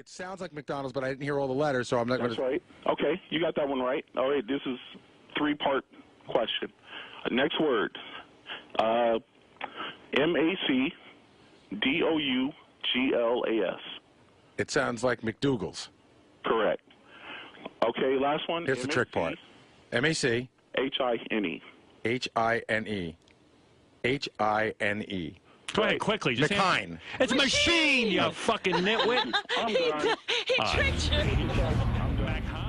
It sounds like McDonald's, but I didn't hear all the letters, so I'm not going to... That's right. Okay, you got that one right. All right, this is three-part question. Next word. MacDouglas. It sounds like McDougal's. Correct. Okay, last one. Here's the trick part. M-A-C. H-I-N-E. H-I-N-E. H-I-N-E. Go ahead, quickly. Just McHine. It's a machine, you fucking nitwit. He tricked you. I'm back high.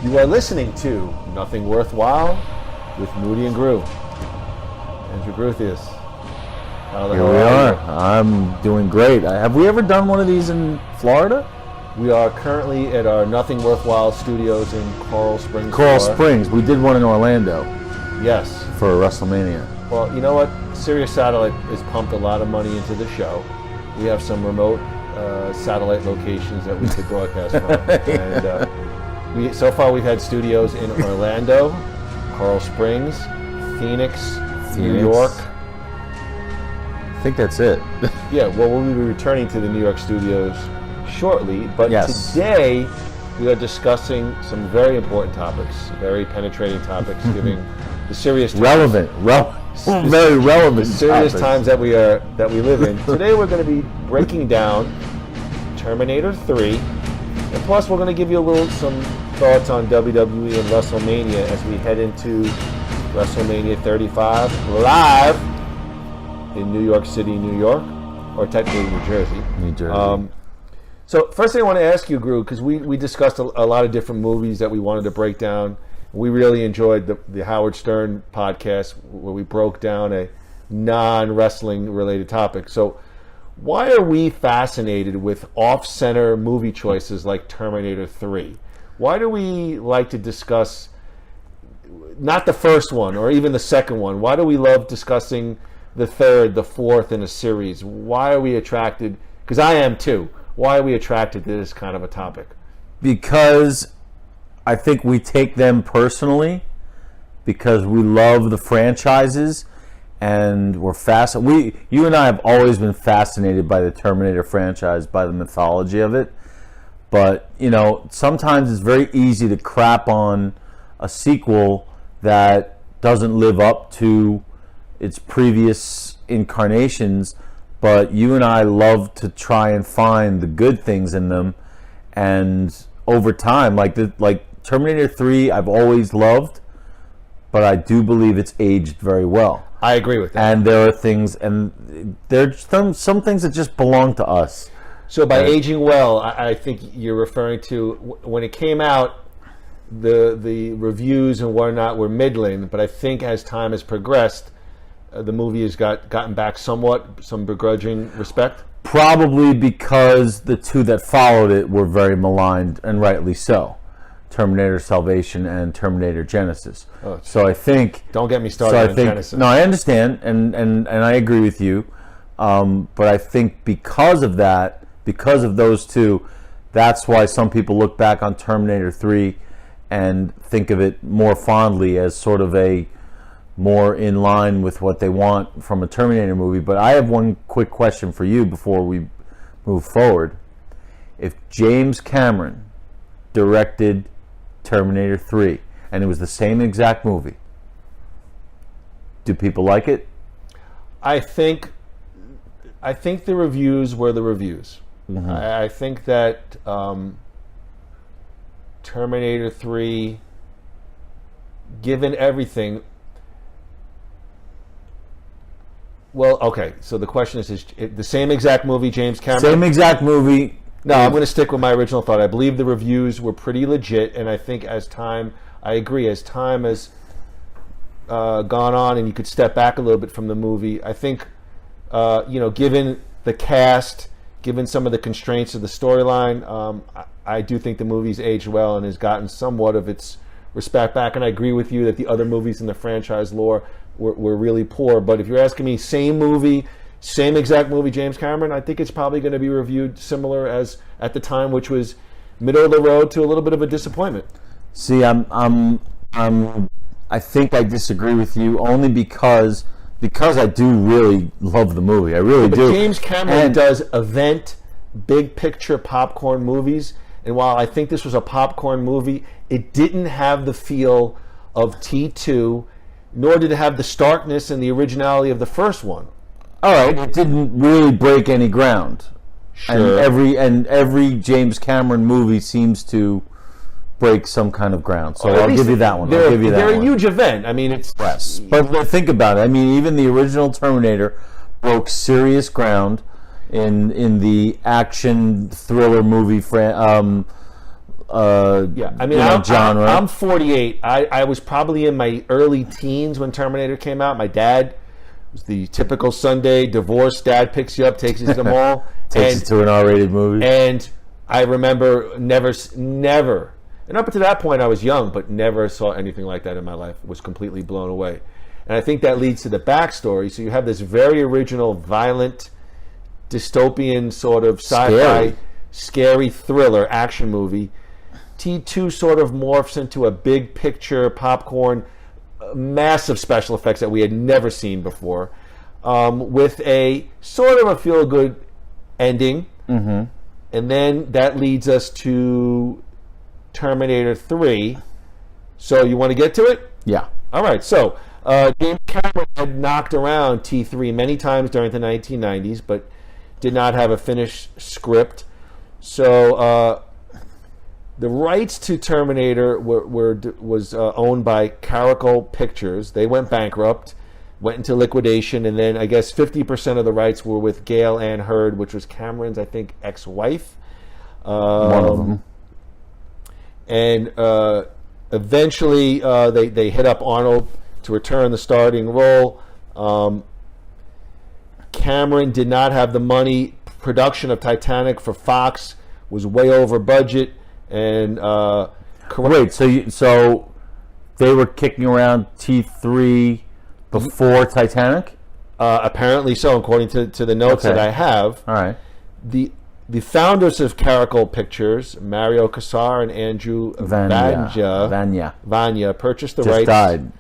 You are listening to Nothing Worthwhile with Moody and Groo. Andrew Gruthius. How the Here hell we are are. you? I'm doing great. Have we ever done one of these in Florida? We are currently at our Nothing Worthwhile studios in Coral Springs. Coral Florida. Springs. We did one in Orlando Yes. for WrestleMania. Well, you know what? Sirius Satellite has pumped a lot of money into the show. We have some remote satellite locations that we could broadcast from. And so far we've had studios in Orlando, Coral Springs, Phoenix, New York. I think that's it. Yeah, well, we'll be returning to the New York studios shortly, but Yes. today we are discussing some very important topics, very penetrating topics, giving the serious times, Relevant. Very relevant. the serious topics. times that we live in. Today we're going to be breaking down Terminator 3, and plus we're going to give you some thoughts on WWE and WrestleMania as we head into WrestleMania 35 live in New York City, New York, or technically New Jersey. New Jersey. So first thing I want to ask you, Groo, because we discussed a lot of different movies that we wanted to break down. We really enjoyed the Howard Stern podcast where we broke down a non-wrestling related topic. So why are we fascinated with off-center movie choices like Terminator 3? Why do we like to discuss not the first one or even the second one? Why do we love discussing the third, the fourth in a series? Why are we attracted? Because I am too. Why are we attracted to this kind of a topic? Because I think we take them personally, because we love the franchises, and we're you and I have always been fascinated by the Terminator franchise, by the mythology of it. But, sometimes it's very easy to crap on a sequel that doesn't live up to its previous incarnations. But you and I love to try and find the good things in them. And over time, like Terminator 3, I've always loved, but I do believe it's aged very well. I agree with that. And there are things, and there's some things that just belong to us. So by aging well, I think you're referring to when it came out, the reviews and whatnot were middling, but I think as time has progressed, the movie has gotten back somewhat, some begrudging respect. Probably because the two that followed it were very maligned, and rightly so. Terminator Salvation and Terminator Genesis. Oh, so I think... Don't get me started on Genesis. No, I understand, and I agree with you. But I think because of that, because of those two, that's why some people look back on Terminator 3 and think of it more fondly as sort of a more in line with what they want from a Terminator movie. But I have one quick question for you before we move forward. If James Cameron directed Terminator 3 and it was the same exact movie, do people like it? I think the reviews were the reviews. Mm-hmm. I think that Terminator 3, given everything... Well, okay, so the question is the same exact movie, James Cameron? Same exact movie. No, I'm going to stick with my original thought. I believe the reviews were pretty legit, and I think as time I agree. As time has gone on, and you could step back a little bit from the movie, I think, given the cast, given some of the constraints of the storyline, I do think the movie's aged well and has gotten somewhat of its respect back. And I agree with you that the other movies in the franchise lore were really poor. But if you're asking me, same movie, same exact movie, James Cameron, I think it's probably going to be reviewed similar as at the time, which was middle of the road to a little bit of a disappointment. See, I think I disagree with you only because I do really love the movie. I really do. James Cameron does event, big picture popcorn movies, and while I think this was a popcorn movie, it didn't have the feel of T2, nor did it have the starkness and the originality of the first one. All right, it didn't really break any ground. Sure. And every James Cameron movie seems to break some kind of ground. So I'll give you that one. They're a huge event. I mean, it's... Yes. But think about it. I mean, even the original Terminator broke serious ground in the action thriller movie genre. I'm 48. I was probably in my early teens when Terminator came out. My dad was the typical Sunday divorced dad, picks you up, takes you to the mall. Takes you to an R-rated movie. And I remember never, and up to that point I was young, but never saw anything like that in my life. Was completely blown away. And I think that leads to the backstory. So you have this very original, violent, dystopian sort of sci-fi, scary thriller action movie. T2 sort of morphs into a big picture, popcorn, massive special effects that we had never seen before, with a sort of a feel-good ending. Mm-hmm. And then that leads us to Terminator 3. So you want to get to it? Yeah. All right. So James Cameron had knocked around T3 many times during the 1990s, but did not have a finished script. So the rights to Terminator was owned by Caracal Pictures. They went bankrupt, went into liquidation, and then I guess 50% of the rights were with Gail Ann Hurd, which was Cameron's, I think, ex-wife. One of them. And eventually they hit up Arnold to return the starting role. Cameron did not have the money. Production of Titanic for Fox was way over budget. And wait, so they were kicking around T3 before Titanic? Apparently so, according to the notes that I have. All right. The founders of Caracal Pictures, Mario Casar and Andrew Vanya, purchased the rights.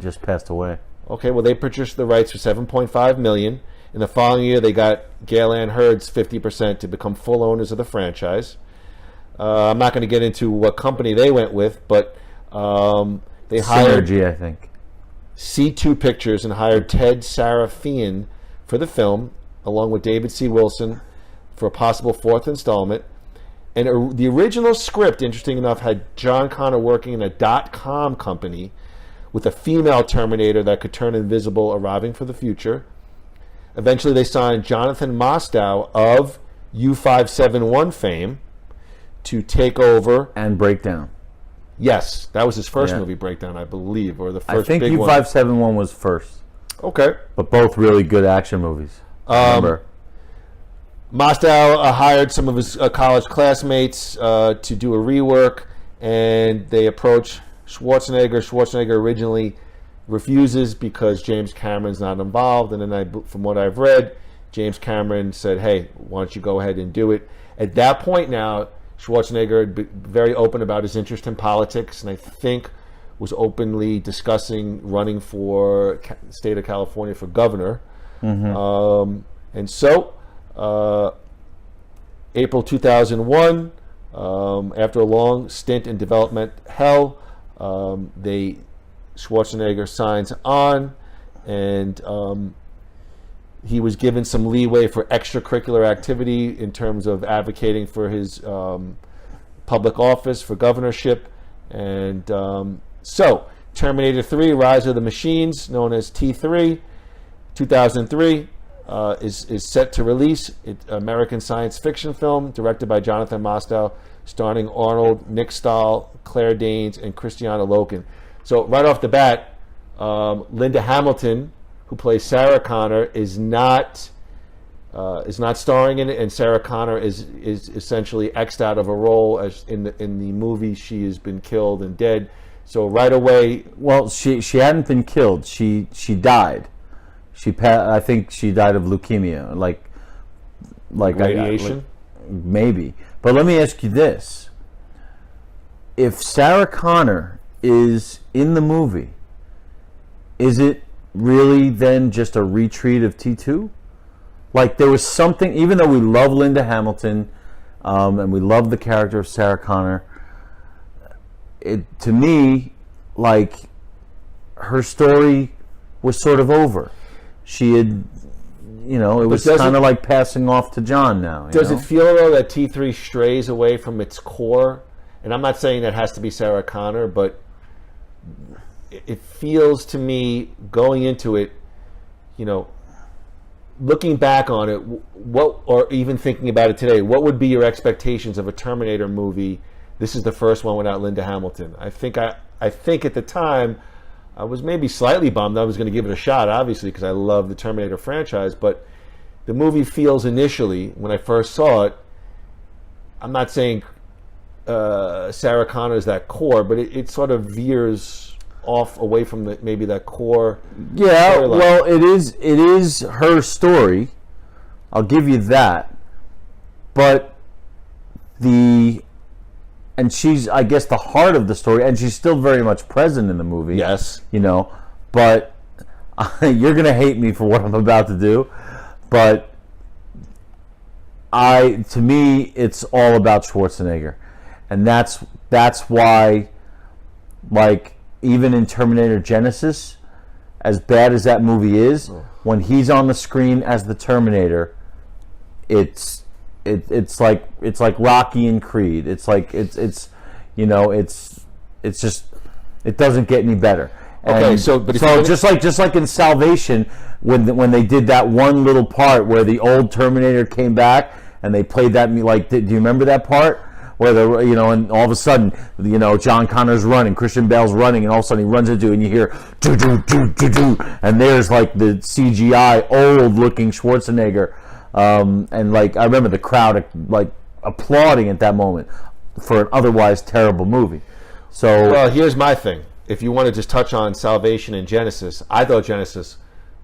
Just passed away. Okay, well, they purchased the rights for $7.5 million. In the following year, they got Gail Ann Hurd's 50% to become full owners of the franchise. I'm not going to get into what company they went with, but they hired Synergy, I think. C2 Pictures and hired Ted Sarafian for the film, along with David C. Wilson, for a possible fourth installment. And the original script, interesting enough, had John Connor working in a .com company with a female Terminator that could turn invisible, arriving for the future. Eventually, they signed Jonathan Mostow of U571 fame to take over and Breakdown. Yes, that was his first movie, Breakdown, I believe, or the first big one. I think U571 was first. Okay. But both really good action movies. Remember. Mostow hired some of his college classmates to do a rework, and they approach Schwarzenegger. Schwarzenegger originally refuses because James Cameron's not involved, and then from what I've read, James Cameron said, hey, why don't you go ahead and do it. At that point now, Schwarzenegger had been very open about his interest in politics, and I think was openly discussing running for the state of California for governor. Mm-hmm. And so, April 2001, after a long stint in development hell, Schwarzenegger signs on, and he was given some leeway for extracurricular activity in terms of advocating for his public office, for governorship. And so, Terminator 3, Rise of the Machines, known as T3, 2003, is set to release. It's an American science fiction film directed by Jonathan Mostow, starring Arnold, Nick Stahl, Claire Danes, and Christiana Loken. So right off the bat, Linda Hamilton, who plays Sarah Connor, is not starring in it, and Sarah Connor is essentially X'd out of a role as in the movie. She has been killed and dead. So right away, Well, she hadn't been killed. She died. I think she died of leukemia, like radiation. Maybe. But let me ask you this: if Sarah Connor is in the movie, is it really then just a retreat of T2? Like, there was something, even though we love Linda Hamilton and we love the character of Sarah Connor, to me, like, her story was sort of over. She had, it was kind of like passing off to John now. Does it feel, though, that T3 strays away from its core? And I'm not saying that has to be Sarah Connor, but it feels to me, going into it, looking back on it, or even thinking about it today, what would be your expectations of a Terminator movie? This is the first one without Linda Hamilton. I think at the time, I was maybe slightly bummed. I was going to give it a shot, obviously, because I love the Terminator franchise. But the movie feels initially, when I first saw it, I'm not saying Sarah Connor is that core, but it sort of veers off away from maybe that core. Yeah, storyline. well, it is her story. I'll give you that. But and she's, I guess, the heart of the story, and she's still very much present in the movie. Yes. But you're going to hate me for what I'm about to do, but to me, it's all about Schwarzenegger. And that's why, like, even in Terminator Genesis, as bad as that movie is, when he's on the screen as the Terminator, it's like Rocky and Creed. It's like it's just, it doesn't get any better. Okay, And so just like in Salvation, when they did that one little part where the old Terminator came back and they played that, like, do you remember that part? Where and all of a sudden, John Connor's running, Christian Bale's running, and all of a sudden he runs into it, and you hear do do do do do, and there's like the CGI old-looking Schwarzenegger, and like I remember the crowd like applauding at that moment for an otherwise terrible movie. So, well, here's my thing. If you want to just touch on Salvation and Genesis, I thought Genesis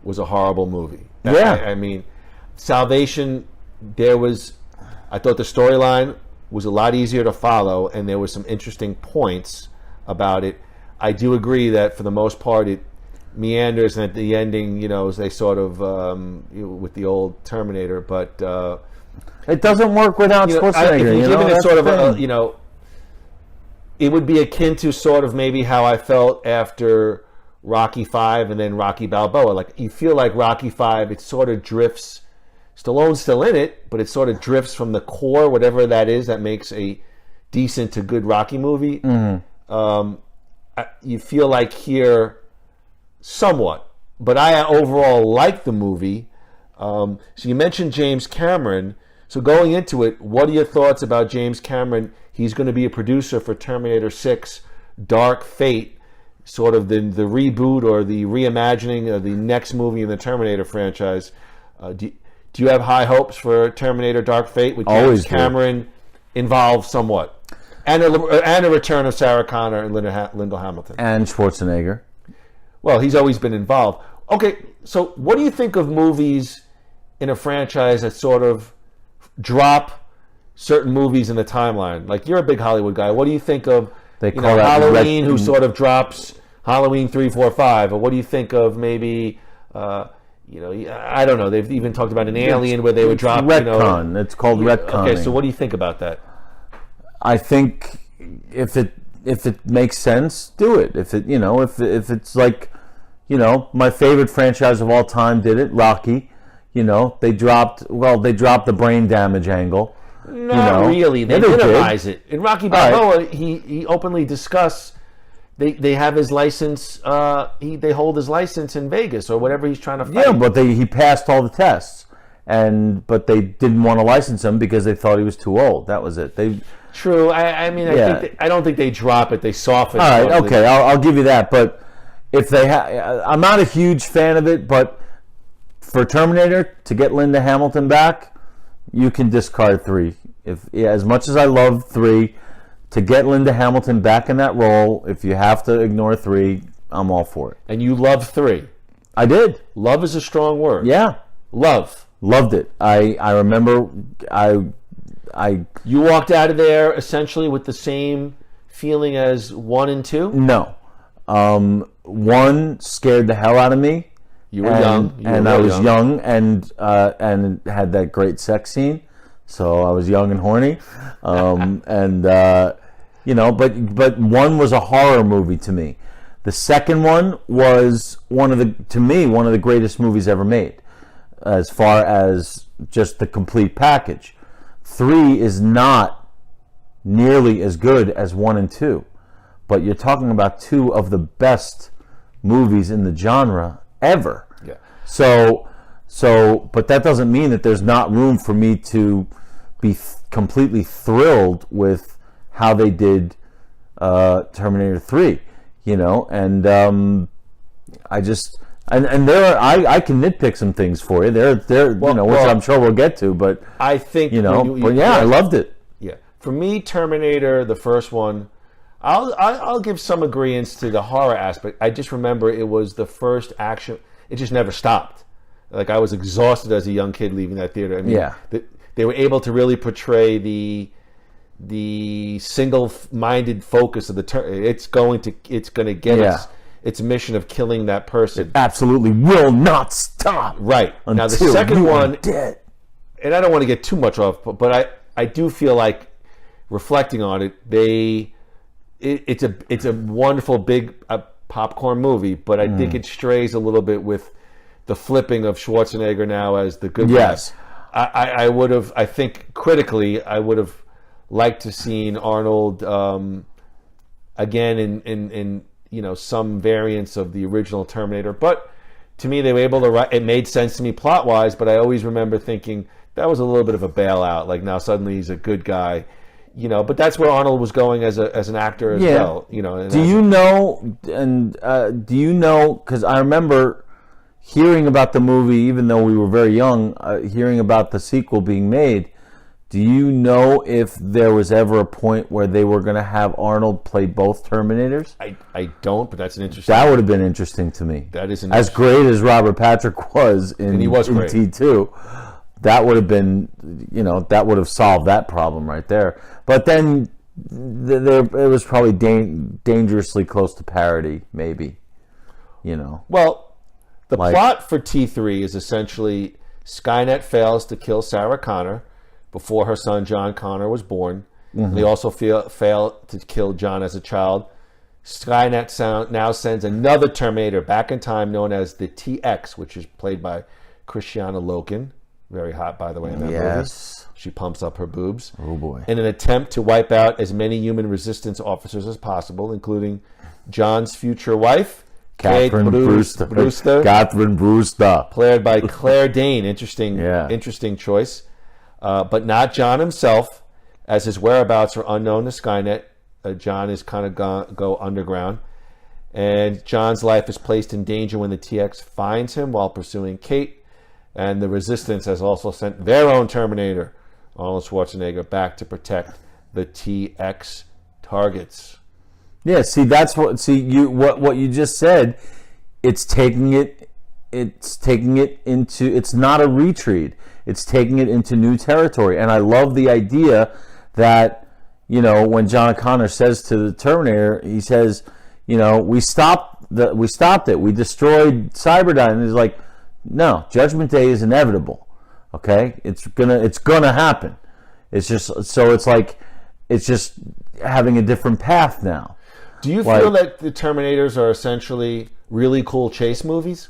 was a horrible movie. Yeah. I mean, Salvation, I thought the storyline was a lot easier to follow, and there were some interesting points about it. I do agree that for the most part it meanders, and at the ending, they sort of with the old Terminator, but it doesn't work without Schwarzenegger. If you give it sort of it would be akin to sort of maybe how I felt after Rocky V and then Rocky Balboa. Like, you feel like Rocky V, it sort of drifts. Stallone's still in it, but it sort of drifts from the core, whatever that is, that makes a decent to good Rocky movie. Mm-hmm. You feel like here, somewhat. But I overall like the movie. So you mentioned James Cameron. So going into it, what are your thoughts about James Cameron? He's going to be a producer for Terminator 6, Dark Fate, sort of the reboot or the reimagining of the next movie in the Terminator franchise. Do you have high hopes for Terminator Dark Fate with James Cameron involved somewhat? And a return of Sarah Connor and Linda Hamilton. And Schwarzenegger. Well, he's always been involved. Okay, so what do you think of movies in a franchise that sort of drop certain movies in the timeline? Like, you're a big Hollywood guy. What do you think of Halloween, who sort of drops Halloween 3, 4, 5? Or what do you think of maybe... I don't know. They've even talked about an Alien where they would drop retcon. It's called retconning. Okay, so what do you think about that? I think if it makes sense, do it. If it's like, my favorite franchise of all time did it, Rocky. They dropped the brain damage angle. Not really. They minimize it. In Rocky Balboa, he openly discussed. They have his license. They hold his license in Vegas or whatever he's trying to fight. Yeah, but he passed all the tests, but they didn't want to license him because they thought he was too old. That was it. True. I mean, I don't think they drop it. They soften. All right, okay, I'll give you that. But if they, I'm not a huge fan of it. But for Terminator to get Linda Hamilton back, you can discard 3. As much as I love 3, to get Linda Hamilton back in that role, if you have to ignore 3, I'm all for it. And you love 3. I did. Love is a strong word. Yeah, loved it. I remember You walked out of there essentially with the same feeling as 1 and 2? No. 1 scared the hell out of me. You were young. I was young and had that great sex scene. So I was young and horny. But 1 was a horror movie to me. The second one was one of the greatest movies ever made, as far as just the complete package. 3 is not nearly as good as 1 and 2, but you're talking about 2 of the best movies in the genre ever. Yeah. So, but that doesn't mean that there's not room for me to be completely thrilled with how they did Terminator 3, I just. And I can nitpick some things for you. Which I'm sure we'll get to. But I think I loved it. Yeah, for me, Terminator, the first one, I'll give some agreeance to the horror aspect. I just remember it was the first action. It just never stopped. Like, I was exhausted as a young kid leaving that theater. I mean, they were able to really portray the single-minded focus of the it's going to get us. Its mission of killing that person. It absolutely will not stop. Right. Now, the second one, dead. And I don't want to get too much off, but I do feel like, reflecting on it, it's a wonderful big popcorn movie, but I think it strays a little bit with the flipping of Schwarzenegger now as the good guy. Yes. I think critically, I would have liked to seen Arnold again in some variants of the original Terminator, but to me, they were able to write. It made sense to me plot wise, but I always remember thinking that was a little bit of a bailout. Like, now suddenly he's a good guy, But that's where Arnold was going as an actor as well, Do you know? Because I remember hearing about the movie, even though we were very young, hearing about the sequel being made. Do you know if there was ever a point where they were going to have Arnold play both Terminators? I don't, but that's an interesting. That would have been interesting to me. That is as great as Robert Patrick was in T2. That would have been, that would have solved that problem right there. But then it was probably dangerously close to parody, maybe. Well, the plot for T3 is essentially Skynet fails to kill Sarah Connor before her son John Connor was born. Mm-hmm. They also fail to kill John as a child. Skynet now sends another Terminator back in time, known as the TX, which is played by Christiana Loken. Very hot, by the way, in that movie. She pumps up her boobs. Oh, boy. In an attempt to wipe out as many human resistance officers as possible, including John's future wife, Catherine Brewster. Played by Claire Danes. Interesting choice. But not John himself, as his whereabouts are unknown to Skynet. John is kind of go underground. And John's life is placed in danger when the TX finds him while pursuing Kate. And the Resistance has also sent their own Terminator, Arnold Schwarzenegger, back to protect the TX targets. Yeah, what you just said. It's taking it into. It's not a retreat. It's taking it into new territory, and I love the idea that when John Connor says to the Terminator, he says, we stopped it. We destroyed Cyberdyne, and he's like, no, Judgment Day is inevitable. Okay, it's gonna happen. It's just it's just having a different path now. Do you feel that the Terminators are essentially really cool chase movies?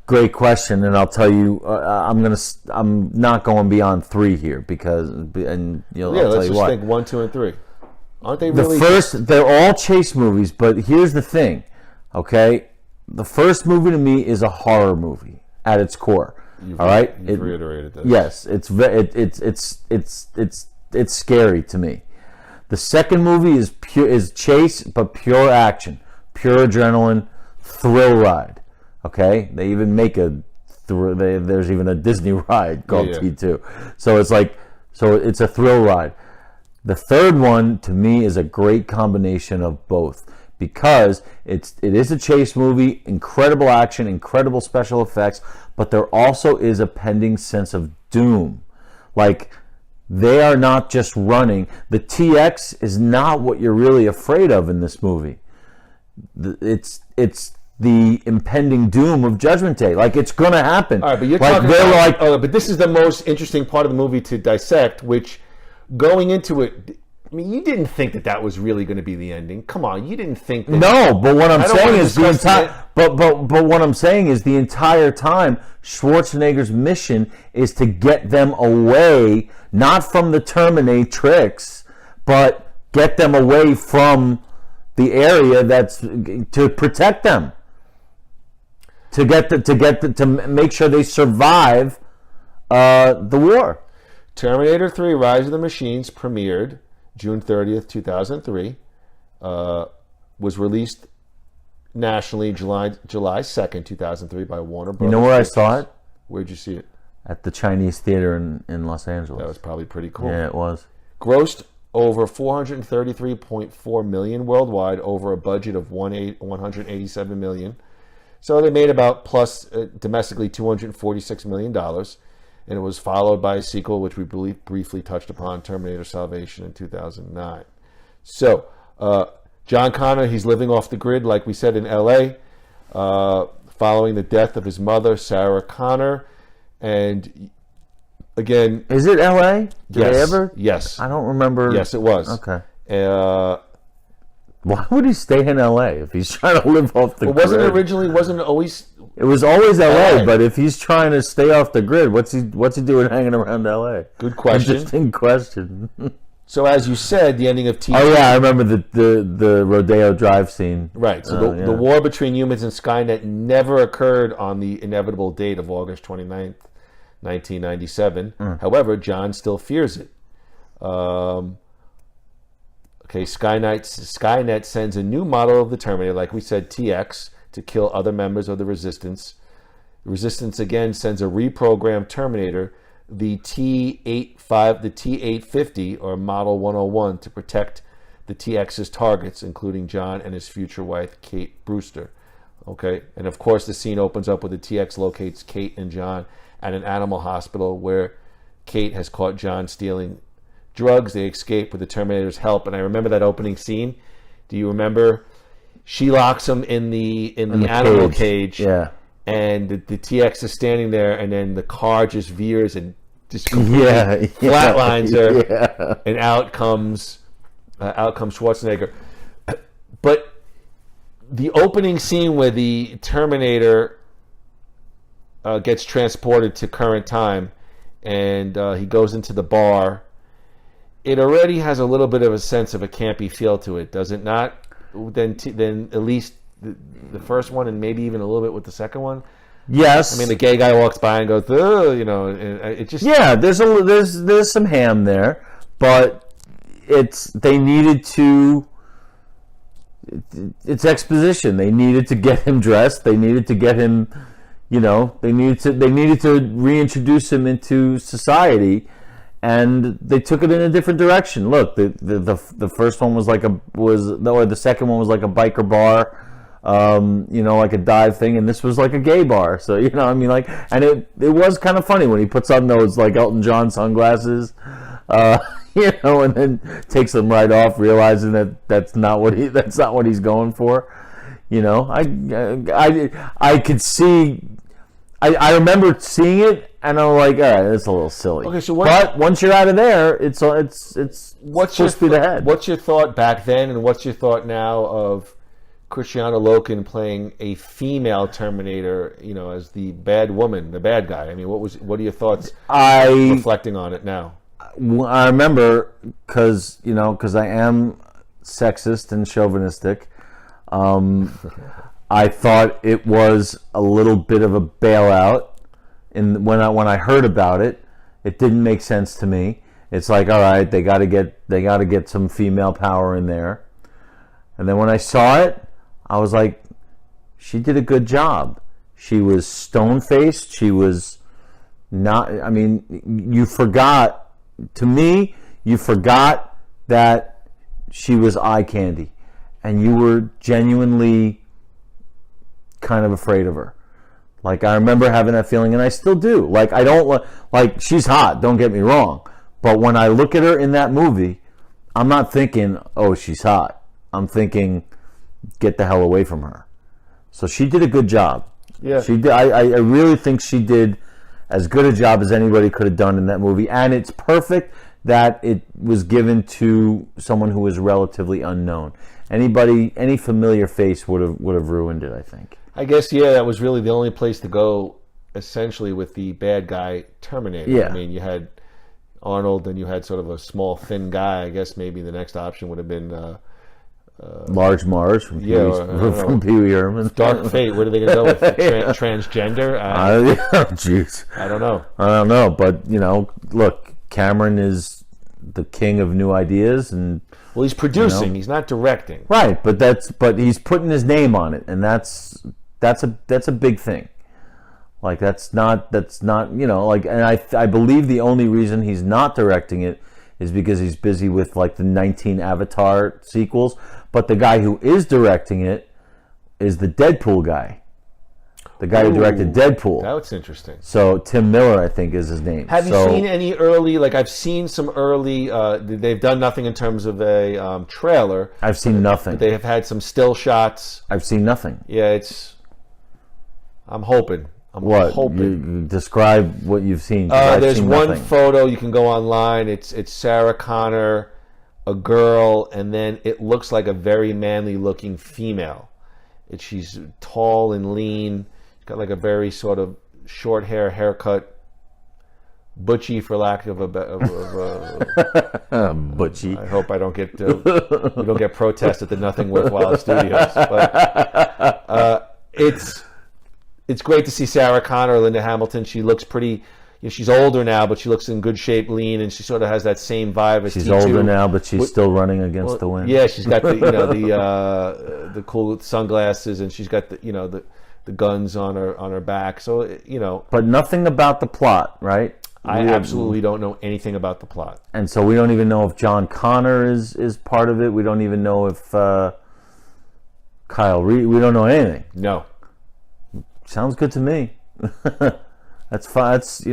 Great question, and I'll tell you, I'm not going beyond 3 here because, and let's just think 1, 2, and 3. Aren't they really? They're all chase movies, but here's the thing, okay? The first movie to me is a horror movie at its core. All right, You've reiterated that. Yes, it's scary to me. The second movie is chase, but pure action, pure adrenaline, thrill ride. Okay, they even make there's even a Disney ride called T2. So it's a thrill ride. The third one to me is a great combination of both because it is a chase movie, incredible action, incredible special effects, but there also is a pending sense of doom. Like, they are not just running. The TX is not what you're really afraid of in this movie. It's the impending doom of Judgment Day. Like, it's going to happen. All right, but you're like, talking they're about, like, but this is the most interesting part of the movie to dissect, which going into it, I mean, you didn't think that was really going to be the ending. Come on, you didn't think that. No, but what I'm saying is the discuss entire but what I'm saying is the entire time Schwarzenegger's mission is to get them away, not from the Terminatrix, but get them away from the area that's to protect them. To make sure they survive the war. Terminator 3: Rise of the Machines premiered June 30th, 2003. Was released nationally July 2nd, 2003 by Warner Bros. You know where I saw it? Where'd you see it? At the Chinese Theater in Los Angeles. That was probably pretty cool. Yeah, it was. Grossed over $433.4 million worldwide over a budget of $187 million. So they made about plus domestically $246 million. And it was followed by a sequel, which we briefly touched upon, Terminator Salvation in 2009. So, John Connor, he's living off the grid, like we said, in L.A., following the death of his mother, Sarah Connor. And, again... Is it L.A.? Did they ever? Yes. I don't remember. Yes, it was. Okay. Why would he stay in L.A. if he's trying to live off the grid? Wasn't it always... It was always L.A., but if he's trying to stay off the grid, what's he doing hanging around L.A.? Good question. Interesting question. So as you said, the ending of T2... Oh yeah, I remember the Rodeo Drive scene. Right, so the war between humans and Skynet never occurred on the inevitable date of August 29th, 1997. However, John still fears it. Skynet sends a new model of the Terminator, like we said, TX, to kill other members of the Resistance. Resistance again sends a reprogrammed Terminator, the T-850 or Model 101, to protect the TX's targets, including John and his future wife, Kate Brewster. Okay, and of course the scene opens up with the TX locates Kate and John at an animal hospital where Kate has caught John stealing drugs. They escape with the Terminator's help, and I remember that opening scene. Do you remember? She locks him in the animal cage. Yeah. And the TX is standing there, and then the car just veers and just flatlines her, and out comes Schwarzenegger. But the opening scene where the Terminator gets transported to current time, and he goes into the bar, it already has a little bit of a sense of a campy feel to it, does it not? Then at least the first one, and maybe even a little bit with the second one. Yes, I mean the gay guy walks by and goes, "Ugh," and it just there's some ham there, but they needed to. It's exposition. They needed to get him dressed. They needed to get him, they needed to reintroduce him into society, and they took it in a different direction. Look, the first one was the second one was like a biker bar. Like a dive thing, and this was like a gay bar. So, and it was kind of funny when he puts on those like Elton John sunglasses, and then takes them right off, realizing that's not what he's going for. I could see. I remember seeing it, and I'm like, all right, it's a little silly. Okay, so but once you're out of there, it's what's full speed ahead. What's your thought back then, and what's your thought now of Christiana Loken playing a female Terminator, as the bad woman, the bad guy? I mean, what are your thoughts reflecting on it now? I remember because I am sexist and chauvinistic. I thought it was a little bit of a bailout when I heard about it, it didn't make sense to me. It's like, all right, they got to get some female power in there. And then when I saw it, I was like, she did a good job. She was stone-faced. She was not, I mean, you forgot that she was eye candy. And you were genuinely kind of afraid of her. Like, I remember having that feeling, and I still do. Like, I don't, like, she's hot, don't get me wrong. But when I look at her in that movie, I'm not thinking, oh, she's hot. I'm thinking, get the hell away from her. So she did a good job. Yeah. She did. I really think she did as good a job as anybody could have done in that movie. And it's perfect that it was given to someone who was relatively unknown. Any familiar face would have ruined it, I think. I guess, yeah, that was really the only place to go, essentially, with the bad guy Terminator. Yeah. I mean, you had Arnold, and you had sort of a small, thin guy. I guess maybe the next option would have been Large Mars from from Pee Wee Herman. Dark Fate. What are they going to go with? Transgender? Jeez. I don't know. I don't know, but look, Cameron is the king of new ideas, and Well, he's producing. He's not directing. right. But he's putting his name on it, and that's a big thing. Like that's not like, and I believe the only reason he's not directing it is because he's busy with like the 19 Avatar sequels. But the guy who is directing it is the Deadpool guy. The guy who directed Deadpool. That's interesting. So Tim Miller, I think, is his name. Have you seen any early, like I've seen some early, they've done nothing in terms of a trailer. I've seen nothing. They have had some still shots. I've seen nothing. Yeah, I'm hoping. I'm What? hoping. You describe what you've seen. 'Cause I've There's seen one nothing. photo, you can go online. It's Sarah Connor, a girl, and then it looks like a very manly looking female. She's tall and lean, got like a very sort of short haircut, butchy for lack of a Butchie. I hope I don't get we don't get protest at the Nothing Worthwhile Studios. But it's great to see Sarah Connor, Linda Hamilton. She looks pretty. She's older now, but she looks in good shape, lean, and she sort of has that same vibe as She's T2. older now, but she's still running against the wind. Yeah, she's got the the cool sunglasses, and she's got the guns on her back. So But nothing about the plot, right? I absolutely don't know anything about the plot. And so we don't even know if John Connor is part of it. We don't even know if Kyle Reed. We don't know anything. No. Sounds good to me. That's fine. That's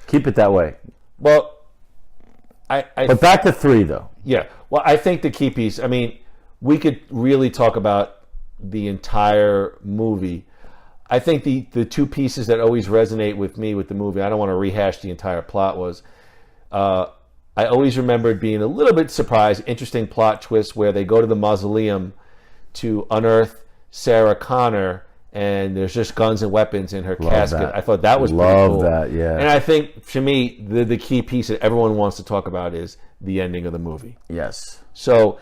keep it that way. Well, But back to 3 though. yeah. Well, I think the key piece. I mean, we could really talk about the entire movie. I think the two pieces that always resonate with me with the movie. I don't want to rehash the entire plot. Was I always remembered being a little bit surprised. Interesting plot twist where they go to the mausoleum to unearth Sarah Connor. And there's just guns and weapons in her casket. That. I thought that was pretty cool. Love that, yeah. And I think, to me, the key piece that everyone wants to talk about is the ending of the movie. Yes. So,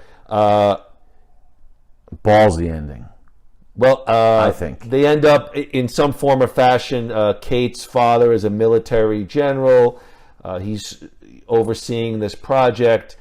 Ballsy ending. well, I think. they end up in some form or fashion. Kate's father is a military general. He's overseeing this project.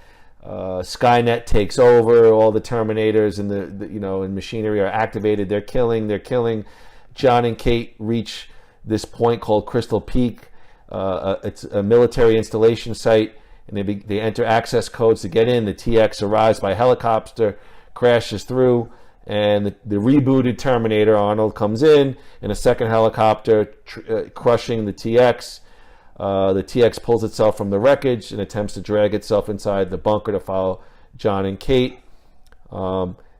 Skynet takes over. All the Terminators and and machinery are activated. They're killing. John and Kate reach this point called Crystal Peak. It's a military installation site, and they enter access codes to get in. The TX arrives by helicopter, crashes through, and the rebooted Terminator Arnold comes in a second helicopter, crushing the TX. The TX pulls itself from the wreckage and attempts to drag itself inside the bunker to follow John and Kate.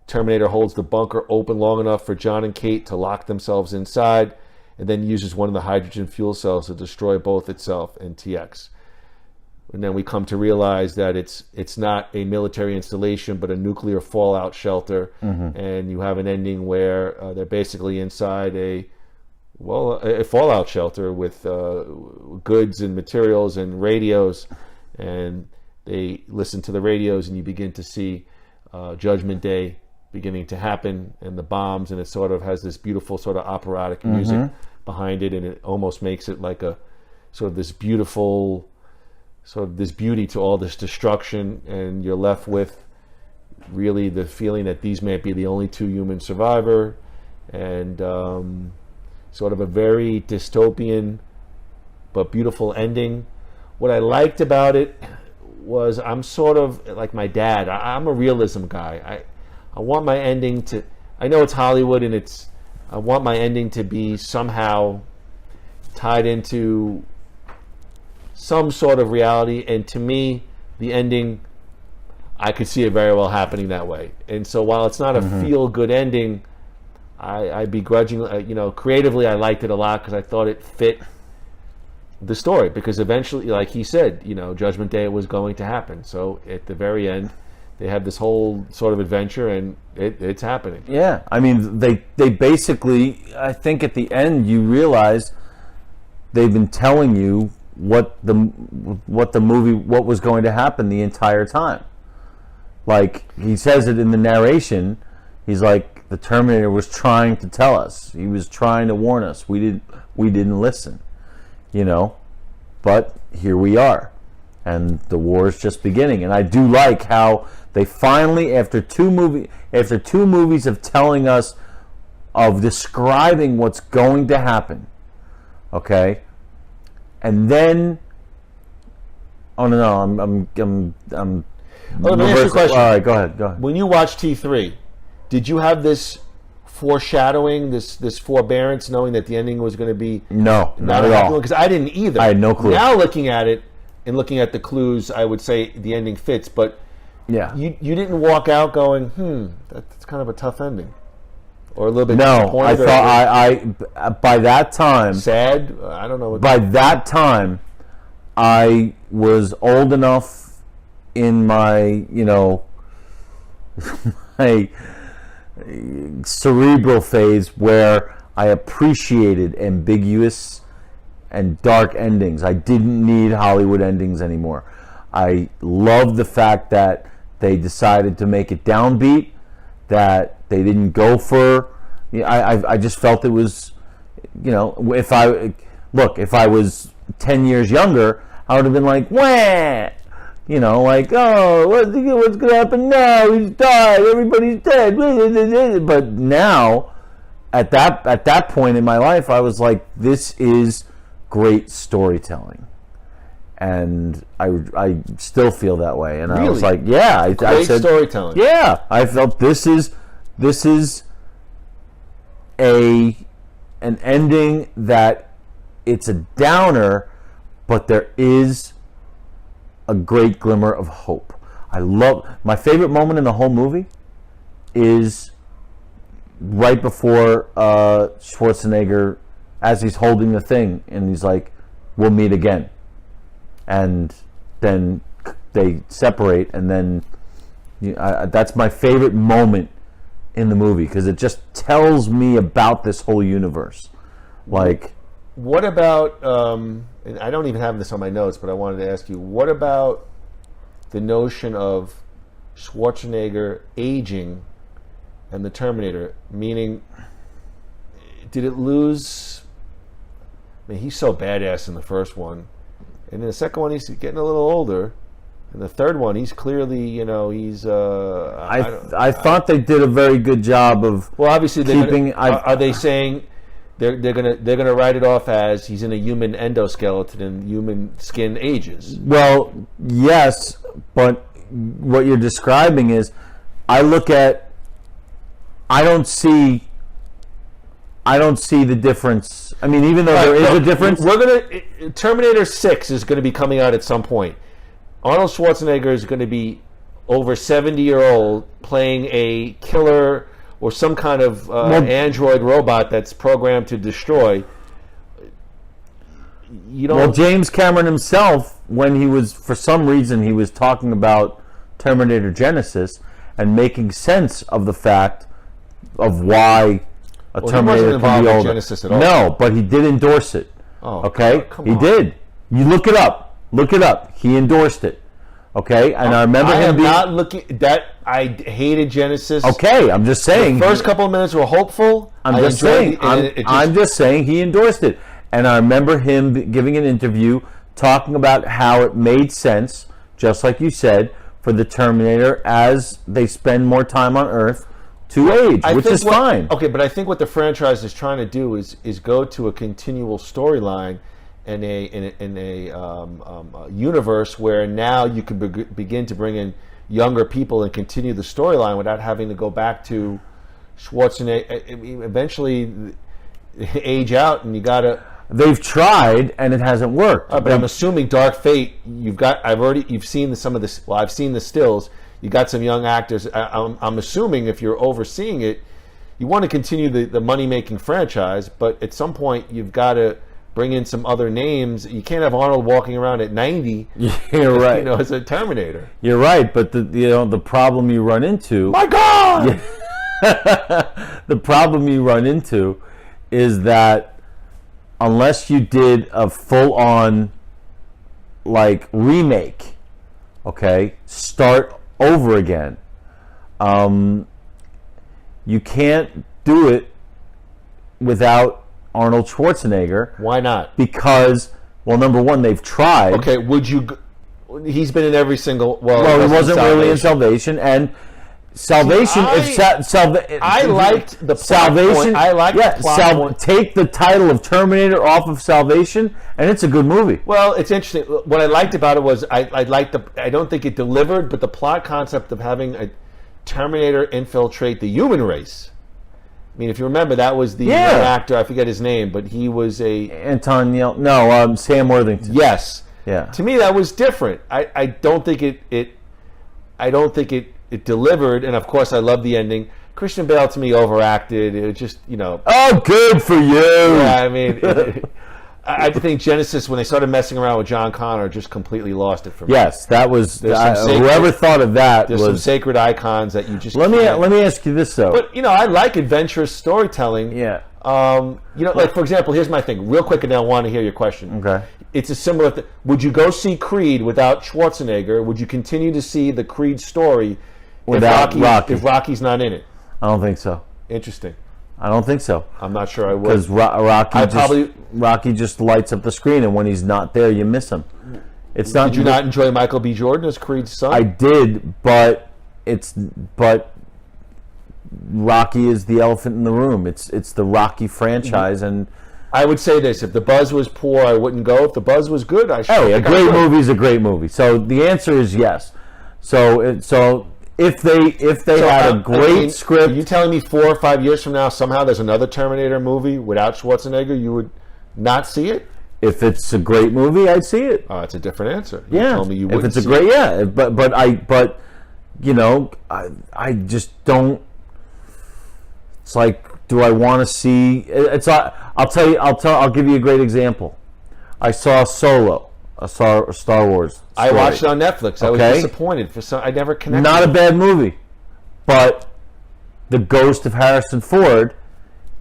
Terminator holds the bunker open long enough for John and Kate to lock themselves inside, and then uses one of the hydrogen fuel cells to destroy both itself and TX. And then we come to realize that it's not a military installation, but a nuclear fallout shelter. Mm-hmm. And you have an ending where they're basically inside a fallout shelter with goods and materials and radios, and they listen to the radios, and you begin to see Judgment Day beginning to happen, and the bombs, and it sort of has this beautiful sort of operatic music behind it, and it almost makes it like a sort of this beautiful, sort of this beauty to all this destruction, and you're left with really the feeling that these might be the only two human survivor, and sort of a very dystopian but beautiful ending. What I liked about it was I'm sort of like my dad. I'm a realism guy. I want my ending to, I know it's Hollywood and I want my ending to be somehow tied into some sort of reality, and to me the ending, I could see it very well happening that way. And so while it's not a feel-good ending, I begrudgingly, creatively I liked it a lot because I thought it fit the story, because eventually, like he said, Judgment Day was going to happen. So at the very end, they have this whole sort of adventure, and it's happening. Yeah, I mean, they basically, I think at the end you realize they've been telling you what the movie, what was going to happen the entire time. Like, he says it in the narration, he's like, the Terminator was trying to tell us. He was trying to warn us. We didn't listen. But here we are, and the war is just beginning. And I do like how they finally, after two movies of telling us, of describing what's going to happen, okay, and then, oh no, I'm let me ask you a question. All right, go ahead. When you watched T3, did you have this foreshadowing, this forbearance, knowing that the ending was going to be No, not at all. Because I didn't either. I had no clue. Now looking at it and looking at the clues, I would say the ending fits. But Yeah. you didn't walk out going, that's kind of a tough ending, or a little bit No, disappointed. I thought I by that time, sad. I don't know. by that time, I was old enough in my, my cerebral phase where I appreciated ambiguous and dark endings. I didn't need Hollywood endings anymore. I loved the fact that they decided to make it downbeat, that they didn't go for, I just felt it was, if I was 10 years younger, I would have been like, wah! Like, oh, what's going to happen now? He's died. Everybody's dead. But now, at that point in my life, I was like, this is great storytelling, and I still feel that way. And I was like, yeah, I said storytelling. Yeah, I felt this is an ending that it's a downer, but there is a great glimmer of hope. My favorite moment in the whole movie is right before Schwarzenegger, as he's holding the thing, and he's like, we'll meet again. And then they separate, and then that's my favorite moment in the movie, because it just tells me about this whole universe. Like, what about, and I don't even have this on my notes, but I wanted to ask you, what about the notion of Schwarzenegger aging and the Terminator? Meaning, did it lose? I mean, he's so badass in the first one, and in the second one, he's getting a little older. In the third one, he's clearly, he's. I thought they did a very good job of. Well, obviously, keeping. Are they saying they're gonna write it off as he's in a human endoskeleton and human skin ages? Well, yes, but what you're describing is, I don't see the difference. I mean, even though there is a difference, Terminator 6 is going to be coming out at some point. Arnold Schwarzenegger is going to be over 70-year-old playing a killer or some kind of android robot that's programmed to destroy. Well, James Cameron himself, when he was, for some reason, he was talking about Terminator Genesis and making sense of the fact of why a Terminator can be older. Genesis at all. No, but he did endorse it. Oh, okay, come he on. did. You look it up. Look it up. He endorsed it. Okay, and I remember him being. Not looking that. I hated Genesis. Okay, I'm just saying. The first couple of minutes were hopeful. I'm I just enjoyed saying. the- and it just- I'm just saying he endorsed it, and I remember him giving an interview talking about how it made sense, just like you said, for the Terminator as they spend more time on Earth to age, I which think is what- fine. Okay, but I think what the franchise is trying to do is go to a continual storyline in a universe where now you can begin to bring in younger people and continue the storyline without having to go back to Schwarzenegger. I mean, eventually, age out, and you got to. They've tried, and it hasn't worked. But I'm assuming Dark Fate. You've seen some of this. Well, I've seen the stills. You got some young actors. I'm assuming if you're overseeing it, you want to continue the money making franchise, but at some point you've got to bring in some other names. You can't have Arnold walking around at 90. You're right. You know, as a Terminator. You're right, but the problem you run into. My God! The problem you run into is that unless you did a full-on like remake, okay, start over again, you can't do it without Arnold Schwarzenegger. Why not? Because, well, number one, they've tried. Okay, would you? He's been in every single. Well, he wasn't really in Salvation, and Salvation. I liked the plot Salvation. point. I liked the plot point. Take the title of Terminator off of Salvation, and it's a good movie. Well, it's interesting. What I liked about it was I liked the. I don't think it delivered, but the plot concept of having a Terminator infiltrate the human race. I mean, if you remember, that was the young actor. I forget his name, but he was a Sam Worthington. Yes. Yeah. To me, that was different. I don't think it delivered, and of course, I love the ending. Christian Bale to me overacted. It was just, Oh, good for you. Yeah, I mean, I think Genesis, when they started messing around with John Connor, just completely lost it for me. Yes, that was some whoever thought of that. There's some sacred icons that you just. Let me ask you this though. But I like adventurous storytelling. Yeah. Like for example, here's my thing, real quick, and then I want to hear your question. Okay. It's a similar thing. Would you go see Creed without Schwarzenegger? Would you continue to see the Creed story without Rocky? If Rocky's not in it? I don't think so. Interesting. I don't think so. I'm not sure I would. Because Rocky just lights up the screen, and when he's not there, you miss him. It's not. Did you not enjoy Michael B. Jordan as Creed's son? I did, but Rocky is the elephant in the room. It's the Rocky franchise, and I would say this: if the buzz was poor, I wouldn't go. If the buzz was good, I should. Hey, a great movie is a great movie. So the answer is yes. So if they had a great script, are you telling me 4 or 5 years from now somehow there's another Terminator movie without Schwarzenegger, you would not see it? If it's a great movie, I'd see it. Oh, it's a different answer. You told me you if wouldn't it's a great, yeah, but I just don't. It's like, do I want to see? It's I'll give you a great example. I saw Solo, a Star Wars story. I watched it on Netflix. I was disappointed I never connected. Not a bad movie, but the ghost of Harrison Ford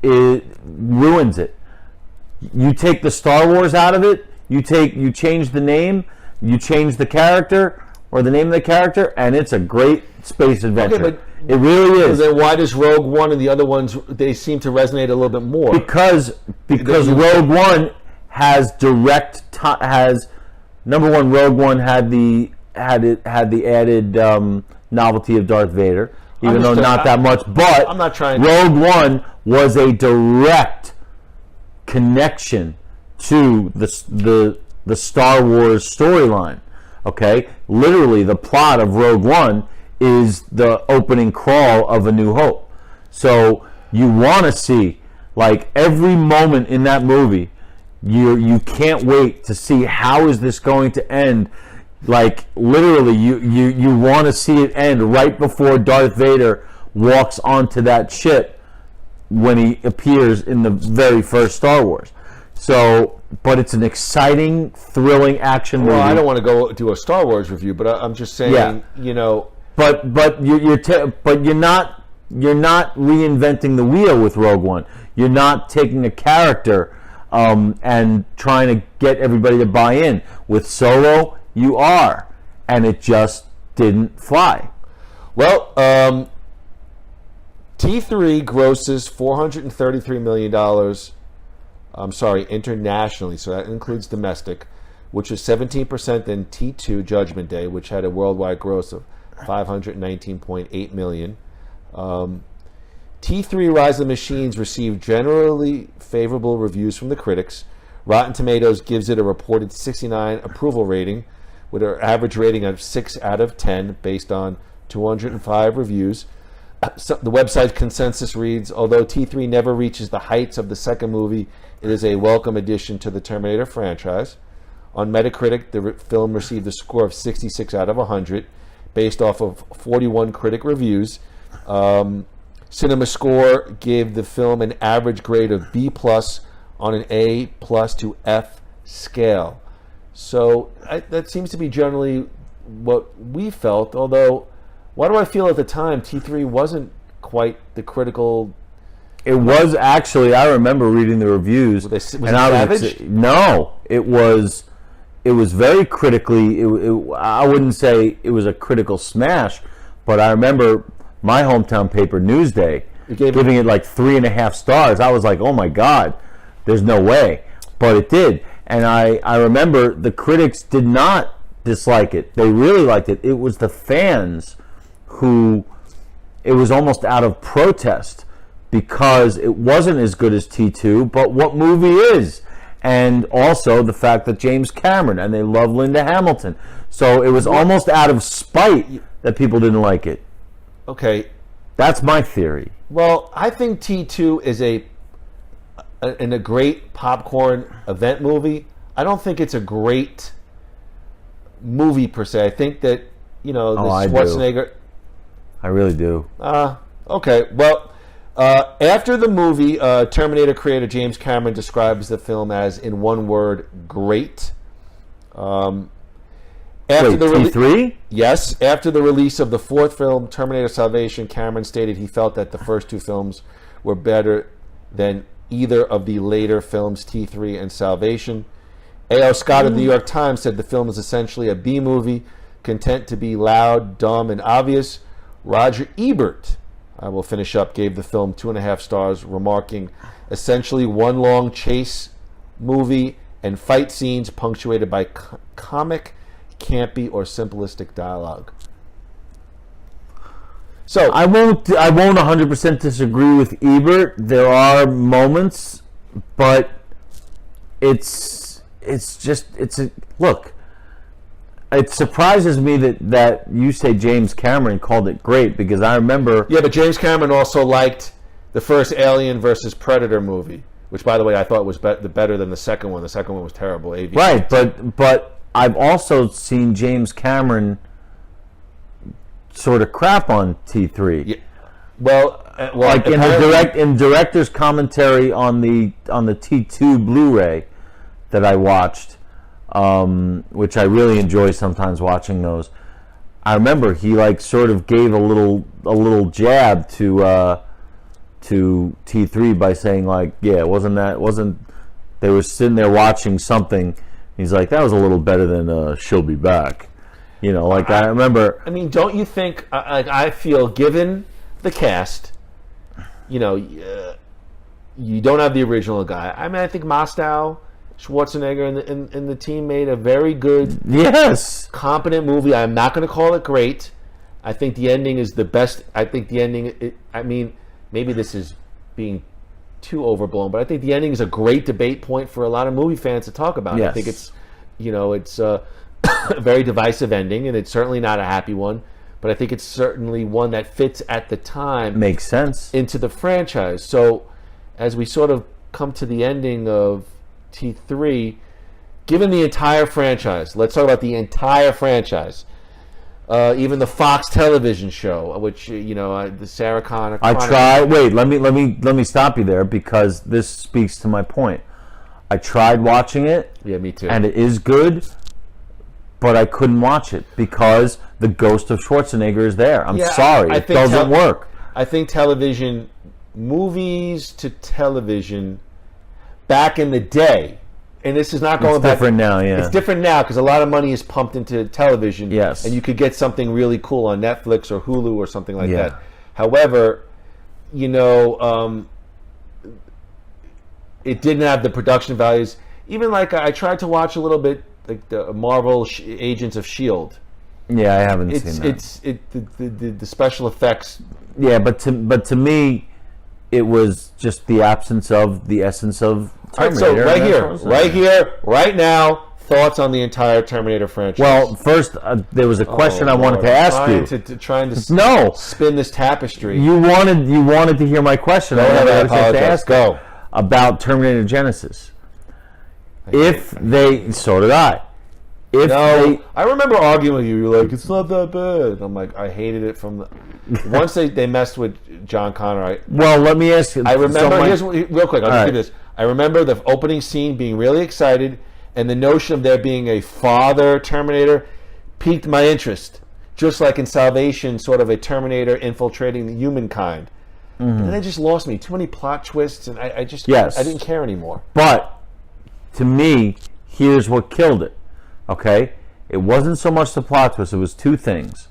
ruins it. You take the Star Wars out of it, you change the name, you change the character or the name of the character, and it's a great space adventure. Okay, but it really is. Then why does Rogue One and the other ones, they seem to resonate a little bit more? Because Rogue One has number one, Rogue One had the added novelty of Darth Vader, even though not that much. But I'm not trying. Rogue One was a direct connection to the Star Wars storyline. Okay, literally, the plot of Rogue One is the opening crawl of A New Hope. So you want to see, like, every moment in that movie. You can't wait to see how is this going to end. Like, literally, you want to see it end right before Darth Vader walks onto that ship when he appears in the very first Star Wars. So, but it's an exciting, thrilling action movie. Well, I don't want to go do a Star Wars review, but I'm just saying, But you're not reinventing the wheel with Rogue One. You're not taking a character and trying to get everybody to buy in. With Solo, you are, and it just didn't fly. Well, T3 grosses $433 million. I'm sorry, internationally, so that includes domestic, which is 17% than T2 Judgment Day, which had a worldwide gross of $519.8 million. T3 Rise of the Machines received generally favorable reviews from the critics. Rotten Tomatoes gives it a reported 69 approval rating, with an average rating of 6 out of 10 based on 205 reviews. So the website consensus reads, although T3 never reaches the heights of the second movie, it is a welcome addition to the Terminator franchise. On Metacritic, the film received a score of 66 out of 100, based off of 41 critic reviews. CinemaScore gave the film an average grade of B+ on an A+ to F scale. So that seems to be generally what we felt, although why do I feel at the time T3 wasn't quite the critical... It was actually, I remember reading the reviews. Was it savage? No, it was very critically, I wouldn't say it was a critical smash, but I remember my hometown paper, Newsday, giving it like 3.5 stars. I was like, oh my God, there's no way. But it did. And I remember the critics did not dislike it. They really liked it. It was the fans who, it was almost out of protest because it wasn't as good as T2, but what movie is? And also the fact that James Cameron, and they love Linda Hamilton. So it was almost out of spite that people didn't like it. Okay. That's my theory. Well, I think T2 is a great popcorn event movie. I don't think it's a great movie per se. I think that, the Schwarzenegger... I really do. Okay. Well, after the movie, Terminator creator James Cameron describes the film as, in one word, great. After T3? Yes. After the release of the fourth film, Terminator Salvation, Cameron stated he felt that the first two films were better than either of the later films, T3 and Salvation. A.O. Scott of the New York Times said the film is essentially a B-movie, content to be loud, dumb, and obvious. Roger Ebert, I will finish up, gave the film 2.5 stars, remarking, essentially one long chase movie and fight scenes punctuated by comic, campy, or simplistic dialogue. So I won't 100% disagree with Ebert. There are moments, but look. It surprises me that you say James Cameron called it great, because I remember... Yeah, but James Cameron also liked the first Alien versus Predator movie, which, by the way, I thought was better than the second one. The second one was terrible. Aviation. Right, but I've also seen James Cameron sort of crap on T3. Yeah. Well, like in director's commentary on the T2 Blu-ray that I watched, which I really enjoy sometimes watching those. I remember he sort of gave a little jab to T3 by saying they were sitting there watching something. He's like, that was a little better than She'll Be Back. I remember. I mean, don't you think? I feel, given the cast, you don't have the original guy. I mean, I think Mostow, Schwarzenegger, and the team made a very good, competent movie. I'm not going to call it great. I think the ending is the best. I think the ending. Maybe this is being too overblown, but I think the ending is a great debate point for a lot of movie fans to talk about. Yes. I think it's a very divisive ending, and it's certainly not a happy one. But I think it's certainly one that fits at the time. Makes sense. Into the franchise. So as we sort of come to the ending of T3, given the entire franchise, let's talk about the entire franchise. Even the Fox television show, which the Sarah Connor. I tried. Wait, let me stop you there, because this speaks to my point. I tried watching it. Yeah, me too. And it is good, but I couldn't watch it because the ghost of Schwarzenegger is there. I'm sorry, it doesn't work. I think television, movies to television, back in the day, and this is not going back. It's different now, yeah. It's different now because a lot of money is pumped into television. Yes. And you could get something really cool on Netflix or Hulu or something like Yeah. that. However, you know, it didn't have the production values. Even like I tried to watch a little bit like the Marvel Agents of Shield. Yeah, I haven't seen that. The special effects. Yeah, but to me, it was just the absence of the essence of Terminator. All right, so right here, right now, thoughts on the entire Terminator franchise. Well, first, there was a question I wanted Lord. to ask you. Trying to No. spin this tapestry. You wanted to hear my question. Go ahead, I wanted to apologize. ask Go. about Terminator Genesis. So did I. I remember arguing with you. You're like, it's not that bad. I'm like, I hated it from the once they messed with John Connor. Well, let me ask you. I remember. So Real quick, I'll just do this. I remember the opening scene being really excited, and the notion of there being a father Terminator piqued my interest. Just like in Salvation, sort of a Terminator infiltrating the humankind. And then they just lost me. Too many plot twists, and I just I didn't care anymore. But to me, here's what killed it. Okay? It wasn't so much the plot twist, it was two things.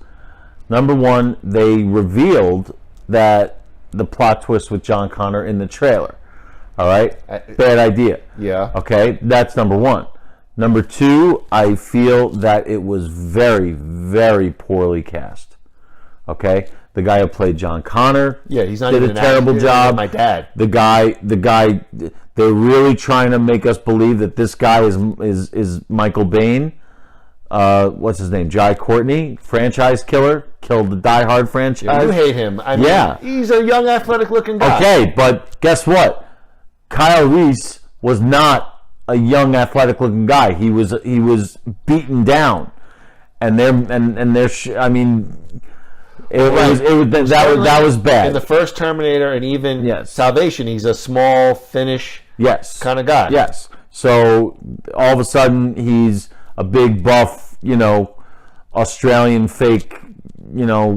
Number one, they revealed that the plot twist with John Connor in the trailer. All right? Bad idea. Yeah. Okay? That's number one. Number two, I feel that it was very, very poorly cast. Okay? The guy who played John Connor he's not did even a terrible job. My dad. The guy, they're really trying to make us believe that this guy is Michael Bain. What's his name? Jai Courtney, franchise killer, killed the Die Hard franchise. You hate him. I mean, he's a young, athletic-looking guy. Okay, but guess what? Kyle Reese was not a young, athletic-looking guy. He was beaten down, I mean. That was bad. In the first Terminator and even Salvation, he's a small Finnish kind of guy. Yes. So all of a sudden he's a big buff, Australian fake,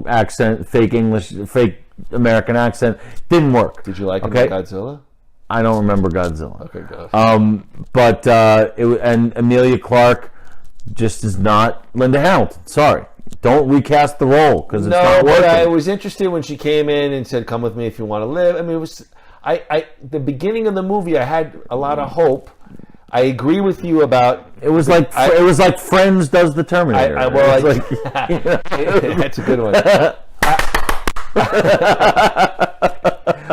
accent, fake English, fake American accent. Didn't work. Did you like him in Godzilla? I don't remember Godzilla. Okay, go. But and Emilia Clarke just is not Linda Hamilton. Sorry. Don't recast the role because it's not working. But I was interested when she came in and said, "Come with me if you want to live." I mean, it was the beginning of the movie. I had a lot of hope. I agree with you about it was like Friends does the Terminator. That's a good one.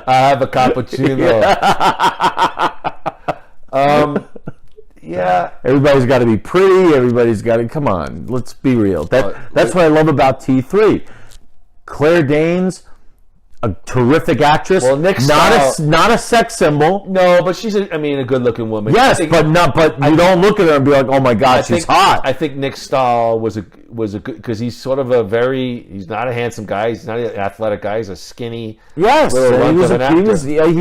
I have a cappuccino. Yeah. Everybody's got to be pretty. Everybody's got to... Come on. Let's be real. That's what I love about T3. Claire Danes, a terrific actress. Well, Nick not a sex symbol. No, but she's a good-looking woman. Yes, but you don't look at her and be like, oh my God, she's hot. I think Nick Stahl was a good... Because he's sort of he's not a handsome guy. He's not an athletic guy. He's a skinny... Yes, he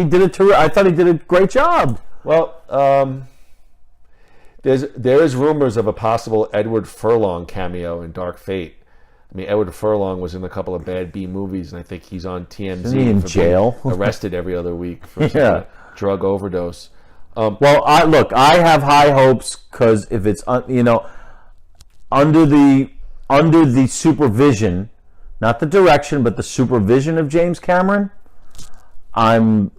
did I thought he did a great job. Well, there is rumors of a possible Edward Furlong cameo in Dark Fate. I mean, Edward Furlong was in a couple of bad B movies, and I think he's on TMZ. Isn't he in jail? Arrested every other week for some drug overdose. Well, I have high hopes because if it's under the supervision, not the direction, but the supervision of James Cameron, I'm.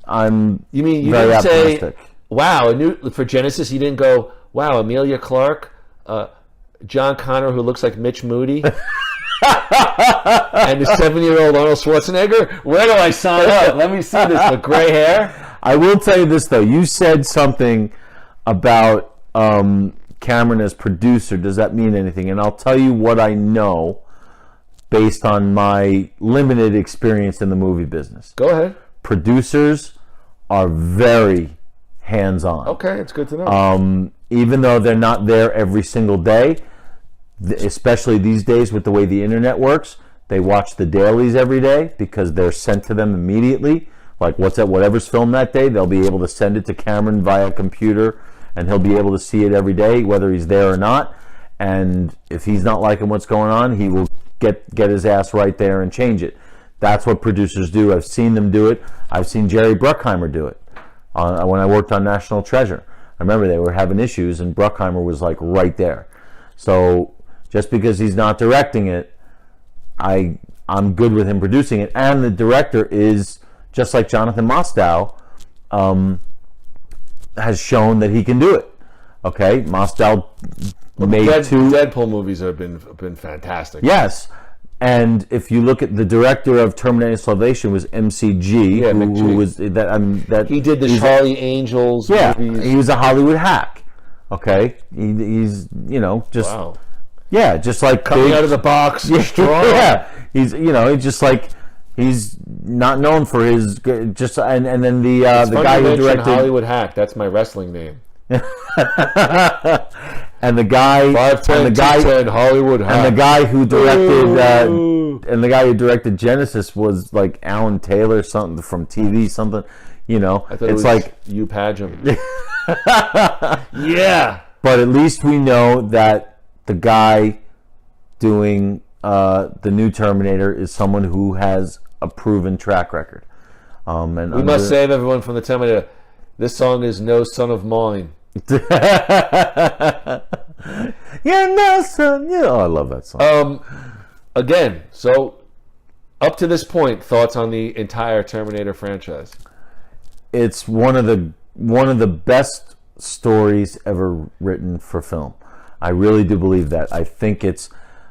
You mean you very didn't optimistic. say, wow, for Genesis, you didn't go, wow, Emilia Clarke, John Connor, who looks like Mitch Moody, and the 7-year-old Arnold Schwarzenegger? Where do I sign up? Let me see this with gray hair. I will tell you this, though. You said something about Cameron as producer. Does that mean anything? And I'll tell you what I know based on my limited experience in the movie business. Go ahead. Producers are very hands-on. Okay, it's good to know. Even though they're not there every single day, especially these days with the way the internet works, they watch the dailies every day because they're sent to them immediately. Like whatever's filmed that day, they'll be able to send it to Cameron via computer, and he'll be able to see it every day, whether he's there or not. And if he's not liking what's going on, he will get his ass right there and change it. That's what producers do. I've seen them do it. I've seen Jerry Bruckheimer do it when I worked on National Treasure. I remember they were having issues, and Bruckheimer was like right there. So just because he's not directing it, I'm good with him producing it. And the director is just like Jonathan Mostow has shown that he can do it. Okay, Mostow made two Deadpool movies have been fantastic. Yes, and if you look at the director of Terminator Salvation was MCG, Yeah, who McG. was that He did the Charlie Angels movies. he was a Hollywood hack. Okay, he's just Wow. yeah, just like Coming big- out of the box, strong. yeah, he's he's just like he's not known for his just and then the It's funny guy you who mention directed Hollywood Hack. That's my wrestling name. and the guy 5'10", and the guy 210, Hollywood Hack. and the guy who directed Ooh. and the guy who directed Genesis was like Alan Taylor, something from TV, something. I thought it It's was like, you Padgham. Yeah. but at least we know that the guy doing the new Terminator is someone who has a proven track record. And We must save everyone from the Terminator. This song is No Son of Mine. yeah, no, son. Yeah, oh, I love that song. Again, so up to this point, thoughts on the entire Terminator franchise? It's one of the best stories ever written for film. I really do believe that. I think it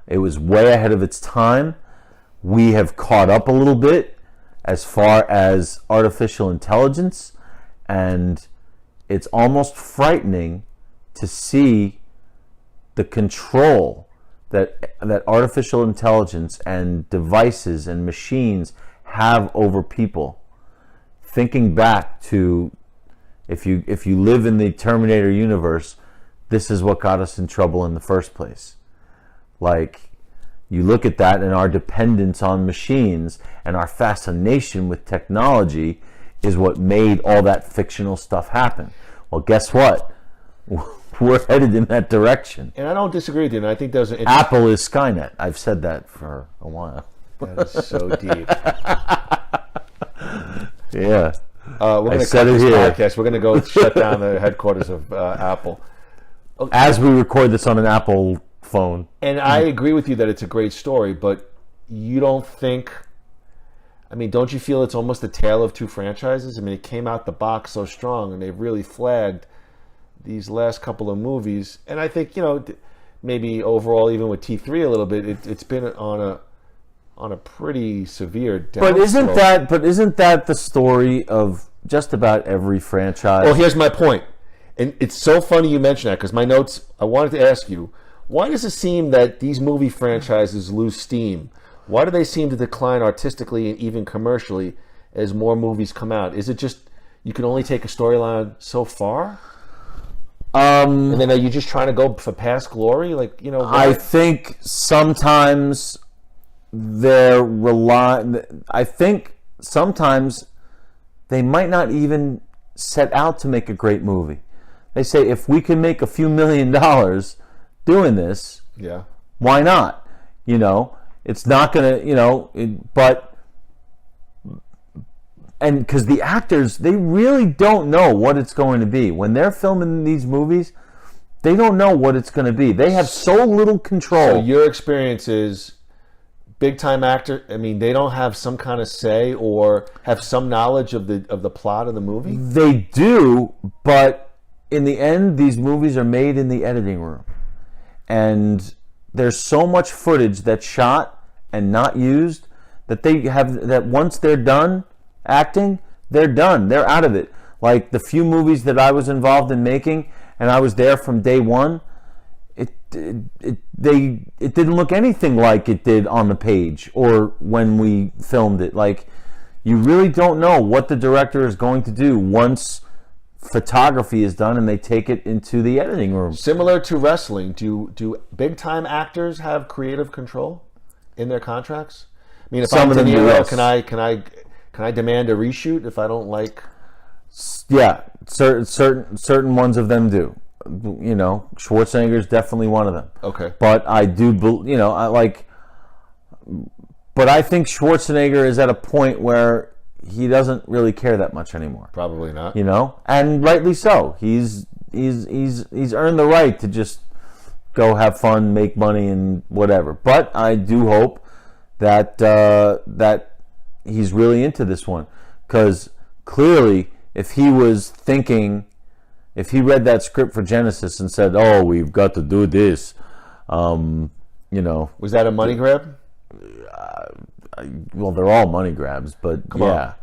was way ahead of its time. We have caught up a little bit as far as artificial intelligence, and it's almost frightening to see the control that artificial intelligence and devices and machines have over people. Thinking back to if you live in the Terminator universe, this is what got us in trouble in the first place. Like, you look at that and our dependence on machines and our fascination with technology is what made all that fictional stuff happen. Well, guess what? We're headed in that direction. And I don't disagree with you. And I think there's an Apple is Skynet. I've said that for a while. That is so deep. Yeah. We're going to said cut it this here. podcast. We're going to go shut down the headquarters of Apple. As we record this on an Apple phone. And I agree with you that it's a great story, but you don't think... I mean, don't you feel it's almost the tale of two franchises? I mean, it came out the box so strong, and they've really flagged these last couple of movies. And I think, maybe overall, even with T3 a little bit, it's been on a pretty severe downslope. But isn't that the story of just about every franchise? Well, here's my point. And it's so funny you mention that, because my notes, I wanted to ask you, why does it seem that these movie franchises lose steam? Why do they seem to decline artistically and even commercially as more movies come out? Is it just you can only take a storyline so far? And then are you just trying to go for past glory? I think sometimes I think sometimes they might not even set out to make a great movie. They say, if we can make a few $1 million doing this, Yeah. why not? It's not going to, and because the actors, they really don't know what it's going to be. When they're filming these movies, they don't know what it's going to be. They have so little control. So your experience is big-time actor, I mean, they don't have some kind of say or have some knowledge of the plot of the movie? They do, but in the end, these movies are made in the editing room. And there's so much footage that's shot and not used that once they're done acting, they're done. They're out of it. Like the few movies that I was involved in making, and I was there from day one, it didn't look anything like it did on the page or when we filmed it. Like, you really don't know what the director is going to do once photography is done and they take it into the editing room. Similar to wrestling, do big-time actors have creative control in their contracts? I mean, if Some I'm of De them do, Niro, yes. can I demand a reshoot if I don't like? Yeah, certain ones of them do. Schwarzenegger's definitely one of them. Okay. But I do, but I think Schwarzenegger is at a point where he doesn't really care that much anymore. Probably not. And rightly so. He's earned the right to just go have fun, make money, and whatever. But I do hope that that he's really into this one, Because clearly, if he was thinking, if he read that script for Genesis and said, "Oh, we've got to do this," Was that a money grab? well, they're all money grabs, but Come on.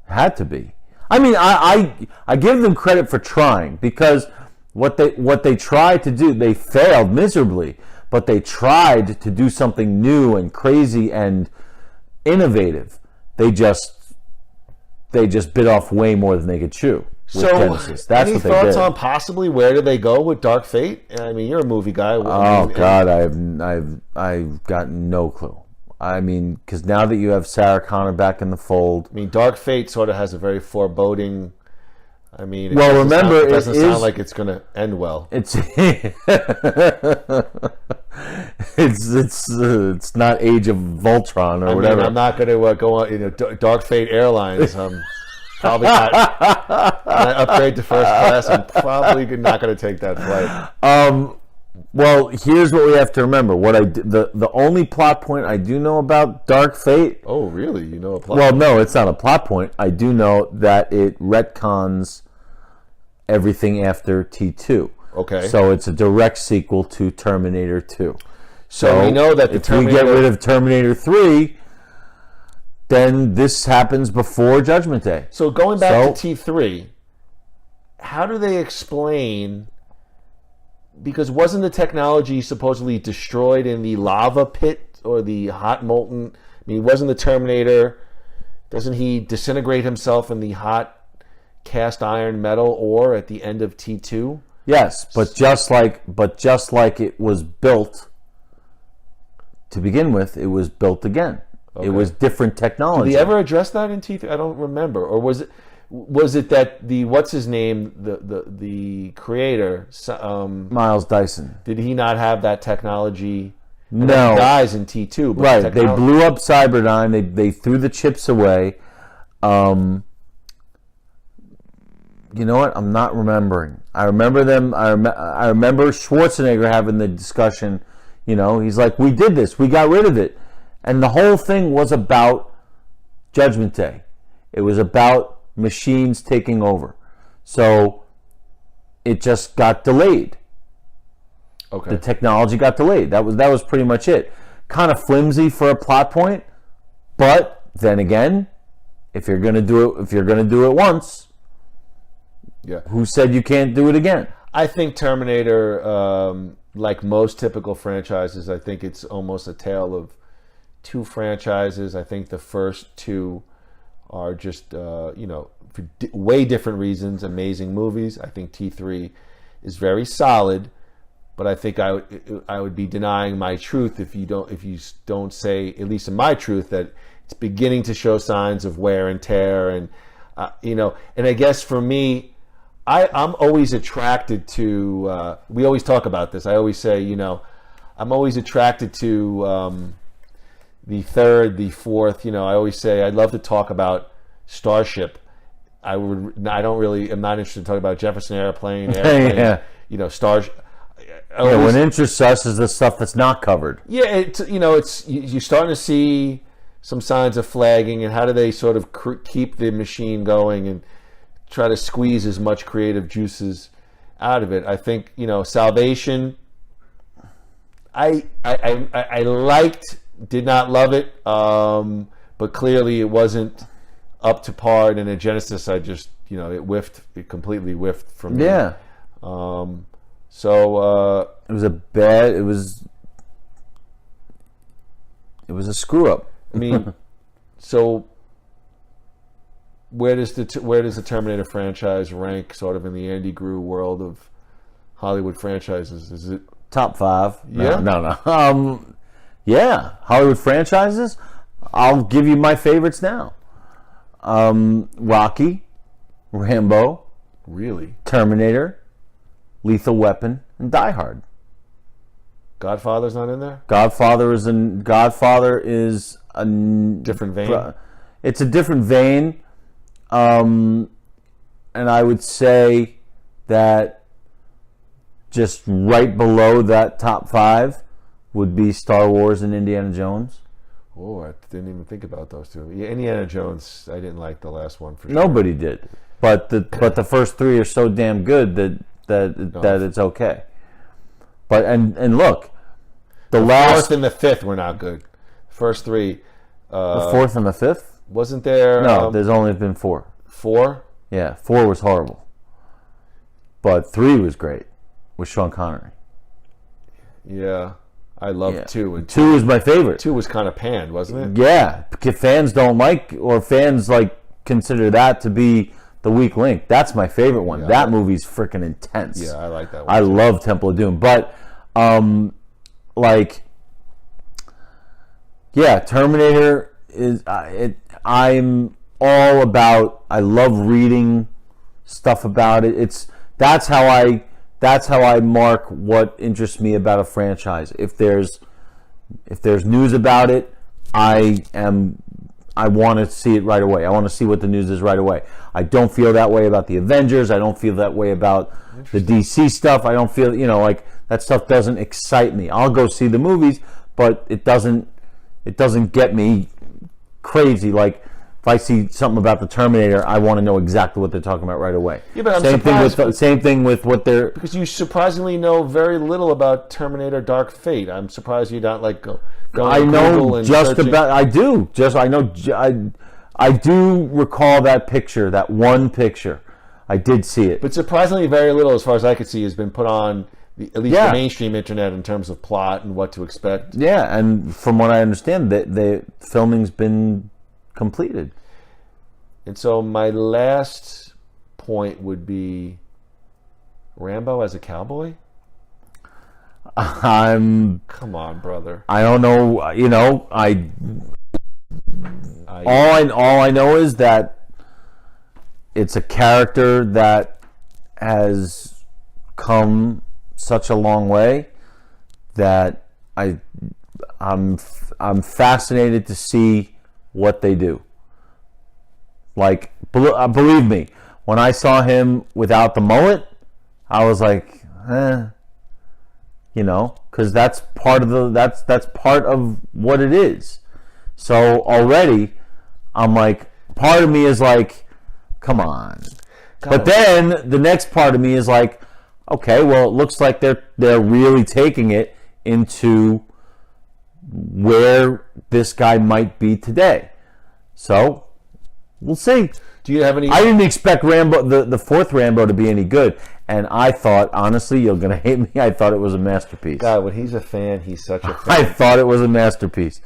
had to be. I mean, I give them credit for trying, because what they tried to do, they failed miserably, but they tried to do something new and crazy and innovative. They just bit off way more than they could chew with Genesis. That's any what they thoughts did. on possibly where do they go with Dark Fate? I mean, you're a movie guy. Oh God, I've got no clue. I mean, because now that you have Sarah Connor back in the fold, I mean, Dark Fate sort of has a very foreboding. I mean, Well, remember, it doesn't it sound is- like it's going to end well. it's it's not Age of Voltron or I mean, whatever. I'm not going to go on. Dark Fate Airlines. Probably not. When I upgrade to first class, I'm probably not going to take that flight. Well, here's what we have to remember. The only plot point I do know about Dark Fate. Oh, really? You know a plot? Well, no, it's not a plot point. I do know that it retcons everything after T2. Okay. So it's a direct sequel to Terminator 2. So we know that the if we get Terminator- rid of Terminator 3, then this happens before Judgment Day. So going back So- to T3, how do they explain? Because wasn't the technology supposedly destroyed in the lava pit or the hot molten? I mean, wasn't the Terminator? Doesn't he disintegrate himself in the hot cast iron metal ore at the end of T2? Yes, but just like it was built to begin with, it was built again. Okay. It was different technology. Did he ever address that in T3? I don't remember. Or was it that the what's his name, the creator, Miles Dyson. did he not have that technology? And No. then he dies in T2. But Right, the they blew up Cyberdyne. They threw the chips away. You know what? I'm not remembering. I remember them. I remember Schwarzenegger having the discussion. You know, he's like, "We did this. We got rid of it," and the whole thing was about Judgment Day. It was about machines taking over. So it just got delayed. Okay. The technology got delayed. That was pretty much it. Kind of flimsy for a plot point, but then again, if you're gonna do it once, Yeah. who said you can't do it again? I think Terminator, like most typical franchises, I think it's almost a tale of two franchises. I think the first two are just, for way different reasons, amazing movies. I think T3 is very solid, but I think I would be denying my truth if you don't say, at least in my truth, that it's beginning to show signs of wear and tear, and and I guess for me, I'm always attracted to. We always talk about this. I always say, I'm always attracted to the third, the fourth. I always say I'd love to talk about Starship. I'm not interested in talking about Jefferson Airplane. Yeah. Stars. What interests us is the stuff that's not covered. Yeah, you're starting to see some signs of flagging, and how do they sort of keep the machine going and try to squeeze as much creative juices out of it. I think Salvation. I liked, did not love it, but clearly it wasn't up to par. And in Genesis, I just it completely whiffed from me. Yeah. So It was a screw up. I mean, so where does the Terminator franchise rank, sort of in the Andy Groo world of Hollywood franchises? Is it Top 5. Yeah? No. Yeah. Hollywood franchises? I'll give you my favorites now. Rocky, Rambo, really? Terminator, Lethal Weapon, and Die Hard. Godfather's not in there? Godfather is a Different vein? It's a different vein. And I would say that just right below that top 5 would be Star Wars and Indiana Jones. Oh, I didn't even think about those two. Yeah, Indiana Jones, I didn't like the last one for sure. Nobody did, but the first three are so damn good that it's okay. But and look, the last fourth and the fifth were not good. First three. the fourth and the fifth. Wasn't there? No, there's only been 4. 4. Yeah, 4 was horrible, but 3 was great with Sean Connery. Yeah, I loved 2. And 2 is my favorite. 2 was kind of panned, wasn't it? Yeah, fans don't like, or fans like consider that to be the weak link. That's my favorite one. Yeah, that movie's freaking intense. Yeah, I like that one. I love Temple of Doom, but Terminator is I'm all about. I love reading stuff about it. That's how I mark what interests me about a franchise. If there's news about it, I want to see it right away. I want to see what the news is right away. I don't feel that way about the Avengers. I don't feel that way about the DC stuff. I don't feel, like that stuff doesn't excite me. I'll go see the movies, but it doesn't get me crazy. Like if I see something about the Terminator, I want to know exactly what they're talking about right away. Yeah, but I'm same thing with what they're, because you surprisingly know very little about Terminator Dark Fate. I'm surprised you're not like going I to know Google and just searching. about. I do. I do recall that picture. That one picture. I did see it. But surprisingly, very little, as far as I could see, has been put on at least the mainstream internet in terms of plot and what to expect. Yeah, and from what I understand, the filming's been completed. And so my last point would be Rambo as a cowboy. Come on, brother. I don't know. All I know is that it's a character that has come such a long way that I'm fascinated to see what they do. Like, believe me, when I saw him without the mullet, I was like, because that's part of that's part of what it is. So already, I'm like, part of me is like, come on. But then the next part of me is like, okay, well, it looks like they're really taking it into where this guy might be today. So we'll see. Do you have any? I didn't expect Rambo, the fourth Rambo, to be any good, and I thought, honestly, you're gonna hate me, I thought it was a masterpiece. God, when he's a fan, he's such a fan. I thought it was a masterpiece.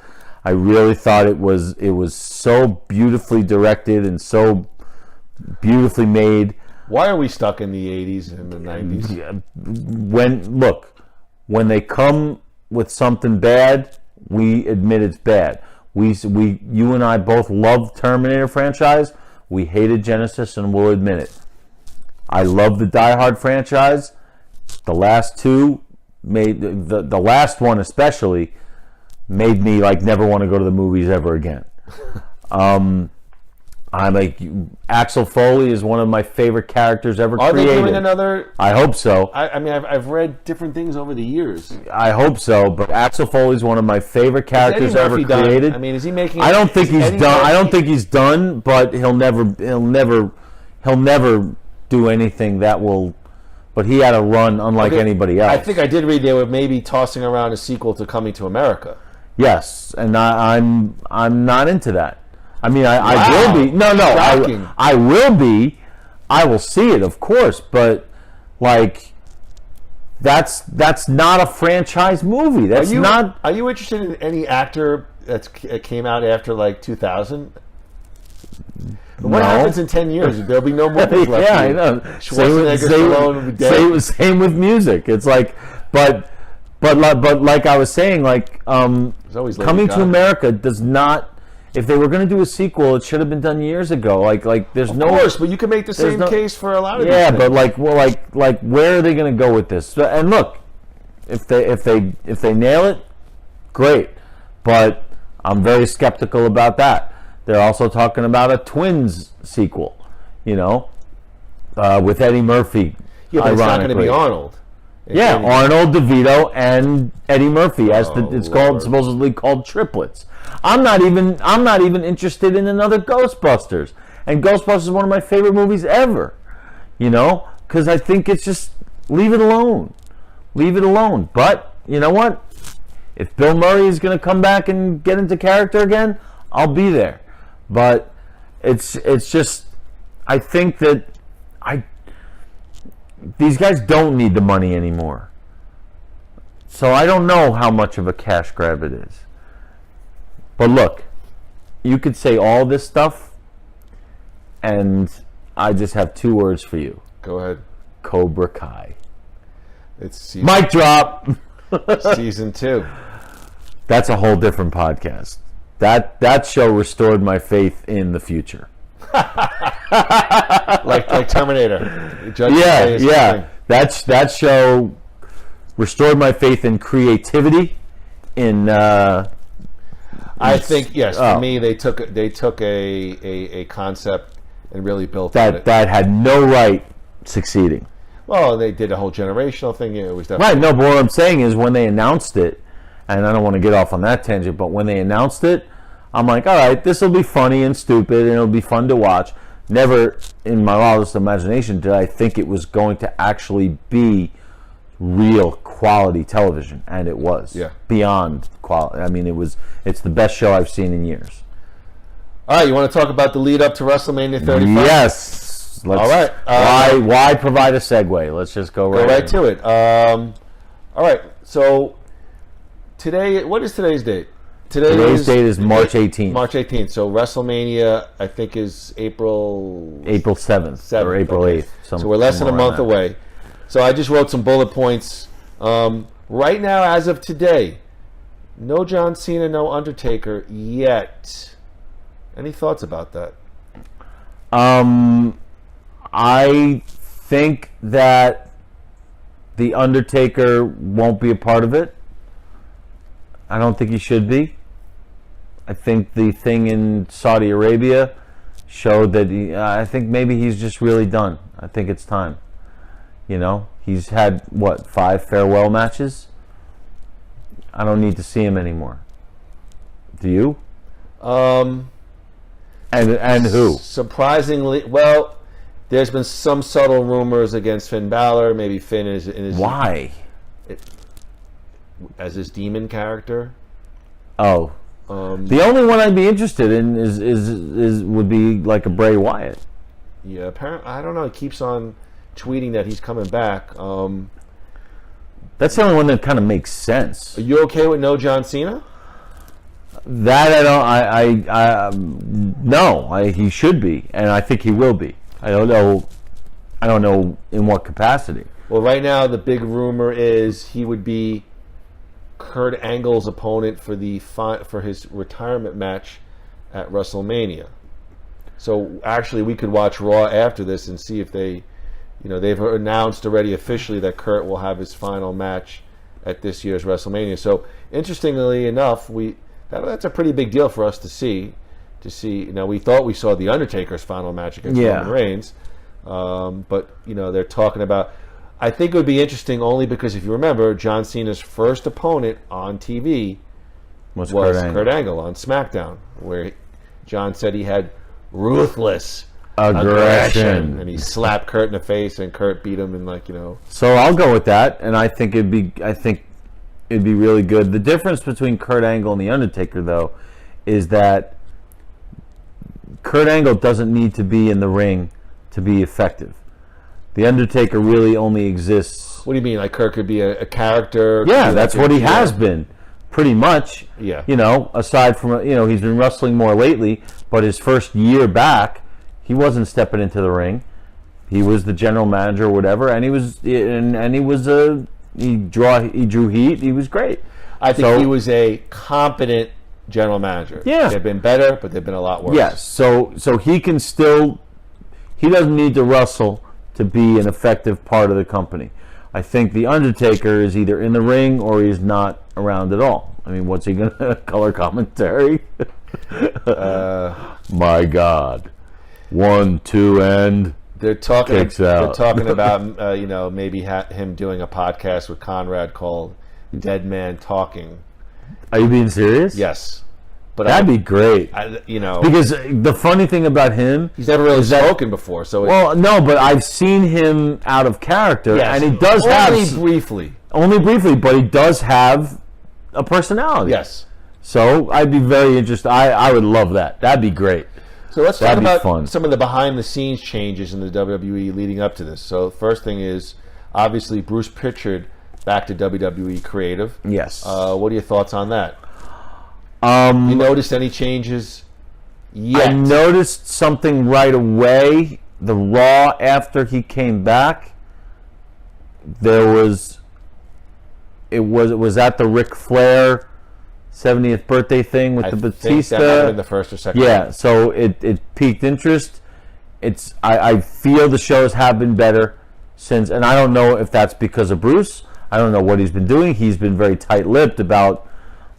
I really thought it was so beautifully directed and so beautifully made. Why are we stuck in the 80s and the 90s? When they come with something bad, we admit it's bad. You and I both love Terminator franchise. We hated Genesis, and we'll admit it. I love the Die Hard franchise. The last two made the last one especially made me like never want to go to the movies ever again. I'm like, Axel Foley is one of my favorite characters ever created. Are they doing another? I hope so. I mean, I've read different things over the years. I hope so, but Axel Foley is one of my favorite characters ever created. I mean, is he making? I don't think he's done. I don't think he's done, but he'll never do anything that will. But he had a run unlike anybody else. I think I did read they were maybe tossing around a sequel to Coming to America. Yes, and I'm not into that. I mean, I will be. No, I will be. I will see it, of course, but like, that's not a franchise movie. That's not. Are you interested in any actor that came out after like 2000? What happens in 10 years? There'll be no movies left. Yeah, I know. Same with music. It's like, but like I was saying, like, Coming to America does not. If they were going to do a sequel, it should have been done years ago. Like there's of course, but you can make the same case for a lot of. Yeah, but like where are they going to go with this? And look, if they nail it, great. But I'm very skeptical about that. They're also talking about a Twins sequel, with Eddie Murphy. Yeah, but it's not going to be Arnold. Arnold, DeVito, and Eddie Murphy. It's supposedly called Triplets. I'm not even interested in another Ghostbusters. And Ghostbusters is one of my favorite movies ever. You know, because I think it's just leave it alone. Leave it alone. But you know what? If Bill Murray is going to come back and get into character again, I'll be there. But it's just, I think that these guys don't need the money anymore. So I don't know how much of a cash grab it is. But look, you could say all this stuff, and I just have 2 words for you. Go ahead. Cobra Kai. It's season, Mic drop. season 2. That's a whole different podcast. That show restored my faith in the future. like Terminator. Yeah. That show restored my faith in creativity. I think yes. For me, they took a concept and really built that had no right succeeding. Well, they did a whole generational thing. Yeah, it was definitely Right. No, but what I'm saying is when they announced it, and I don't want to get off on that tangent, but when they announced it, I'm like, all right, this will be funny and stupid, and it'll be fun to watch. Never in my wildest imagination did I think it was going to actually be real quality television, and it was. Yeah. Beyond quality. I mean, it's the best show I've seen in years. All right, you want to talk about the lead up to WrestleMania 35? Yes. All right. Why provide a segue? Let's just go right to it. All right. So today, what is today's date? Today's date is March 18th. March 18th. So WrestleMania, I think, is April 7th or April 8th. So we're less than a month away. So I just wrote some bullet points. Right now, as of today, no John Cena, no Undertaker yet. Any thoughts about that? I think that the Undertaker won't be a part of it. I don't think he should be. I think the thing in Saudi Arabia showed that I think maybe he's just really done. I think it's time. You know, he's had 5 farewell matches. I don't need to see him anymore. Do you? And who? Surprisingly, well, there's been some subtle rumors against Finn Balor. Maybe Finn is in his Why? As his demon character. Oh, the only one I'd be interested in is would be like a Bray Wyatt. Yeah, apparently I don't know. He keeps on tweeting that he's coming back. That's the only one that kind of makes sense. Are you okay with no John Cena? That I don't. No, he should be, and I think he will be. I don't know in what capacity. Well, right now the big rumor is he would be Kurt Angle's opponent for his retirement match at WrestleMania. So actually, we could watch Raw after this and see if they've announced already officially that Kurt will have his final match at this year's WrestleMania. So interestingly enough, that's a pretty big deal for us to see. Now we thought we saw the Undertaker's final match against Roman Reigns, but they're talking about. I think it would be interesting only because if you remember, John Cena's first opponent on TV was Kurt Angle on SmackDown, where John said he had ruthless aggression, and he slapped Kurt in the face, and Kurt beat him, and So I'll go with that, and I think it'd be really good. The difference between Kurt Angle and the Undertaker, though, is that Kurt Angle doesn't need to be in the ring to be effective. The Undertaker really only exists. What do you mean? Like Kurt could be a character? Yeah, that's what he has been, pretty much. Yeah. Aside from he's been wrestling more lately, but his first year back, he wasn't stepping into the ring. He was the general manager or whatever, and he drew heat. He was great. I think he was a competent general manager. Yeah. They've been better, but they've been a lot worse. Yes. So he can still. He doesn't need to wrestle to be an effective part of the company. I think the Undertaker is either in the ring or he's not around at all. I mean, what's he going to color commentary? My God. 1, 2, and they're talking. Kicks out. They're talking about maybe him doing a podcast with Conrad called "Dead Man Talking." Are you being serious? Yes. But That'd be great. Because the funny thing about him, he's never really spoken before. So no, but I've seen him out of character, and he does only briefly, but he does have a personality. Yes. So I'd be very interested. I would love that. That'd be great. So let's talk about some of the behind-the-scenes changes in the WWE leading up to this. So first thing is, obviously, Bruce Pritchard back to WWE Creative. Yes. What are your thoughts on that? You noticed any changes yet? I noticed something right away. The Raw after he came back, it was at the Ric Flair 70th birthday thing with the Batista. Think that might have been the first or second. Yeah, so it piqued interest. I feel the shows have been better since, and I don't know if that's because of Bruce. I don't know what he's been doing. He's been very tight-lipped about,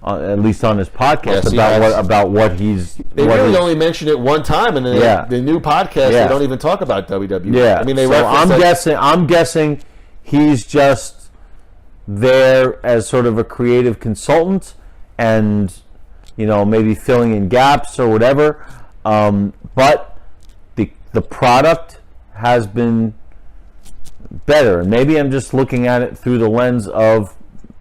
at least on his podcast, about what he's. They only mentioned it one time, and the new podcast they don't even talk about WWE. Yeah, I mean, I'm guessing he's just there as sort of a creative consultant, and maybe filling in gaps or whatever. But the product has been better. Maybe I'm just looking at it through the lens of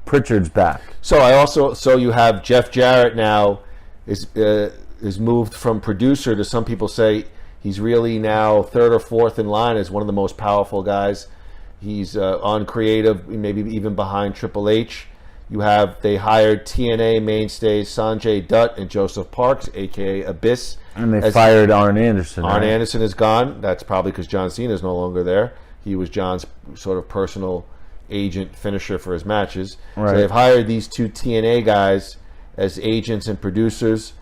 Pritchard's back. So you have Jeff Jarrett now is moved from producer to, some people say he's really now third or fourth in line as one of the most powerful guys. He's on creative, maybe even behind Triple H. They hired TNA mainstays Sanjay Dutt and Joseph Parks, aka Abyss. And they fired Arn Anderson. Arn Anderson is gone. That's probably because John Cena is no longer there. He was John's sort of personal agent finisher for his matches. Right. So they've hired these two TNA guys as agents and producers.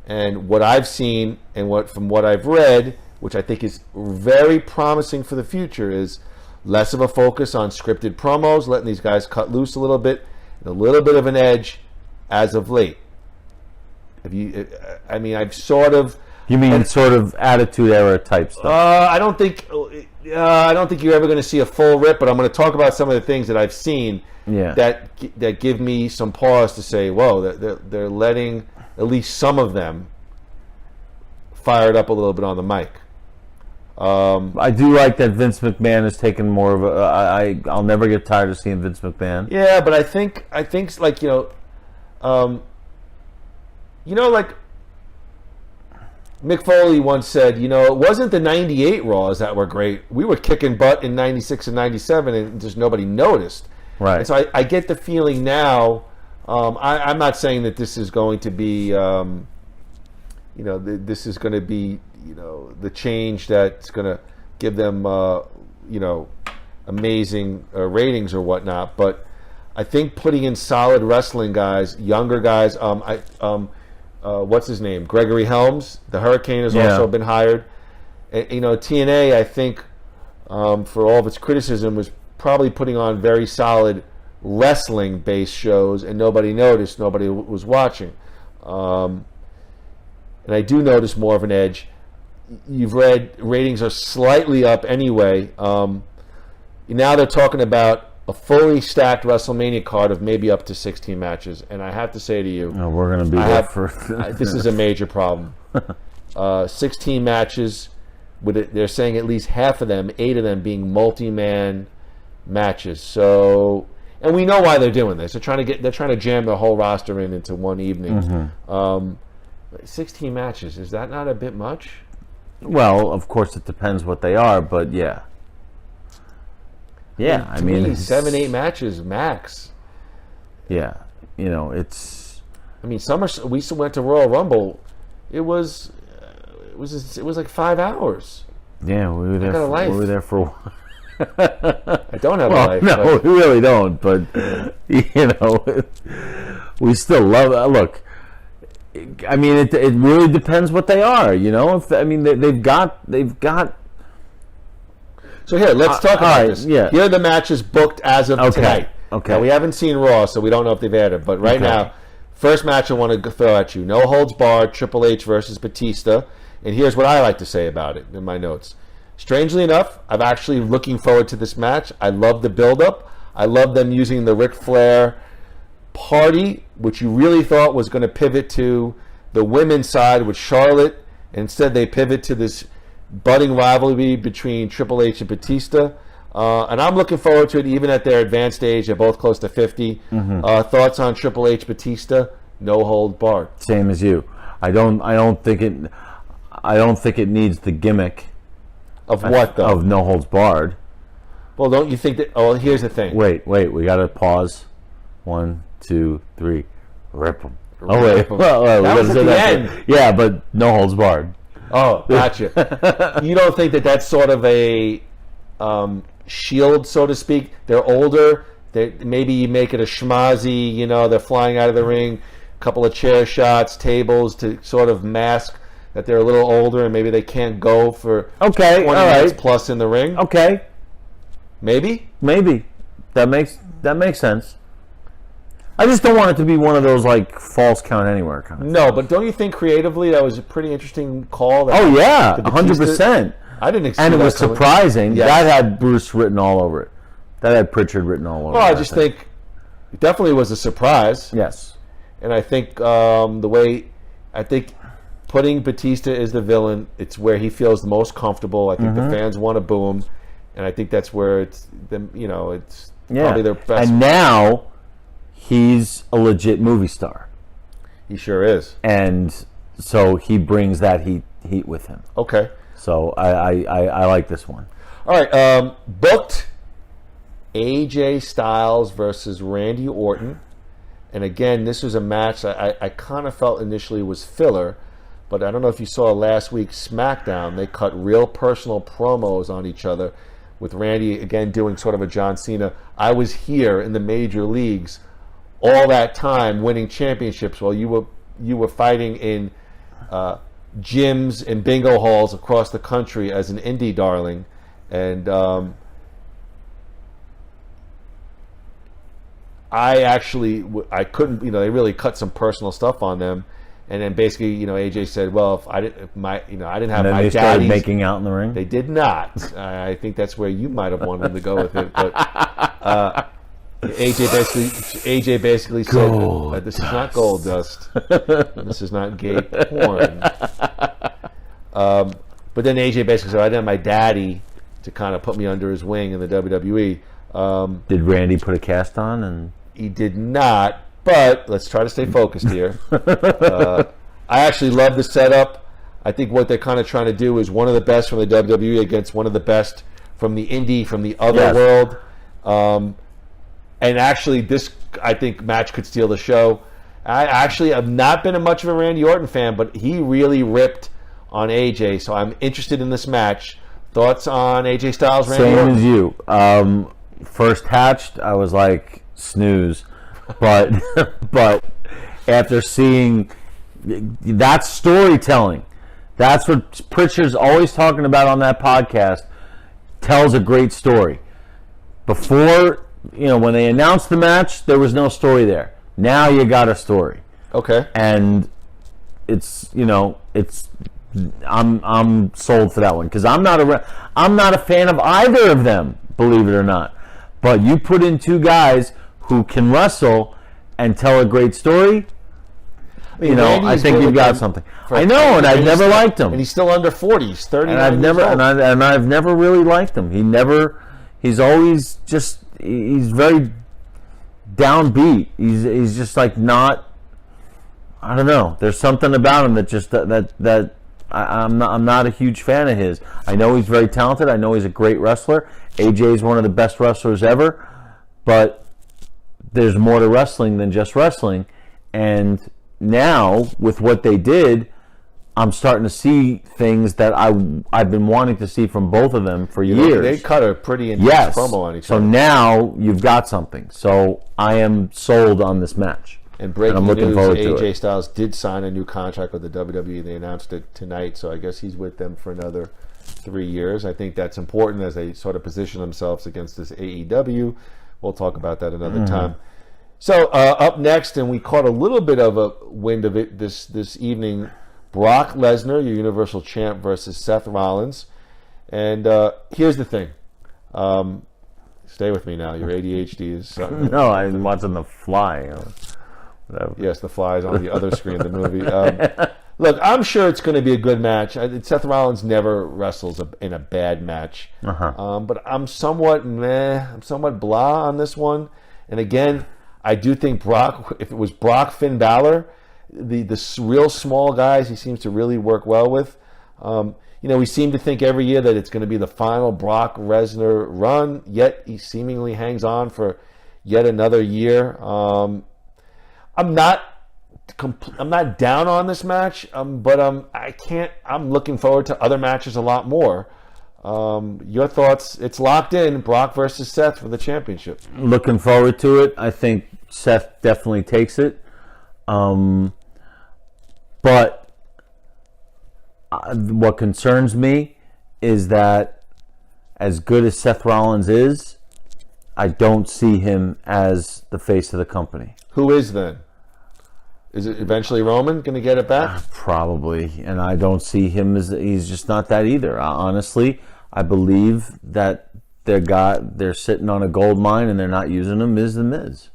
And what I've seen and from what I've read, which I think is very promising for the future, is less of a focus on scripted promos, letting these guys cut loose a little bit, and a little bit of an edge as of late. I've sort of. You mean sort of Attitude Era type stuff? I don't think you're ever going to see a full rip, but I'm going to talk about some of the things that I've seen that give me some pause to say, whoa, they're letting at least some of them fire it up a little bit on the mic. I do like that Vince McMahon has taken more of a. I'll never get tired of seeing Vince McMahon. Yeah, but I think like like Mick Foley once said, it wasn't the '98 Raws that were great. We were kicking butt in '96 and '97, and just nobody noticed. Right. And so I get the feeling now. I'm not saying that this is going to be, this is going to be, the change that's going to give them, amazing ratings or whatnot. But I think putting in solid wrestling guys, younger guys. What's his name? Gregory Helms, the Hurricane, has also been hired. And, TNA, I think, for all of its criticism, was probably putting on very solid wrestling-based shows, and nobody noticed. Nobody was watching. And I do notice more of an edge. You've read ratings are slightly up anyway. Now they're talking about a fully stacked WrestleMania card of maybe up to 16 matches, and I have to say to you, we're going to be there for. This is a major problem. 16 matches, they're saying at least half of them, 8 of them, being multi-man matches. So, and we know why they're doing this. They're trying to jam the whole roster into one evening. 16 matches, is that not a bit much? Well, of course, it depends what they are, but yeah. Yeah, I mean 7-8 matches max. Yeah, it's. I mean, we went to Royal Rumble. It was like 5 hours. Yeah, we were there. We were there for a while. I don't have a life. No, we really don't. But we still love it. Look, I mean, it really depends what they are. They've got. So here, let's talk about this. Yeah. Here are the matches booked as of tonight. Okay. Now, we haven't seen Raw, so we don't know if they've added. But right now, first match I want to throw at you. No holds barred, Triple H versus Batista. And here's what I like to say about it in my notes. Strangely enough, I'm actually looking forward to this match. I love the build-up. I love them using the Ric Flair party, which you really thought was going to pivot to the women's side with Charlotte. Instead, they pivot to this budding rivalry between Triple H and Batista. And I'm looking forward to it, even at their advanced age. They're both close to 50. Thoughts on Triple H Batista? No hold barred. Same as you. I don't think it needs the gimmick Of what, though? of no holds barred. Well, don't you think that... Oh, here's the thing. Wait, we got to pause. 1, 2, 3. Rip 'em. Oh, wait. Rip 'em. Well, That was at the end. Yeah, but no holds barred. Oh, gotcha. You don't think that that's sort of a shield, so to speak? They're older. Maybe you make it a schmazzy, they're flying out of the ring, a couple of chair shots, tables to sort of mask that they're a little older and maybe they can't go for 20 minutes plus in the ring. Okay. Maybe? Maybe. That makes sense. I just don't want it to be one of those like false count anywhere kind of. No, but don't you think creatively that was a pretty interesting call? Oh yeah, 100%. I didn't expect and it that was coming. surprising. Yes. That had Bruce written all over it. That had Pritchard written all over it. Well, I just think it definitely was a surprise. Yes. And I think putting Batista as the villain, it's where he feels the most comfortable. I think the fans want to boo him, and I think that's where it's probably their best. And now he's a legit movie star. He sure is. And so he brings that heat with him. Okay. So I like this one. All right. Booked AJ Styles versus Randy Orton. And again, this was a match I kind of felt initially was filler, but I don't know if you saw last week's SmackDown. They cut real personal promos on each other, with Randy again doing sort of a John Cena. I was here in the major leagues all that time, winning championships, while you were fighting in gyms and bingo halls across the country as an indie darling, and I couldn't, they really cut some personal stuff on them, and then basically, AJ said, well, if I didn't have my They started daddy's, making out in the ring. they did not. I think that's where you might have wanted them to go with it, but AJ basically said, this is not gold dust. This is not gay porn. But then AJ basically said, I didn't have my daddy to kind of put me under his wing in the WWE. Did Randy put a cast on? And He did not, but let's try to stay focused here. I actually love the setup. I think what they're kind of trying to do is one of the best from the WWE against one of the best from the indie, from the other world. And actually, this, I think, match could steal the show. I actually have not been much of a Randy Orton fan, but he really ripped on AJ, so I'm interested in this match. Thoughts on AJ Styles, Randy same Orton? as you. First hatched, I was like, snooze. But after seeing that storytelling, that's what Pritchard's always talking about on that podcast, tells a great story. Before, when they announced the match, there was no story there. Now you got a story. Okay. And I'm sold for that one, because I'm not a fan of either of them, believe it or not. But you put in two guys who can wrestle and tell a great story, I think you've got something. I know, and I've never liked him. And he's still under 40. He's 39 And I've never really liked him. He's always just, he's very downbeat. He's just like not, I don't know. There's something about him that just that I'm not a huge fan of his. I know he's very talented. I know he's a great wrestler. AJ is one of the best wrestlers ever, but there's more to wrestling than just wrestling. And now, with what they did, I'm starting to see things that I've been wanting to see from both of them for years. They cut a pretty intense promo on each other. So now you've got something. So I am sold on this match. And breaking I'm looking news, forward to AJ it. Styles did sign a new contract with the WWE. They announced it tonight, so I guess he's with them for another 3 years. I think that's important as they sort of position themselves against this AEW. We'll talk about that another time. So up next, and we caught a little bit of a wind of it this evening, Brock Lesnar, your Universal Champ, versus Seth Rollins. And here's the thing. Stay with me now. Your ADHD is... No, I'm watching The Fly. Whatever. Yes, the fly is on the other screen of the movie. Look, I'm sure it's going to be a good match. Seth Rollins never wrestles in a bad match. But I'm somewhat I'm somewhat blah on this one. And again, I do think Brock, if it was Brock, Finn Balor, the real small guys he seems to really work well with. We seem to think every year that it's going to be the final Brock Lesnar run, yet he seemingly hangs on for yet another year. I'm not down on this match, but I'm looking forward to other matches a lot more. Your thoughts? It's locked in. Brock versus Seth for the championship. Looking forward to it. I think Seth definitely takes it. But what concerns me is that as good as Seth Rollins is, I don't see him as the face of the company. Who is then? Is it eventually Roman going to get it back? Probably, and I don't see him as he's just not that either. Honestly, I believe that they're sitting on a gold mine and they're not using him as the Miz.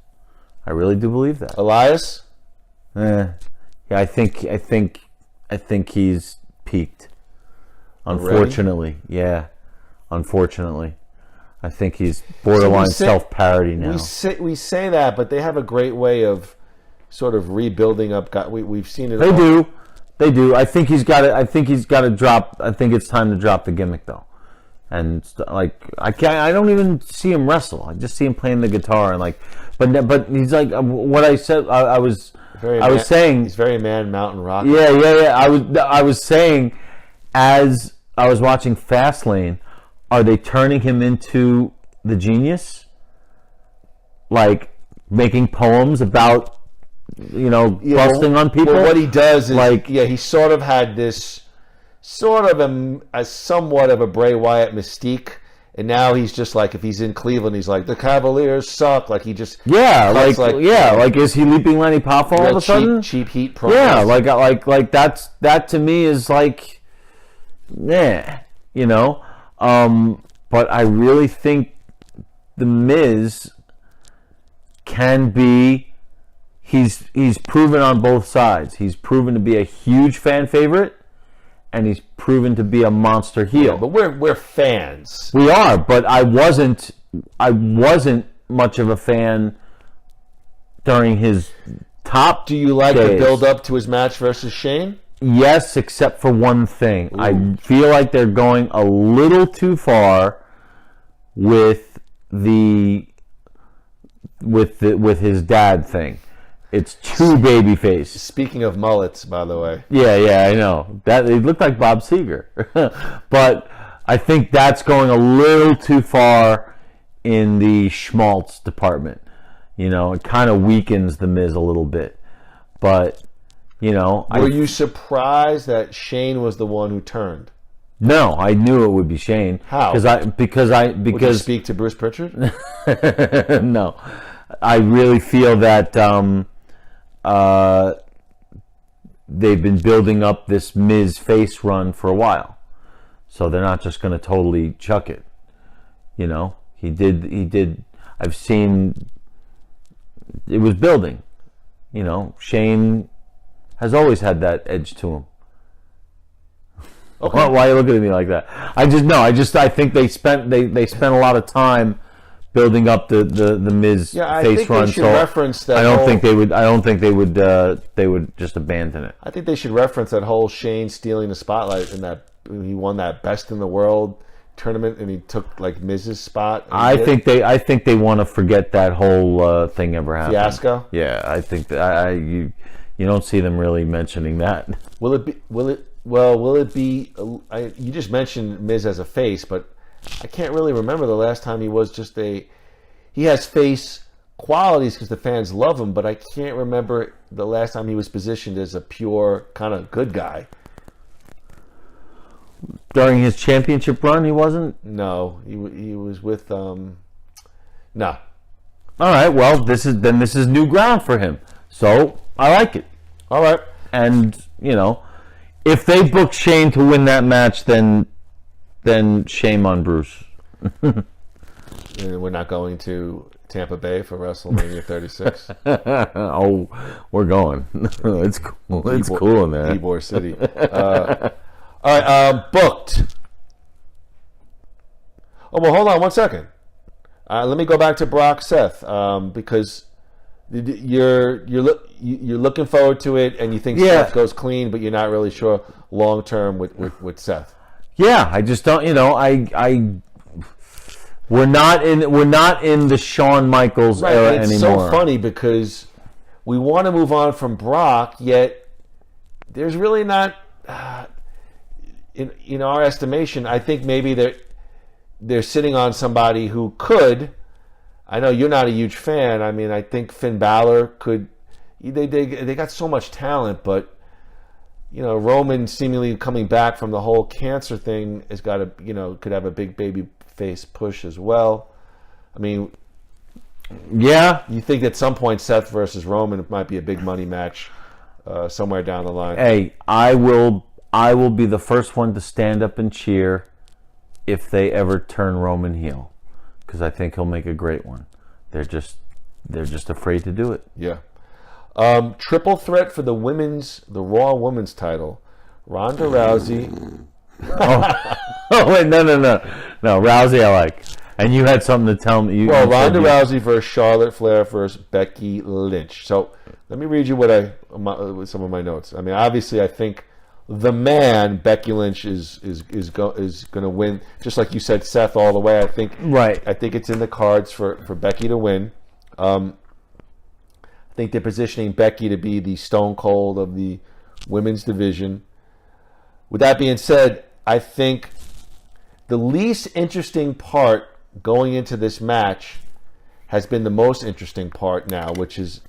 I really do believe that. Elias? Yeah, I think he's peaked. Unfortunately, yeah. Unfortunately, I think he's borderline self-parody now. We say that, but they have a great way of sort of rebuilding up. We've seen it. They do. I think he's got to drop. I think it's time to drop the gimmick though. And I don't even see him wrestle. I just see him playing the guitar and but he's like what I said. I was saying he's very Man Mountain Rock. Yeah. I was saying as I was watching Fastlane, are they turning him into the Genius? Like making poems about busting on people. Well, what he does is he sort of had this sort of a somewhat of a Bray Wyatt mystique, and now he's just like, if he's in Cleveland, he's like, the Cavaliers suck. Like he just like is he leaping Lenny Poffo all of a sudden? Cheap heat promos. Yeah, like that to me is like, but I really think the Miz can be. He's proven on both sides. He's proven to be a huge fan favorite, and he's proven to be a monster heel. Yeah, but we're fans. We are, but I wasn't much of a fan during his top. Do you like days. the build up to his match versus Shane? Yes, except for one thing. Ooh. I feel like they're going a little too far with his dad thing. It's too babyface. Speaking of mullets, by the way. Yeah, I know. That it looked like Bob Seger. But I think that's going a little too far in the schmaltz department. It kind of weakens the Miz a little bit. But, were you surprised that Shane was the one who turned? No, I knew it would be Shane. How? Because would you speak to Bruce Pritchard? No. I really feel that they've been building up this Miz face run for a while, so they're not just going to totally chuck it. He did. I've seen it was building. Shane has always had that edge to him. Okay. Why are you looking at me like that? I think they spent a lot of time building up the Miz face run. So reference that. I don't think they would just abandon it. I think they should reference that whole Shane stealing the spotlight in that he won that Best in the World tournament and he took Miz's spot. I think they want to forget that whole thing ever happened. Fiasco. Yeah, I think that you don't see them really mentioning that. Will it be? You just mentioned Miz as a face, but I can't really remember the last time he was just a. He has face qualities because the fans love him, but I can't remember the last time he was positioned as a pure kind of good guy. During his championship run, he wasn't. No, he was with. No. All right. Well, this is new ground for him, so I like it. All right, and if they book Shane to win that match, then shame on Bruce. And we're not going to Tampa Bay for WrestleMania 36. Oh, we're going. It's cool. It's cool in there. Ybor City. All right, booked. Oh, well, hold on one second. Let me go back to Brock Seth because you're looking forward to it and you think Seth goes clean, but you're not really sure long term with Seth. Yeah, I just don't. We're not in the Shawn Michaels era it's anymore. so funny because we want to move on from Brock, yet there's really not. In our estimation, I think maybe they're sitting on somebody who could. I know you're not a huge fan. I mean, I think Finn Balor could. They got so much talent, but Roman seemingly coming back from the whole cancer thing has got to could have a big baby face push as well. I mean, yeah, you think at some point Seth versus Roman might be a big money match somewhere down the line. Hey, I will be the first one to stand up and cheer if they ever turn Roman heel, because I think he'll make a great one. They're just afraid to do it. Yeah. Triple threat for the Raw Women's title. Ronda Rousey. Oh wait, no, Rousey I like. And you had something to tell me. Ronda Rousey versus Charlotte Flair versus Becky Lynch. So let me read you some of my notes. I mean, obviously, I think the man Becky Lynch is going to win. Just like you said, Seth all the way. I think it's in the cards for Becky to win. I think they're positioning Becky to be the Stone Cold of the women's division. With that being said, I think the least interesting part going into this match has been the most interesting part now, which is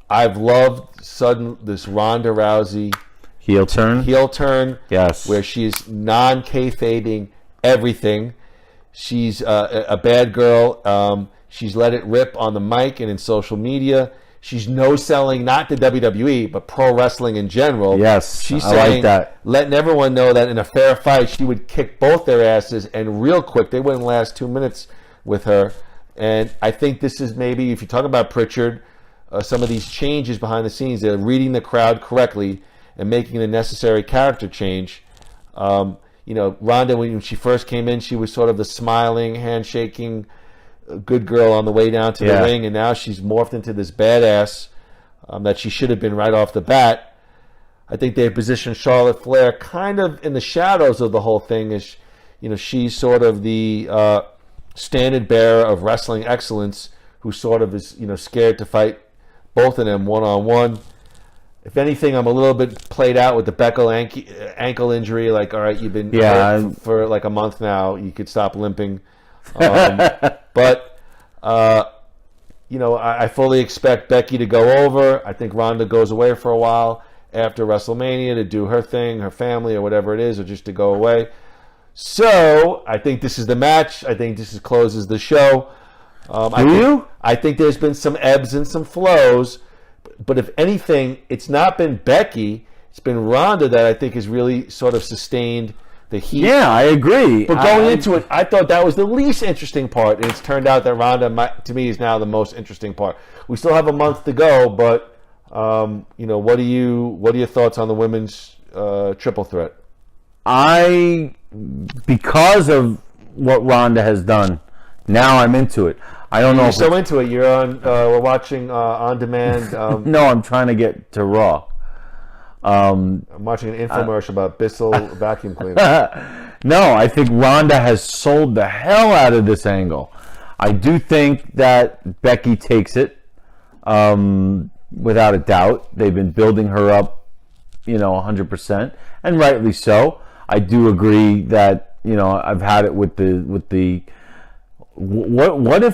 I've loved this Ronda Rousey heel turn. Yes, where she's non-kayfabing everything. She's a bad girl. She's let it rip on the mic and in social media. She's no-selling, not the WWE, but pro wrestling in general. Yes, she's I saying, like that. Letting everyone know that in a fair fight, she would kick both their asses, and real quick, they wouldn't last 2 minutes with her. And I think this is maybe, if you talk about Pritchard, some of these changes behind the scenes, they're reading the crowd correctly and making the necessary character change. Ronda, when she first came in, she was sort of the smiling, handshaking, good girl on the way down to the ring, and now she's morphed into this badass that she should have been right off the bat. I think they positioned Charlotte Flair kind of in the shadows of the whole thing, as she's sort of the standard bearer of wrestling excellence, who sort of is scared to fight both of them one-on-one. If anything, I'm a little bit played out with the Beckel ankle injury. Like, all right, you've been hurt for like a month now. You could stop limping. But I fully expect Becky to go over. I think Ronda goes away for a while after WrestleMania to do her thing, her family, or whatever it is, or just to go away. So I think this is the match. I think this closes the show. I think there's been some ebbs and some flows, but if anything, it's not been Becky. It's been Ronda that I think has really sort of sustained the heat. Yeah, I agree. But going into it, I thought that was the least interesting part, and it's turned out that Ronda, to me, is now the most interesting part. We still have a month to go, but what are your thoughts on the women's triple threat? Because of what Ronda has done, now I'm into it. I don't know. You're so into it. You're on. We're watching on demand. No, I'm trying to get to Raw. I'm watching an infomercial about Bissell vacuum cleaner. No, I think Ronda has sold the hell out of this angle. I do think that Becky takes it, without a doubt. They've been building her up, 100%, and rightly so. I do agree that I've had it with the. What if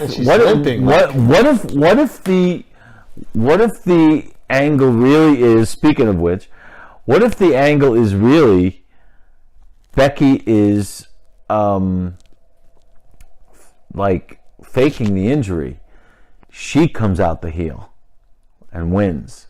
the angle really is, speaking of which, what if the angle is really Becky is like faking the injury? She comes out the heel and wins.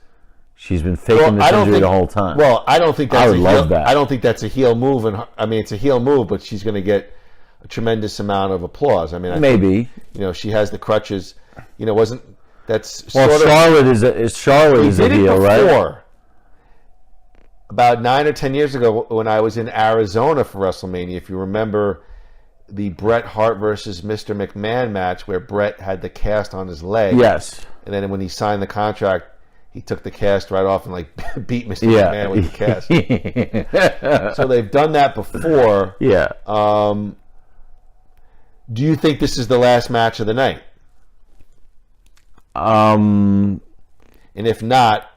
She's been faking this injury the whole time. Well, I don't think that's I would love that. I don't think that's a heel move, and I mean it's a heel move, but she's going to get a tremendous amount of applause. I mean, I think, she has the crutches. wasn't that's Well, sort of Charlotte is Charlotte is a did it heel, right? before. About 9 or 10 years ago, when I was in Arizona for WrestleMania, if you remember the Bret Hart versus Mr. McMahon match, where Bret had the cast on his leg, Yes. and then when he signed the contract, he took the cast right off and beat Mr. McMahon with the cast. So they've done that before. Yeah. Do you think this is the last match of the night? And if not,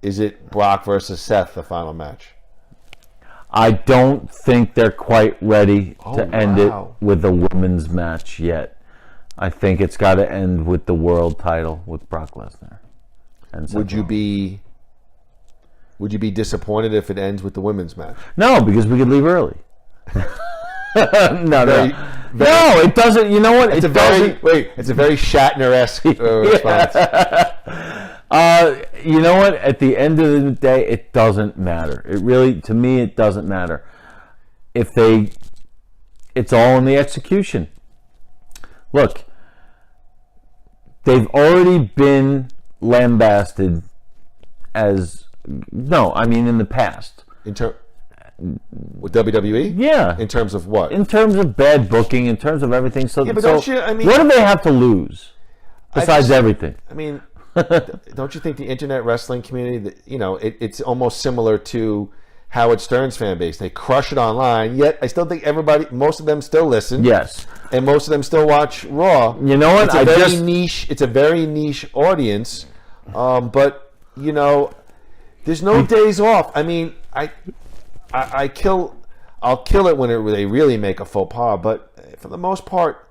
is it Brock versus Seth, the final match? I don't think they're quite ready to end it wow. with a women's match yet. I think it's got to end with the world title with Brock Lesnar. And Would you be disappointed if it ends with the women's match? No, because we could leave early. No, Very- no, it doesn't. You know what? It's a very Shatner-esque response. You know what? At the end of the day, it doesn't matter. It really, to me, it doesn't matter. It's all in the execution. Look, they've already been lambasted in the past. With WWE? Yeah. In terms of what? In terms of bad booking, in terms of everything. So, Yeah, but so don't you- I mean- what do they have to lose besides everything? I mean, don't you think the internet wrestling community, it's almost similar to Howard Stern's fan base? They crush it online, yet I still think most of them still listen. Yes. And most of them still watch Raw. You know what? It's a very niche audience. But there's no days off. I mean, I'll kill it when they really make a faux pas, but for the most part,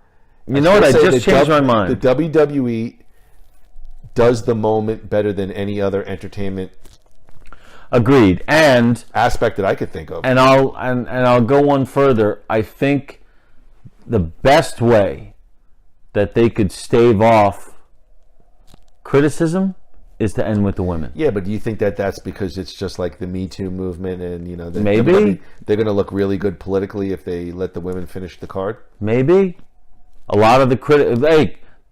You know what? I just changed my mind. The WWE does the moment better than any other entertainment Agreed. And aspect that I could think of. And I'll go one further. I think the best way that they could stave off criticism is to end with the women. Yeah, but do you think that that's because it's just like the Me Too movement, and Maybe. they're going to look really good politically if they let the women finish the card? Maybe. A lot of the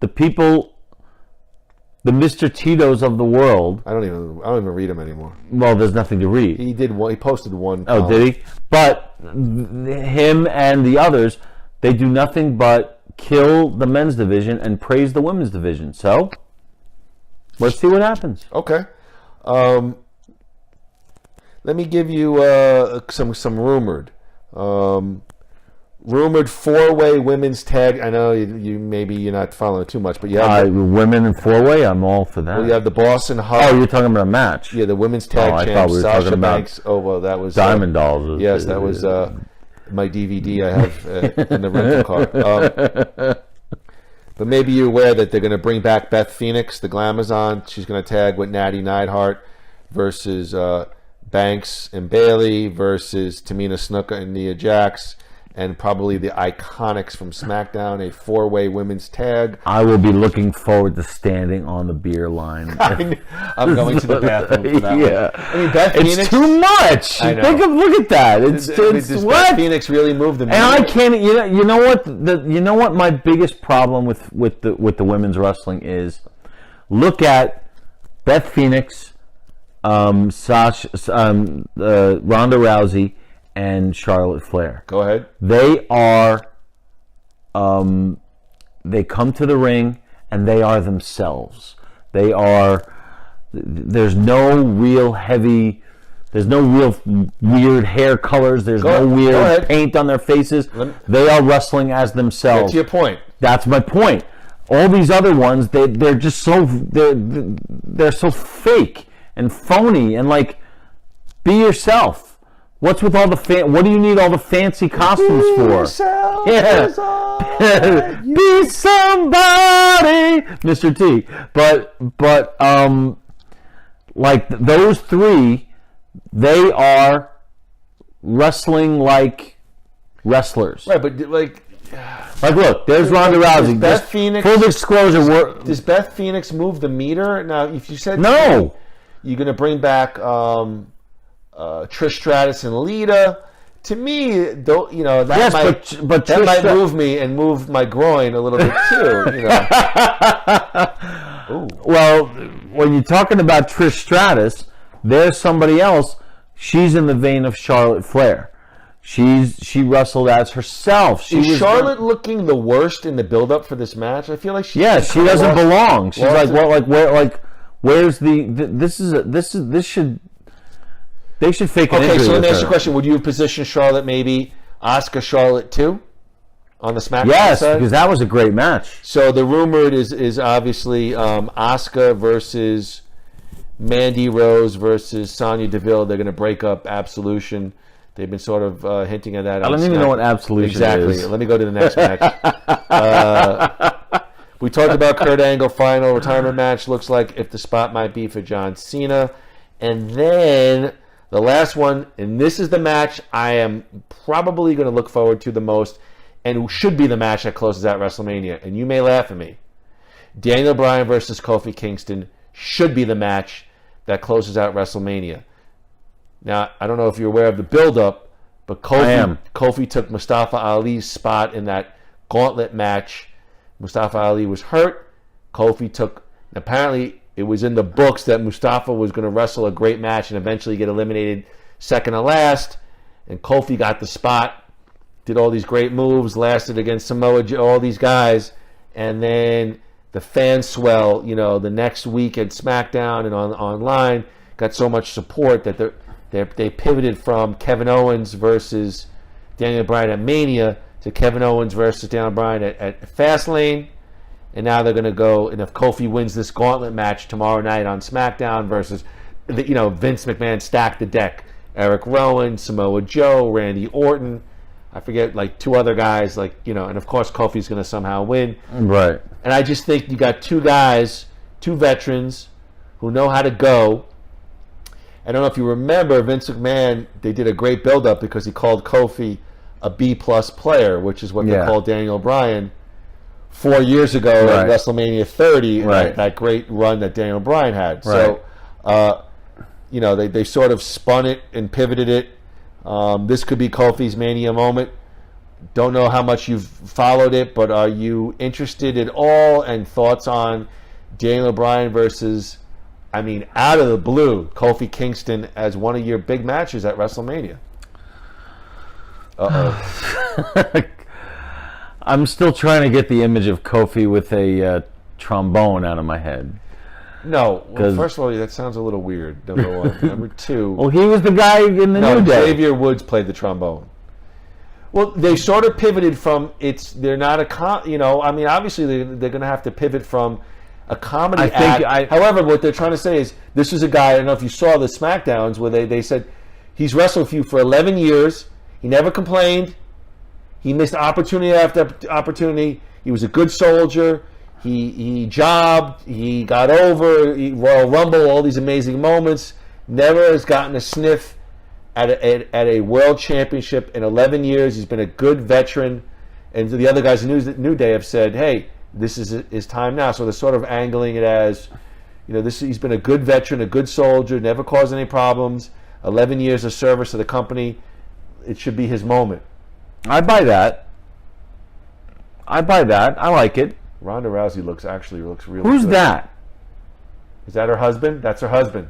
the people, the Mr. Tito's of the world. I don't even read them anymore. Well, there's nothing to read. He posted one. Oh, column. did he? But him and the others, they do nothing but kill the men's division and praise the women's division. So, let's see what happens. Okay. Let me give you some rumored. Rumored 4-way women's tag. I know you're not following too much, but you have Women in 4-way. I'm all for that. you have the Boston Hub. Oh, you're talking about a match. Yeah, the women's tag I champ, thought we were Sasha talking about Banks. Oh well, that was Diamond Dolls. Yes, that was my DVD I have in the rental car. But maybe you're aware that they're going to bring back Beth Phoenix, the Glamazon. She's going to tag with Natty Neidhart versus Banks and Bailey versus Tamina Snuka and Nia Jax. And probably the Iconics from SmackDown, a 4-way women's tag. I will be looking forward to standing on the beer line. I'm going to the bathroom for that Yeah. one. I mean, Beth It's Phoenix. too much. I know. Look at that. It's Does what? Beth Phoenix really move the And I needle? can't. You know what? You know what? My biggest problem with the women's wrestling is, look at Beth Phoenix, Ronda Rousey, and Charlotte Flair. Go ahead. They are. They come to the ring and they are themselves. They are. There's no real heavy. There's no real weird hair colors. There's no Go weird ahead. paint on their faces. They are wrestling as themselves. That's your point. That's my point. All these other ones, they're just so they're so fake and phony and be yourself. What's with all the what do you need all the fancy costumes for? Yeah. Be somebody, Mr. T. But those three, they are wrestling like wrestlers. Right, but Look, there's Ronda Rousey. Beth Just Phoenix- full disclosure, does Beth Phoenix move the meter? Now, if you said No. you're going to bring back Trish Stratus and Lita, to me, though, that Yes, might but that Trish might Stratus- move me and move my groin a little bit too. Ooh. Well, when you're talking about Trish Stratus, there's somebody else. She's in the vein of Charlotte Flair. She wrestled as herself. She Is was Charlotte looking the worst in the build-up for this match? I feel like she Yeah, she doesn't belong. She's lost like, it. what? Like where? Like where's the? This should. They should fake an Okay, injury so let me with ask you a her. question. Would you have positioned Charlotte maybe Asuka Charlotte too on the SmackDown Yes, side? because that was a great match. So the rumored is obviously Asuka versus Mandy Rose versus Sonya Deville. They're going to break up Absolution. They've been sort of hinting at that. I don't even know what Absolution exactly. is. Let me go to the next match. We talked about Kurt Angle final retirement match. Looks like if the spot might be for John Cena. And then the last one, and this is the match I am probably going to look forward to the most, and should be the match that closes out WrestleMania. And you may laugh at me. Daniel Bryan versus Kofi Kingston should be the match that closes out WrestleMania. Now, I don't know if you're aware of the build-up, but I am. Kofi took Mustafa Ali's spot in that gauntlet match. Mustafa Ali was hurt. Kofi took, apparently it was in the books that Mustafa was going to wrestle a great match and eventually get eliminated second to last. And Kofi got the spot, did all these great moves, lasted against Samoa Joe, all these guys. And then the fan swell, the next week at SmackDown and online got so much support that they pivoted from Kevin Owens versus Daniel Bryan at Mania to Kevin Owens versus Daniel Bryan at Fastlane. And now they're going to go, and if Kofi wins this gauntlet match tomorrow night on SmackDown versus, Vince McMahon stacked the deck. Eric Rowan, Samoa Joe, Randy Orton. I forget, two other guys, and of course Kofi's going to somehow win. Right. And I just think you got two guys, two veterans who know how to go. I don't know if you remember, Vince McMahon, they did a great build-up because he called Kofi a B-plus player, which is what they called Daniel Bryan 4 years ago at WrestleMania 30, that great run that Daniel Bryan had. Right. So, they sort of spun it and pivoted it. This could be Kofi's Mania moment. Don't know how much you've followed it, but are you interested at all? And thoughts on Daniel Bryan versus, out of the blue, Kofi Kingston as one of your big matches at WrestleMania? Uh-oh. I'm still trying to get the image of Kofi with a trombone out of my head. No, first of all, that sounds a little weird, number one. Number two... Well, he was the guy in the New Day. Xavier Woods played the trombone. Well, they sort of pivoted from they're not obviously they're going to have to pivot from a comedy act. However, what they're trying to say is this is a guy, I don't know if you saw the SmackDowns where they said he's wrestled for you for 11 years. He never complained. He missed opportunity after opportunity. He was a good soldier. He jobbed. He got over. Royal Rumble, all these amazing moments. Never has gotten a sniff at a world championship in 11 years. He's been a good veteran. And the other guys in New Day have said, hey, this is his time now. So they're sort of angling it as, he's been a good veteran, a good soldier, never caused any problems, 11 years of service to the company. It should be his moment. I buy that. I like it. Ronda Rousey looks really Who's good. that? Is that her husband? That's her husband.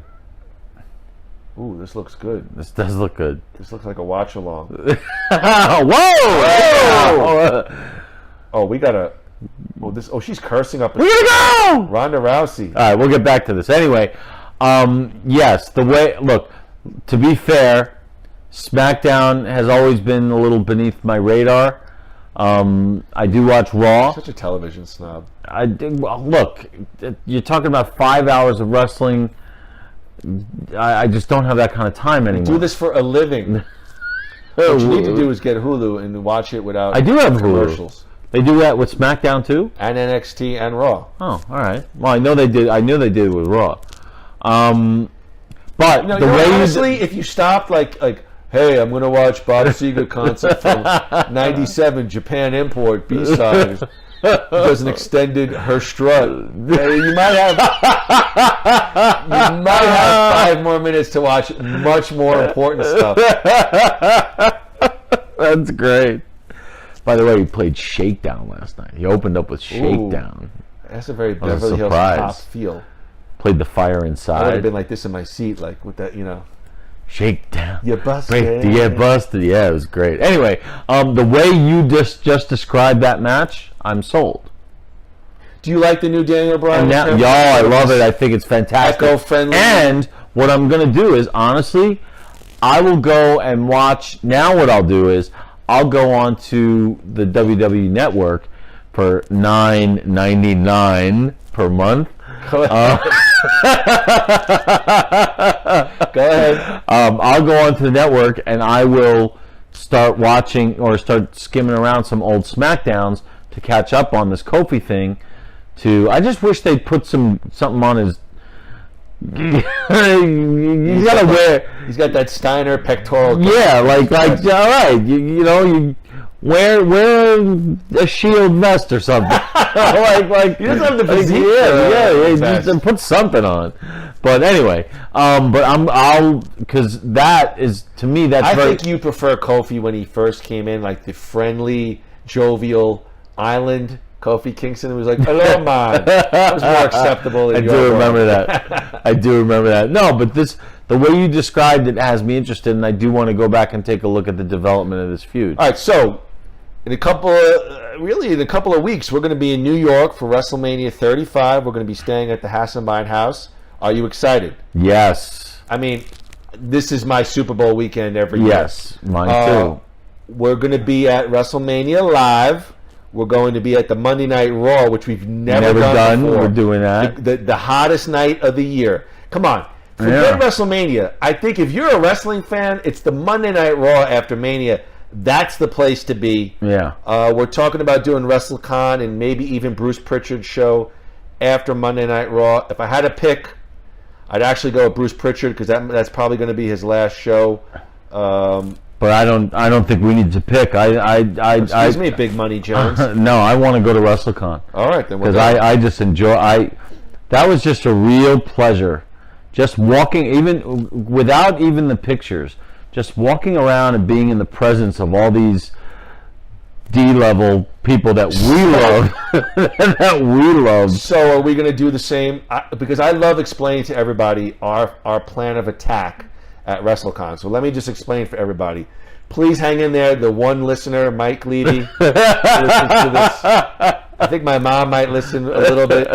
Ooh, this looks good. This does look good. This looks like a watch along. Whoa! Oh, we gotta. She's cursing up. We gotta go! Ronda Rousey. All right, we'll get back to this. Anyway, yes, look, to be fair, SmackDown has always been a little beneath my radar. I do watch Raw. Such a television snob. Look, you're talking about 5 hours of wrestling. I just don't have that kind of time anymore. Do this for a living. What you need to do is get Hulu and watch it without I do have Hulu. commercials. They do that with SmackDown too? And NXT and Raw. Oh, all right. Well, I knew they did it with Raw. But honestly, if you stopped like hey, I'm going to watch Bob Seger concert from 97 Japan Import B-side. Does an extended her strut. You might have 5 more minutes to watch much more important stuff. That's great. By the way, he played Shakedown last night. He opened up with Shakedown. That's a very was a Beverly Hills surprise. Cop feel. Played the Fire I would have Inside. been like this in my seat, like with that, Shakedown. You busted. Break the get busted. Yeah, it was great. Anyway, the way you just described that match, I'm sold. Do you like the new Daniel Bryan? And now, I love it. I think it's fantastic. Eco-friendly. And what I'm going to do is, honestly, I will go and watch. Now what I'll do is I'll go on to the WWE Network for $9.99 per month. Go ahead. I'll go onto the network and I will start watching or start skimming around some old SmackDowns to catch up on this Kofi thing. I just wish they'd put something on his. He's gotta wear. He's got that Steiner pectoral. Yeah, like all right, you wear a shield vest or something. like He doesn't have the physique. just put something on. But anyway, because that is, to me, that's I very. think you prefer Kofi when he first came in, like the friendly, jovial island Kofi Kingston, who was like, "Hello, man." That was more acceptable. I do remember that. I do remember that. No, but the way you described it has me interested, and I do want to go back and take a look at the development of this feud. All right, so in a couple of weeks, we're going to be in New York for WrestleMania 35. We're going to be staying at the Hasselbein House. Are you excited? Yes. I mean, this is my Super Bowl weekend every year. Yes, mine too. We're going to be at WrestleMania Live. We're going to be at the Monday Night Raw, which we've never done before. We're doing that. The hottest night of the year. Come on. Forget WrestleMania. I think if you're a wrestling fan, it's the Monday Night Raw after Mania. That's the place to be. Yeah. We're talking about doing WrestleCon and maybe even Bruce Pritchard's show after Monday Night Raw. If I had to pick, I'd actually go with Bruce Pritchard because that's probably going to be his last show. But I don't think we need to pick. Excuse me, Big Money Jones. No, I want to go to WrestleCon. All right, then. Because I just enjoy. That was just a real pleasure. Just walking, even without even the pictures, just walking around and being in the presence of all these D-level people that we love. So are we going to do the same? Because I love explaining to everybody our plan of attack at WrestleCon. So let me just explain for everybody. Please hang in there. The one listener, Mike Levy, listens to this. I think my mom might listen a little bit.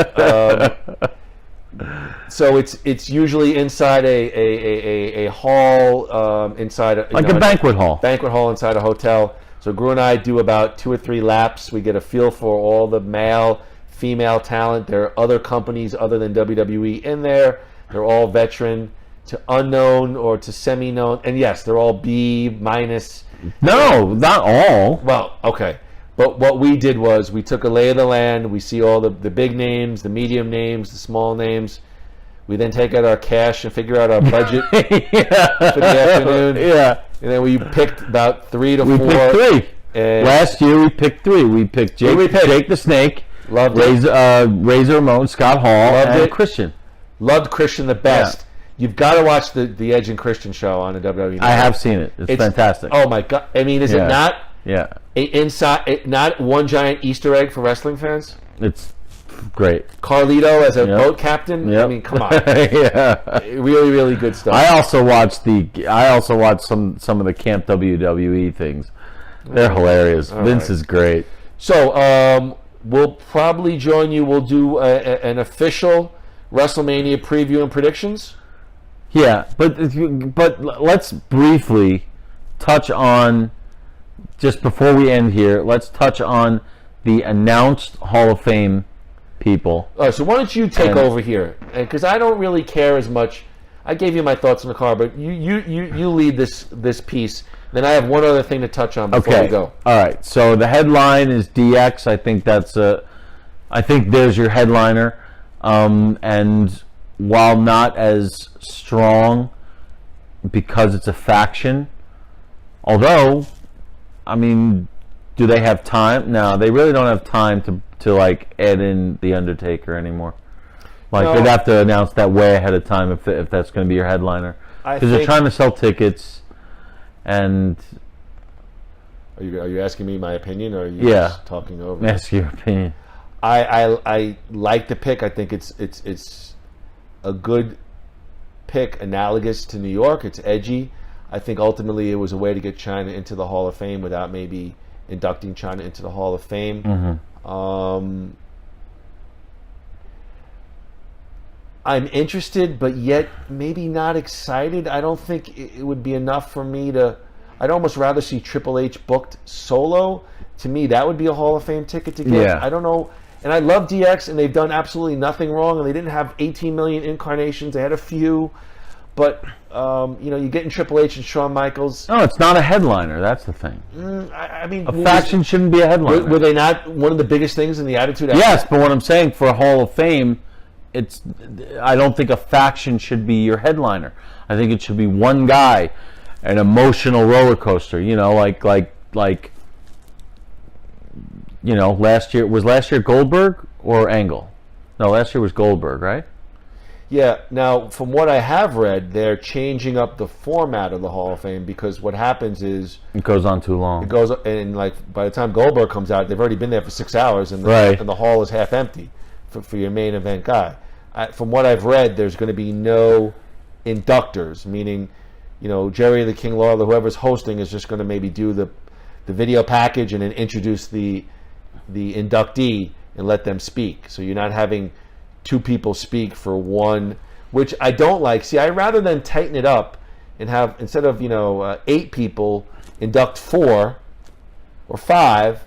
So it's usually inside a hall, inside a banquet hall. Banquet hall inside a hotel. So Groo and I do about 2 or 3 laps. We get a feel for all the male, female talent. There are other companies other than WWE in there. They're all veteran to unknown or to semi-known. And yes, they're all B minus. No, not all. Well, okay. But what we did was we took a lay of the land. We see all the big names, the medium names, the small names. We then take out our cash and figure out our budget for the afternoon. Yeah. And then we picked about 3 to 4. We picked 3. And last year we picked 3. We picked Jake the Snake, loved Razor Ramon, Scott Hall, and Christian. Loved Christian the best. Yeah. You've got to watch the Edge and Christian show on the WWE Network. I have seen it. It's fantastic. Oh my God! I mean, is it not? Yeah. Not one giant Easter egg for wrestling fans? It's great. Carlito as a boat captain. Yep. I mean, come on. Yeah. Really, really good stuff. I also watched some of the Camp WWE things. They're hilarious. Vince is great. So we'll probably join you. We'll do an official WrestleMania preview and predictions. Yeah, but let's briefly touch on, just before we end here, let's touch on the announced Hall of Fame people. All right, so why don't you take over here? Because I don't really care as much. I gave you my thoughts in the car, but you lead this piece. Then I have one other thing to touch on before we go. All right, so the headline is DX. I think there's your headliner. And while not as strong because it's a faction, although, I mean, do they have time? No, they really don't have time to like add in the Undertaker anymore. Like they'd have to announce that way ahead of time if that's going to be your headliner, because they're trying to sell tickets, and Are you asking me my opinion, or are you Yeah. just talking over? Ask your opinion. I like the pick. I think it's a good pick, analogous to New York. It's edgy. I think ultimately it was a way to get China into the Hall of Fame without maybe inducting China into the Hall of Fame. I'm interested, but yet maybe not excited. I don't think it would be enough for me to. I'd almost rather see Triple H booked solo. To me, that would be a Hall of Fame ticket to get. Yeah. I don't know. And I love DX, and they've done absolutely nothing wrong, and they didn't have 18 million incarnations. They had a few. But, you're getting Triple H and Shawn Michaels. No, it's not a headliner. That's the thing. I mean, A faction shouldn't be a headliner. were they not one of the biggest things in the Attitude Era? Yes, but what I'm saying for a Hall of Fame, I don't think a faction should be your headliner. I think it should be one guy, an emotional roller coaster. Last year Goldberg or Angle? No, last year was Goldberg, right? Yeah. Now, from what I have read, they're changing up the format of the Hall of Fame because what happens is It goes on too long. it goes and by the time Goldberg comes out, they've already been there for 6 hours, and Right. and the hall is half empty for your main event guy. From what I've read, there's going to be no inductors, meaning, Jerry the King Lawler, whoever's hosting, is just going to maybe do the video package and then introduce the inductee and let them speak. So you're not having two people speak for one, which I don't like. See, I'd rather than tighten it up and have, instead of 8 people, induct 4 or 5,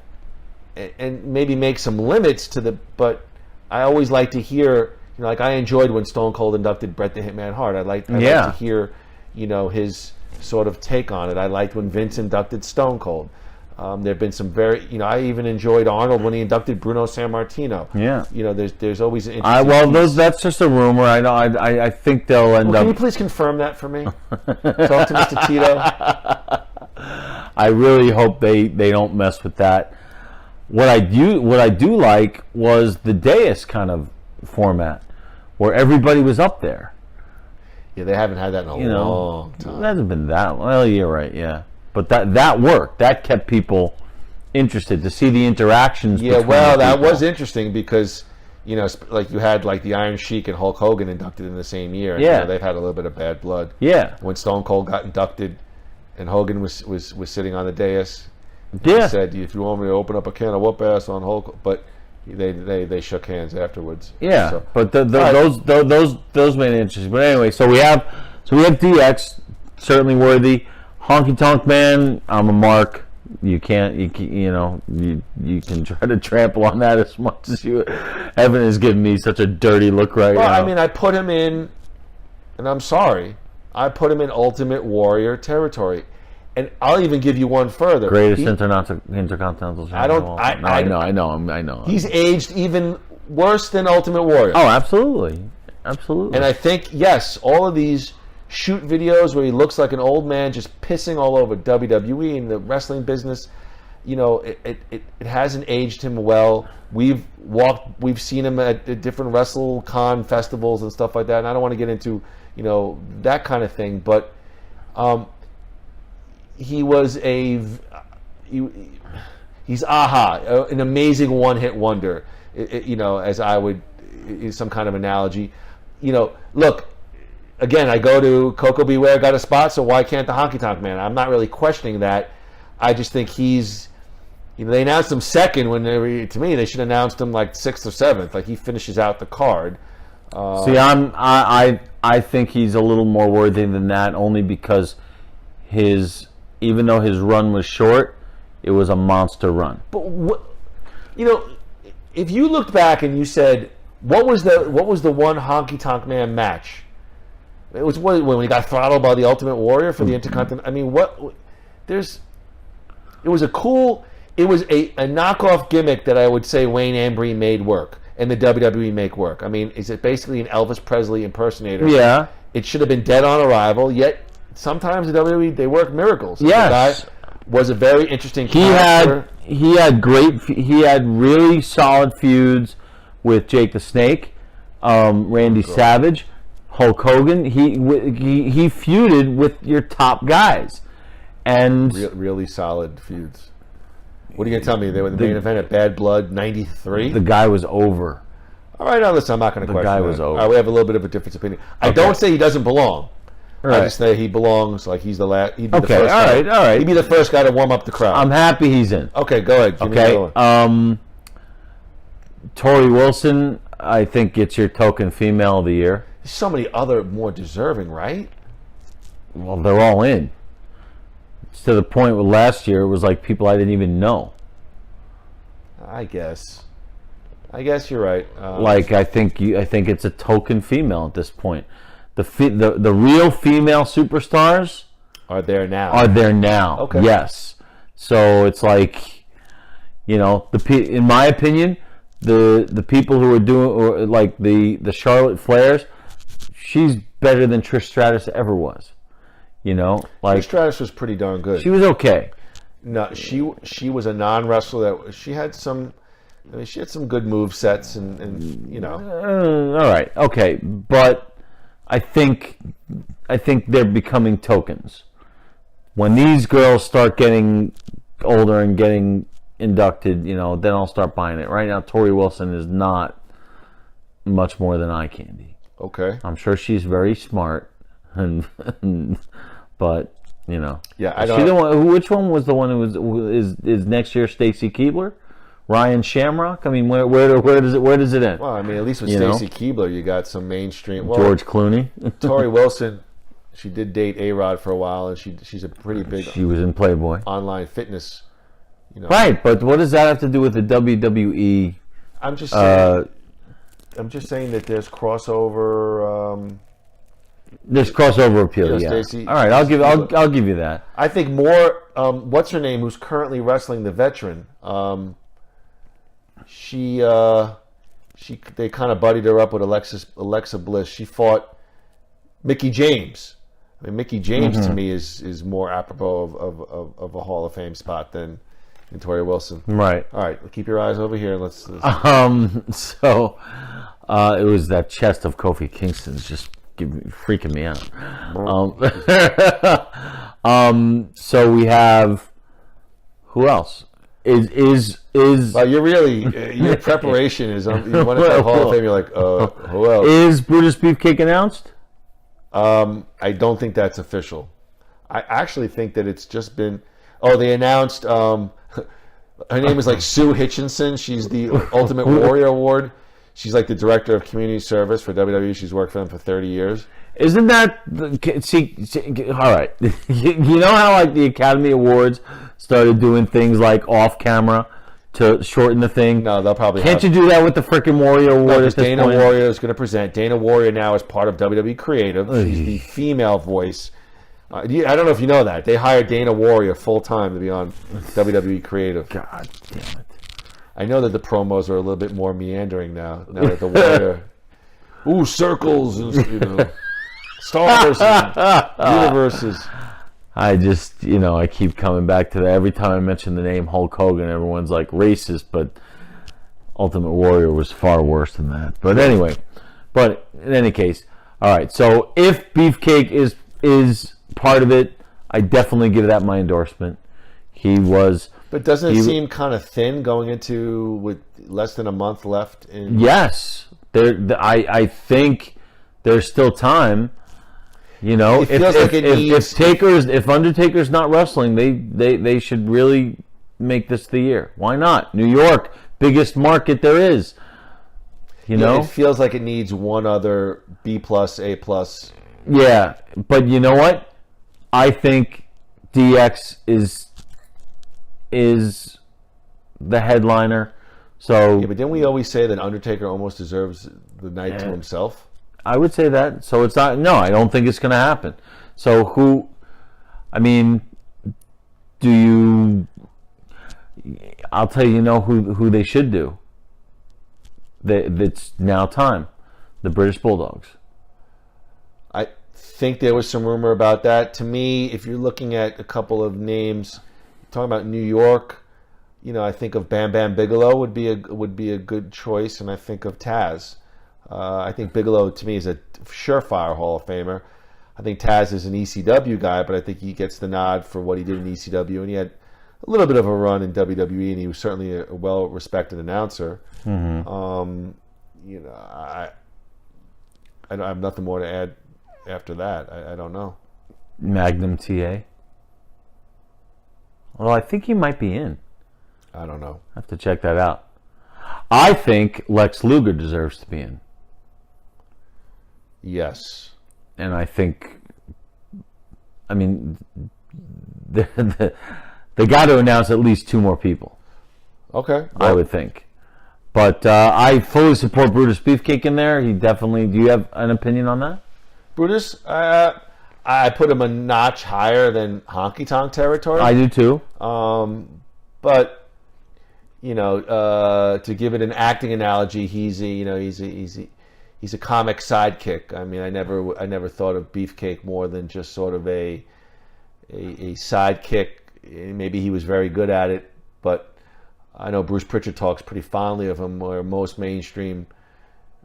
and maybe make some limits to the. But I always like to hear, I enjoyed when Stone Cold inducted Bret the Hitman Hart. I like to hear, his sort of take on it. I liked when Vince inducted Stone Cold. There have been some very, I even enjoyed Arnold when he inducted Bruno Sammartino. Yeah. There's always an interesting piece. That's just a rumor. I know. I think they'll end up. Can you please confirm that for me? Talk to Mr. Tito. I really hope they don't mess with that. What I do like was the dais kind of format, where everybody was up there. Yeah, they haven't had that in a long time. It hasn't been that. Well, you're right. Yeah. But that worked. That kept people interested to see the interactions. Yeah, between well, the that people. was interesting because, you had the Iron Sheik and Hulk Hogan inducted in the same year. And, Yeah. they've had a little bit of bad blood. Yeah. When Stone Cold got inducted and Hogan was sitting on the dais, Yeah. he said, "If you want me to open up a can of whoop ass on Hulk," but they shook hands afterwards. Yeah. So, But all right. those made it interesting. But anyway, so we have DX, certainly worthy. Honky Tonk Man, I'm a mark. You can try to trample on that as much as you. Evan is giving me such a dirty look right Well, now. I mean, I put him in, and I'm sorry, I put him in Ultimate Warrior territory, and I'll even give you one further. greatest He- intercontinental champion. I don't- of all I- time. No, I- I know. He's aged even worse than Ultimate Warrior. Oh, absolutely. Absolutely. And I think, yes, all of these shoot videos where he looks like an old man just pissing all over WWE and the wrestling business, it hasn't aged him well. We've seen him at different WrestleCon festivals and stuff like that, and I don't want to get into, that kind of thing, but he's an amazing one-hit wonder, as I would, some kind of analogy. Look, again, I go to Coco Beware, got a spot, so why can't the Honky Tonk Man? I'm not really questioning that. I just think he's, they announced him second when to me, they should have announced him like 6th or 7th. Like, he finishes out the card. See, I think he's a little more worthy than that, only because even though his run was short, it was a monster run. But if you looked back and you said, what was the one Honky Tonk Man match? It was when he got throttled by the Ultimate Warrior for the Intercontinental. I mean, it was a knockoff gimmick that I would say Wayne Embry made work and the WWE make work. I mean, is it basically an Elvis Presley impersonator? Yeah. It should have been dead on arrival, yet sometimes the WWE, they work miracles. Yes. The guy was a very interesting He character. had really solid feuds with Jake the Snake, Randy Savage, Hulk Hogan. He feuded with your top guys, and Really solid feuds. What are you gonna tell me? They were the main event at Bad Blood '93. The guy was over. All right, now listen, I'm not going to question guy that. was over. All right, we have a little bit of a different opinion. I don't say he doesn't belong. Right. I just say he belongs. Like he's the last. He'd be the Okay, first all guy. right, all right. He'd be the first guy to warm up the crowd. I'm happy he's in. Okay, go ahead. Give me Okay. another one. Tori Wilson, I think gets your token female of the year. There's so many other more deserving, right? Well, they're all in. It's to the point where last year it was like people I didn't even know. I guess you're right. I think it's a token female at this point. The real female superstars are there now. are there now. Okay. Yes. So it's like, in my opinion, the people who are doing, or like the Charlotte Flairs, she's better than Trish Stratus ever was. Trish Stratus was pretty darn good. She was okay. No, she was a non-wrestler that she had some. I mean, she had some good move sets, and All right, okay, but I think they're becoming tokens. When these girls start getting older and getting inducted, then I'll start buying it. Right now, Tori Wilson is not much more than eye candy. Okay. I'm sure she's very smart, but Yeah, I is don't. she the one? Which one was the one who is next year? Stacy Keibler, Ryan Shamrock. I mean, where does it end? Well, I mean, at least with You know? Stacy Keibler, you got some mainstream. Well, George Clooney. Tori Wilson, she did date A-Rod for a while, and she's a pretty big She was in Playboy. online fitness. Right, but what does that have to do with the WWE? I'm just saying. I'm just saying that there's crossover. There's crossover appeal. Yeah, Yeah. Stacey- All right, I'll give you that. I think more. What's her name? Who's currently wrestling the veteran? They kind of buddied her up with Alexa Bliss. She fought Mickey James. I mean, Mickey James to me is more apropos of a Hall of Fame spot than Tori Wilson. Right. All right, keep your eyes over here. And let's So it was that chest of Kofi Kingston's just freaking me out. So we have who else? Is Well, you're really your preparation is. You want to say Hall of Fame? You're like, who else? is Brutus Beefcake announced? I don't think that's official. I actually think that it's just been. Oh, they announced. Her name is like Sue Hitchinson. She's the Ultimate Warrior Award. She's like the director of community service for WWE. She's worked for them for 30 years. Isn't that see all right? You know how like the Academy Awards started doing things like off camera to shorten the thing? No, they'll probably. Can't you do that with the freaking Warrior Award? No, at because this Dana point? Warrior is going to present. Dana Warrior now is part of WWE Creative. She's the female voice. I don't know if you know that. They hired Dana Warrior full time to be on WWE Creative. God damn it! I know that the promos are a little bit more meandering now. Now that the Warrior, circles and stars and universes. I just I keep coming back to that every time I mention the name Hulk Hogan. Everyone's like racist, but Ultimate Warrior was far worse than that. But anyway, in any case, all right. So if Beefcake is part of it, I definitely give that my endorsement. He was. But doesn't it seem kind of thin going into with less than a month left? Yes, I think there's still time. It feels like it needs. If Undertaker's not wrestling, they should really make this the year. Why not? New York, biggest market there is. It feels like it needs one other B+, A+. Yeah, but you know what? I think DX is the headliner. So Yeah, but didn't we always say that Undertaker almost deserves the night to himself? I would say that. So it's not. No, I don't think it's going to happen. So who? I mean, do you? I'll tell you. Who they should do. It's now time. The British Bulldogs. I think there was some rumor about that. To me, if you're looking at a couple of names, talking about New York, I think of Bam Bam Bigelow would be a good choice, and I think of Taz. I think Bigelow to me is a surefire Hall of Famer. I think Taz is an ECW guy, but I think he gets the nod for what he did in ECW, and he had a little bit of a run in WWE, and he was certainly a well-respected announcer. You know, I have nothing more to add after that. I don't know. Magnum TA. Well, I think he might be in. I don't know. I have to check that out. I think Lex Luger deserves to be in. Yes. And I think, I mean, they got to announce at least 2 more people. Okay. I would think. But I fully support Brutus Beefcake in there. He definitely. Do you have an opinion on that? Brutus, I put him a notch higher than Honky Tonk territory. I do too. But you know, to give it an acting analogy, he's a comic sidekick. I mean, I never thought of Beefcake more than just sort of a sidekick. Maybe he was very good at it, but I know Bruce Pritchard talks pretty fondly of him, where most mainstream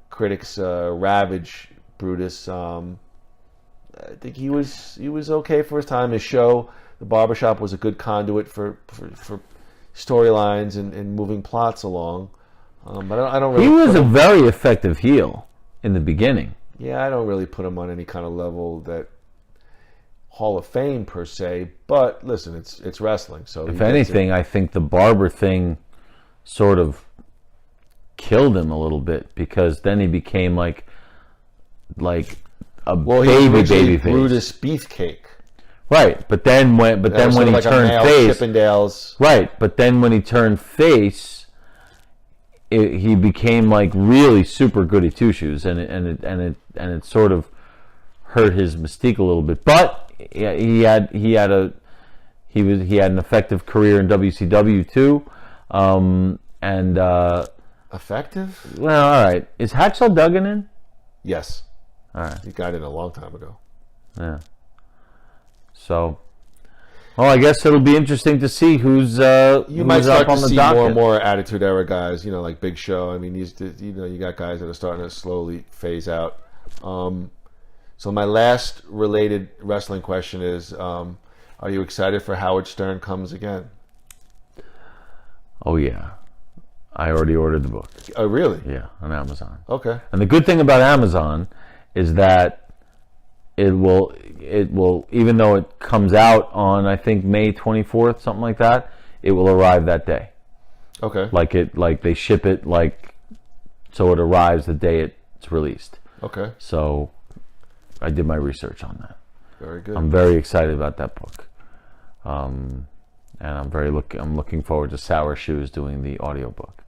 critics ravage Brutus. I think he was okay for his time. His show, The Barbershop, was a good conduit for storylines and moving plots along. But I don't really. He was a very effective heel in the beginning. Yeah, I don't really put him on any kind of level that Hall of Fame per se. But listen, it's wrestling. So if anything, I think the barber thing sort of killed him a little bit, because then he became like a baby face. Brutus Beefcake. Right, but then when he turned face, Chippendales. Right, but then when he turned face, he became like really super goody two shoes, and it sort of hurt his mystique a little bit. But he had an effective career in WCW too, Effective? Well, all right. Is Hacksaw Duggan in? Yes. All right. He got in a long time ago. Yeah. So, well, I guess it'll be interesting to see who's you might start up on to the see docket. more and more Attitude Era guys, you know, like Big Show. I mean, you got guys that are starting to slowly phase out. So my last related wrestling question is, are you excited for Howard Stern Comes Again? Oh, yeah. I already ordered the book. Oh, really? Yeah, on Amazon. Okay. And the good thing about Amazon is that it will, even though it comes out on, I think, May 24th, something like that, it will arrive that day. Okay. Like they ship it so it arrives the day it's released. Okay. So I did my research on that. Very good. I'm very excited about that book. And I'm looking forward to Sour Shoes doing the audiobook.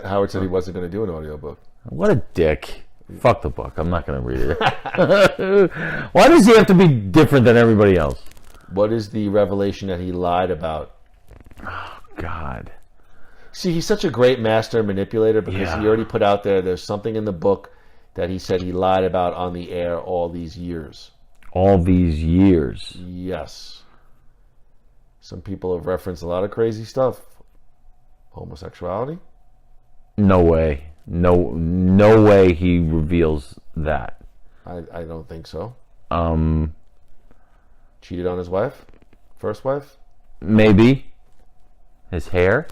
Howard said he wasn't going to do an audiobook. What a dick. Fuck the book. I'm not going to read it. Why does he have to be different than everybody else? What is the revelation that he lied about? Oh, God. See, he's such a great master manipulator because he already put out there's something in the book that he said he lied about on the air all these years. All these years? Yes. Some people have referenced a lot of crazy stuff. Homosexuality? No way. No way he reveals that. I don't think so. Cheated on his wife? First wife? Maybe. His hair?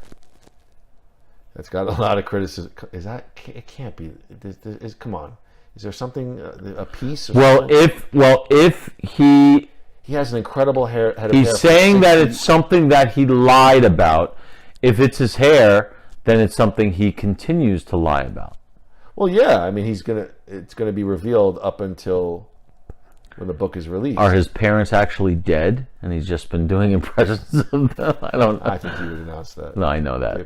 That's got a lot of criticism. It can't be. Come on. Is there something, a piece? If he has an incredible head of hair. He's saying that it's something that he lied about. If it's his hair, then it's something he continues to lie about. Well, yeah. I mean, it's gonna be revealed up until when the book is released. Are his parents actually dead, and he's just been doing impressions of them? I don't know. I think he would announce that. No, I know that.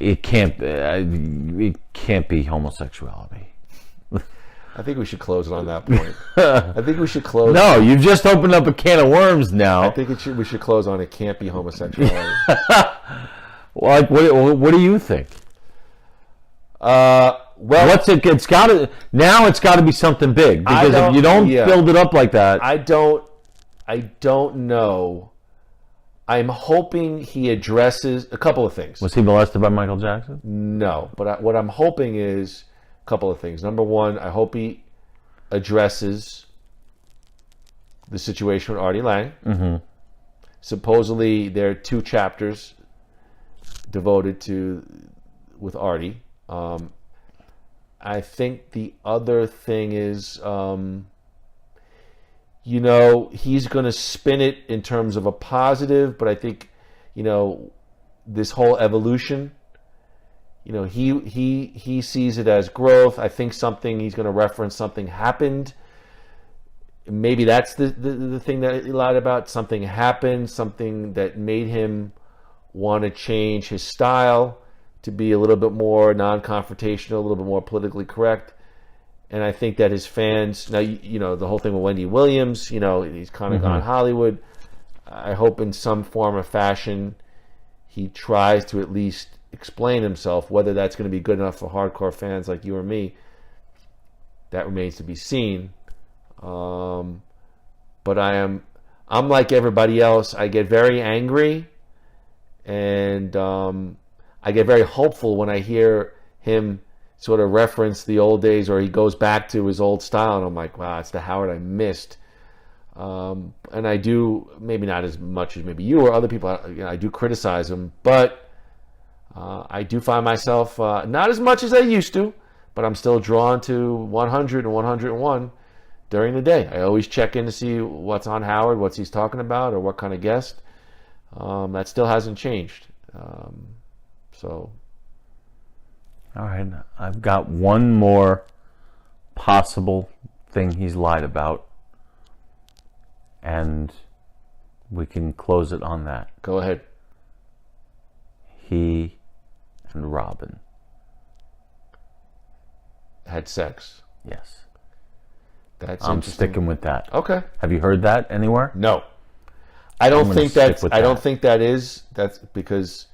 It can't be homosexuality. I think we should close it on that point. I think we should close. No, you've just opened up a can of worms now. I think we should close on it can't be homosexuality. What do you think? Well, it's got to be something big, because if you don't build it up like that, I don't know. I'm hoping he addresses a couple of things. Was he molested by Michael Jackson? No, but what I'm hoping is a couple of things. Number one, I hope he addresses the situation with Artie Lang. Mm-hmm. supposedly there are 2 chapters devoted to with Artie. I think the other thing is, he's going to spin it in terms of a positive, but I think, this whole evolution, he sees it as growth. I think he's going to reference something happened. Maybe that's the thing that he lied about. Something happened, something that made him want to change his style to be a little bit more non-confrontational, a little bit more politically correct. And I think that his fans, now, the whole thing with Wendy Williams, he's kind of gone Hollywood. I hope in some form or fashion he tries to at least explain himself. Whether that's going to be good enough for hardcore fans like you or me, that remains to be seen. But I'm like everybody else. I get very angry, and I get very hopeful when I hear him sort of reference the old days, or he goes back to his old style, and I'm like, wow, it's the Howard I missed. And I do, maybe not as much as maybe you or other people, I do criticize him, but I do find myself, not as much as I used to, but I'm still drawn to 100 and 101 during the day. I always check in to see what's on Howard, what he's talking about, or what kind of guest. That still hasn't changed. So, all right, I've got one more possible thing he's lied about, and we can close it on that. Go ahead. He and Robin had sex. Yes. That's I'm interesting. sticking with that. Okay. Have you heard that anywhere? No. I don't I'm think gonna that's. stick with I don't that. think that's because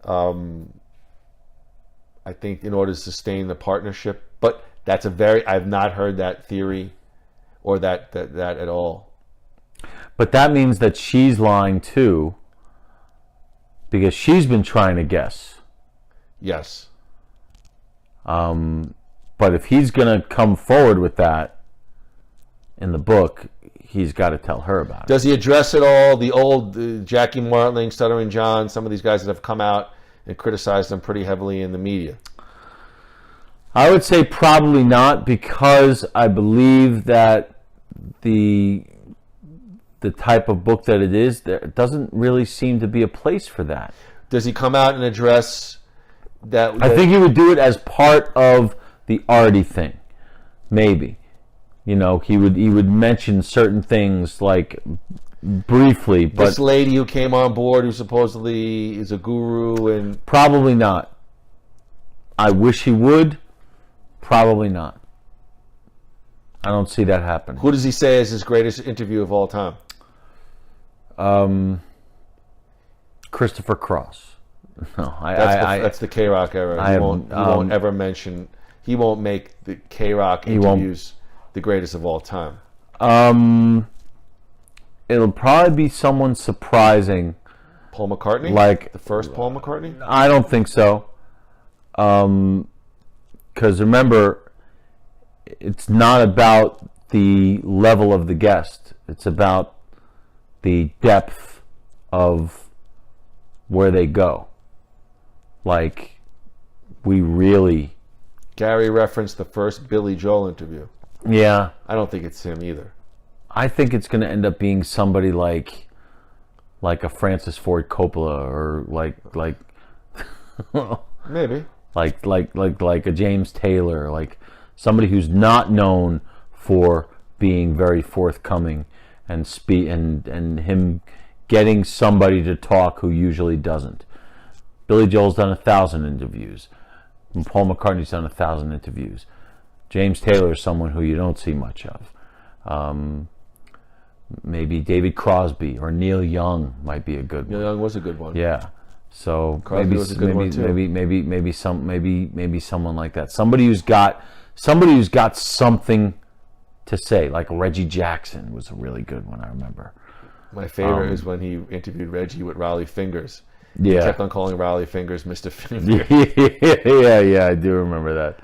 I think in order to sustain the partnership, but that's I've not heard that theory or that at all. But that means that she's lying too, because she's been trying to guess. Yes. But if he's going to come forward with that in the book, he's got to tell her about it. Does he address at all the old Jackie Martling, Stuttering John, some of these guys that have come out and criticized them pretty heavily in the media? I would say probably not, because I believe that the type of book that it is, there doesn't really seem to be a place for that. Does he come out and address that? I think he would do it as part of the Artie thing, maybe. He would mention certain things like briefly, but this lady who came on board, who supposedly is a guru, and probably not. I wish he would. Probably not. I don't see that happening. who does he say is his greatest interview of all time? Christopher Cross. No, That's the K-Rock era. He won't ever mention. He won't make the K-Rock interviews the greatest of all time. It'll probably be someone surprising. Paul McCartney, Like the first Paul McCartney. I don't think so. Because remember, it's not about the level of the guest. It's about the depth of where they go. Like, we really... Gary referenced the first Billy Joel interview. Yeah. I don't think it's him either. I think it's going to end up being somebody like a Francis Ford Coppola, or like Maybe. like a James Taylor, like somebody who's not known for being very forthcoming and and him getting somebody to talk who usually doesn't. Billy Joel's done 1,000 interviews. And Paul McCartney's done 1,000 interviews. James Taylor is someone who you don't see much of. Maybe David Crosby or Neil Young might be a good one. Neil Young was a good one. Yeah. So Crosby was a good one too. maybe someone like that. Somebody who's got something to say, like Reggie Jackson was a really good one, I remember. My favorite is when he interviewed Reggie with Raleigh Fingers. Yeah. He kept on calling Raleigh Fingers Mr. Finger. yeah, I do remember that.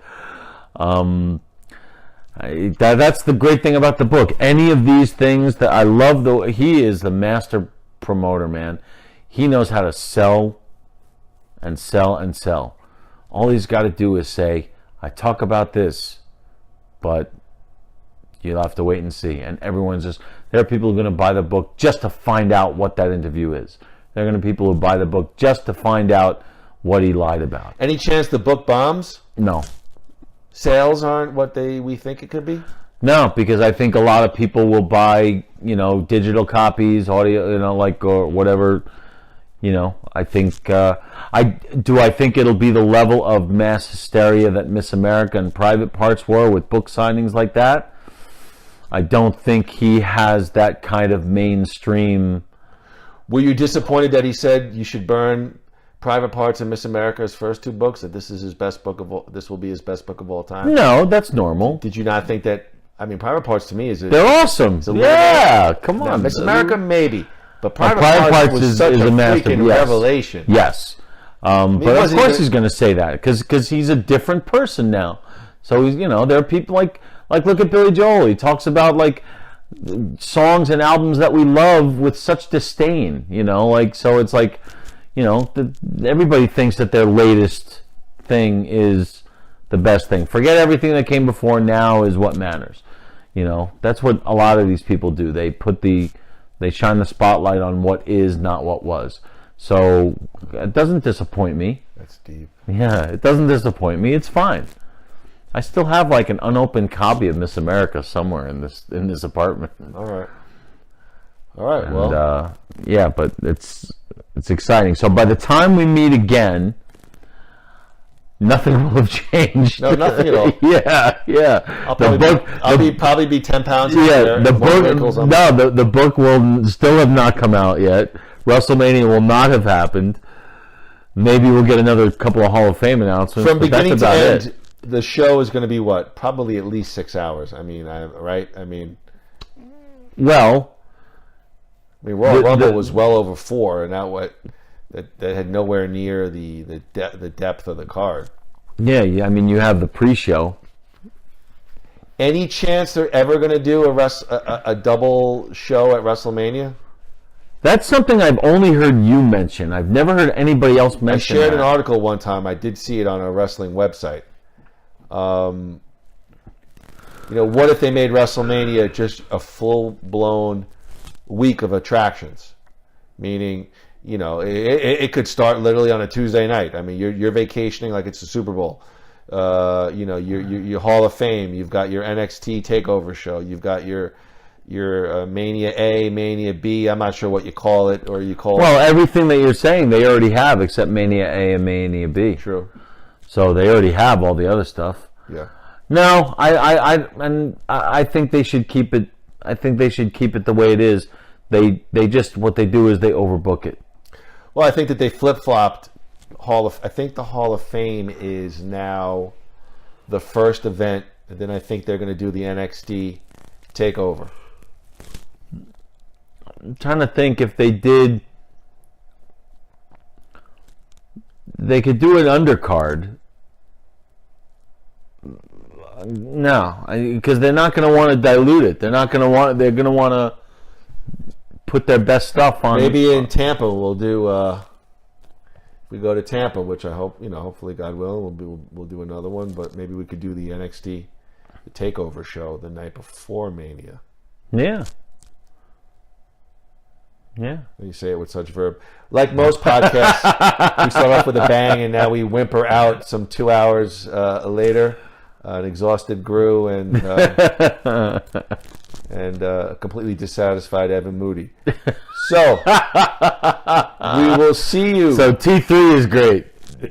That's the great thing about the book. Any of these things that I love, though, he is the master promoter, man. He knows how to sell and sell and sell. All he's got to do is say, I talk about this, but you'll have to wait and see. And everyone's just, there are people who are going to buy the book just to find out what that interview is. There are going to be people who buy the book just to find out what he lied about. Any chance the book bombs? No. Sales aren't what we think it could be? No, because I think a lot of people will buy, digital copies, audio, or whatever. I think I think it'll be the level of mass hysteria that Miss America and Private Parts were with book signings like that. I don't think he has that kind of mainstream. Were you disappointed that he said you should burn Private Parts and Miss America's first two books? That this is his best book of all? This will be his best book of all time? No, that's normal. Did you not think that? I mean, Private Parts to me they're awesome. Yeah, come on. Miss America maybe. But Private Parts was is such a a master, freaking yes. revelation. Yes. But of course he's going to say that because he's a different person now. So he's, there are people like look at Billy Joel. He talks about songs and albums that we love with such disdain. So it's everybody thinks that their latest thing is the best thing. Forget everything that came before. Now is what matters. That's what a lot of these people do. They shine the spotlight on what is, not what was. So it doesn't disappoint me. That's deep. Yeah, it doesn't disappoint me. It's fine. I still have an unopened copy of Miss America somewhere in this apartment. All right. And, well, yeah, but it's exciting. So by the time we meet again, nothing will have changed. No, nothing at all. Yeah. I'll probably be 10 pounds. Yeah, the book will still have not come out yet. WrestleMania will not have happened. Maybe we'll get another couple of Hall of Fame announcements. From beginning to end, the show is going to be what? Probably at least 6 hours. I mean, right? I mean, Royal Rumble was well over 4, and that had nowhere near the depth of the card. Yeah. I mean, you have the pre-show. Any chance they're ever going to do a double show at WrestleMania? That's something I've only heard you mention. I've never heard anybody else mention. I shared an article one time. I did see it on a wrestling website. What if they made WrestleMania just a full-blown week of attractions? Meaning, it could start literally on a Tuesday night. I mean, you're vacationing like it's the Super Bowl. Your Hall of Fame. You've got your NXT Takeover show. You've got your Mania A, Mania B. I'm not sure what you call it, Well, everything that you're saying they already have except Mania A and Mania B. True. So they already have all the other stuff. Yeah. No, I think they should keep it. I think they should keep it the way it is. They just what they do is they overbook it. Well, I think that they flip-flopped I think the Hall of Fame is now the first event, and then I think they're going to do the NXT Takeover. I'm trying to think if they did. They could do an undercard. No, because they're not going to want to dilute it. They're not going to want. They're going to want to put their best stuff on. Maybe in Tampa we'll do. We go to Tampa, which I hope hopefully God will, we'll do another one. But maybe we could do the NXT Takeover show the night before Mania. Yeah. Yeah. You say it with such verb. Like most podcasts, we start off with a bang, and now we whimper out some 2 hours later. An exhausted Groo and a completely dissatisfied Evan Moody. So we will see you. So T3 is great. we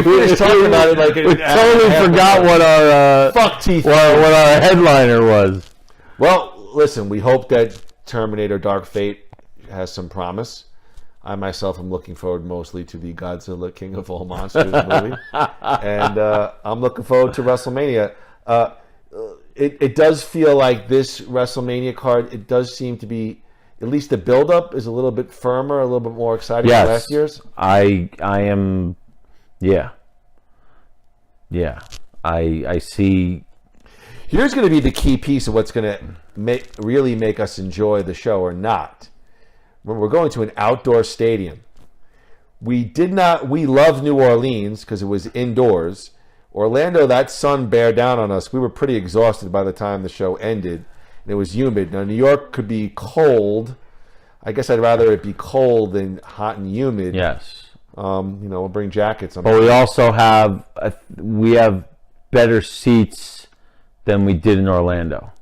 finished talking about it we totally forgot what our fuck T3. What our headliner was. Well, listen, we hope that Terminator Dark Fate has some promise. I myself am looking forward mostly to the Godzilla King of All Monsters movie. And I'm looking forward to WrestleMania. It does feel like this WrestleMania card, it does seem to be, at least the build-up is a little bit firmer, a little bit more exciting than last year's. I am, yeah. Yeah. I see. Here's going to be the key piece of what's going to really make us enjoy the show or not. When we're going to an outdoor stadium, we loved New Orleans because it was indoors. Orlando, that sun bear down on us. We were pretty exhausted by the time the show ended, and it was humid. Now, New York could be cold. I guess I'd rather it be cold than hot and humid. Yes. We'll bring jackets on. But we also have better seats than we did in Orlando.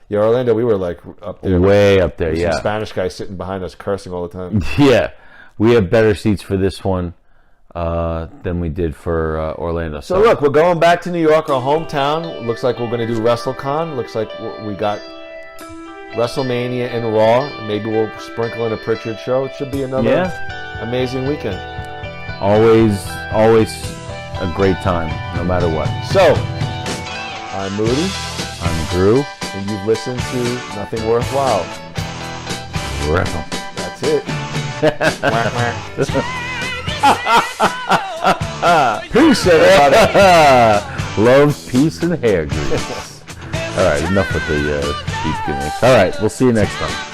Yeah, Orlando, we were like up there. Way up there, Some yeah. Spanish guy sitting behind us cursing all the time. Yeah. We have better seats for this one than we did for Orlando. So look, we're going back to New York, our hometown. Looks like we're going to do WrestleCon. Looks like we got WrestleMania and Raw. Maybe we'll sprinkle in a Pritchard show. It should be another amazing weekend. Always a great time, no matter what. So, I'm Moody. I'm Groo. And you've listened to Nothing Worthwhile. Wrestle. That's it. Peace, everybody. Love, peace, and hair grease. All right, enough with the deep gimmicks. All right, we'll see you next time.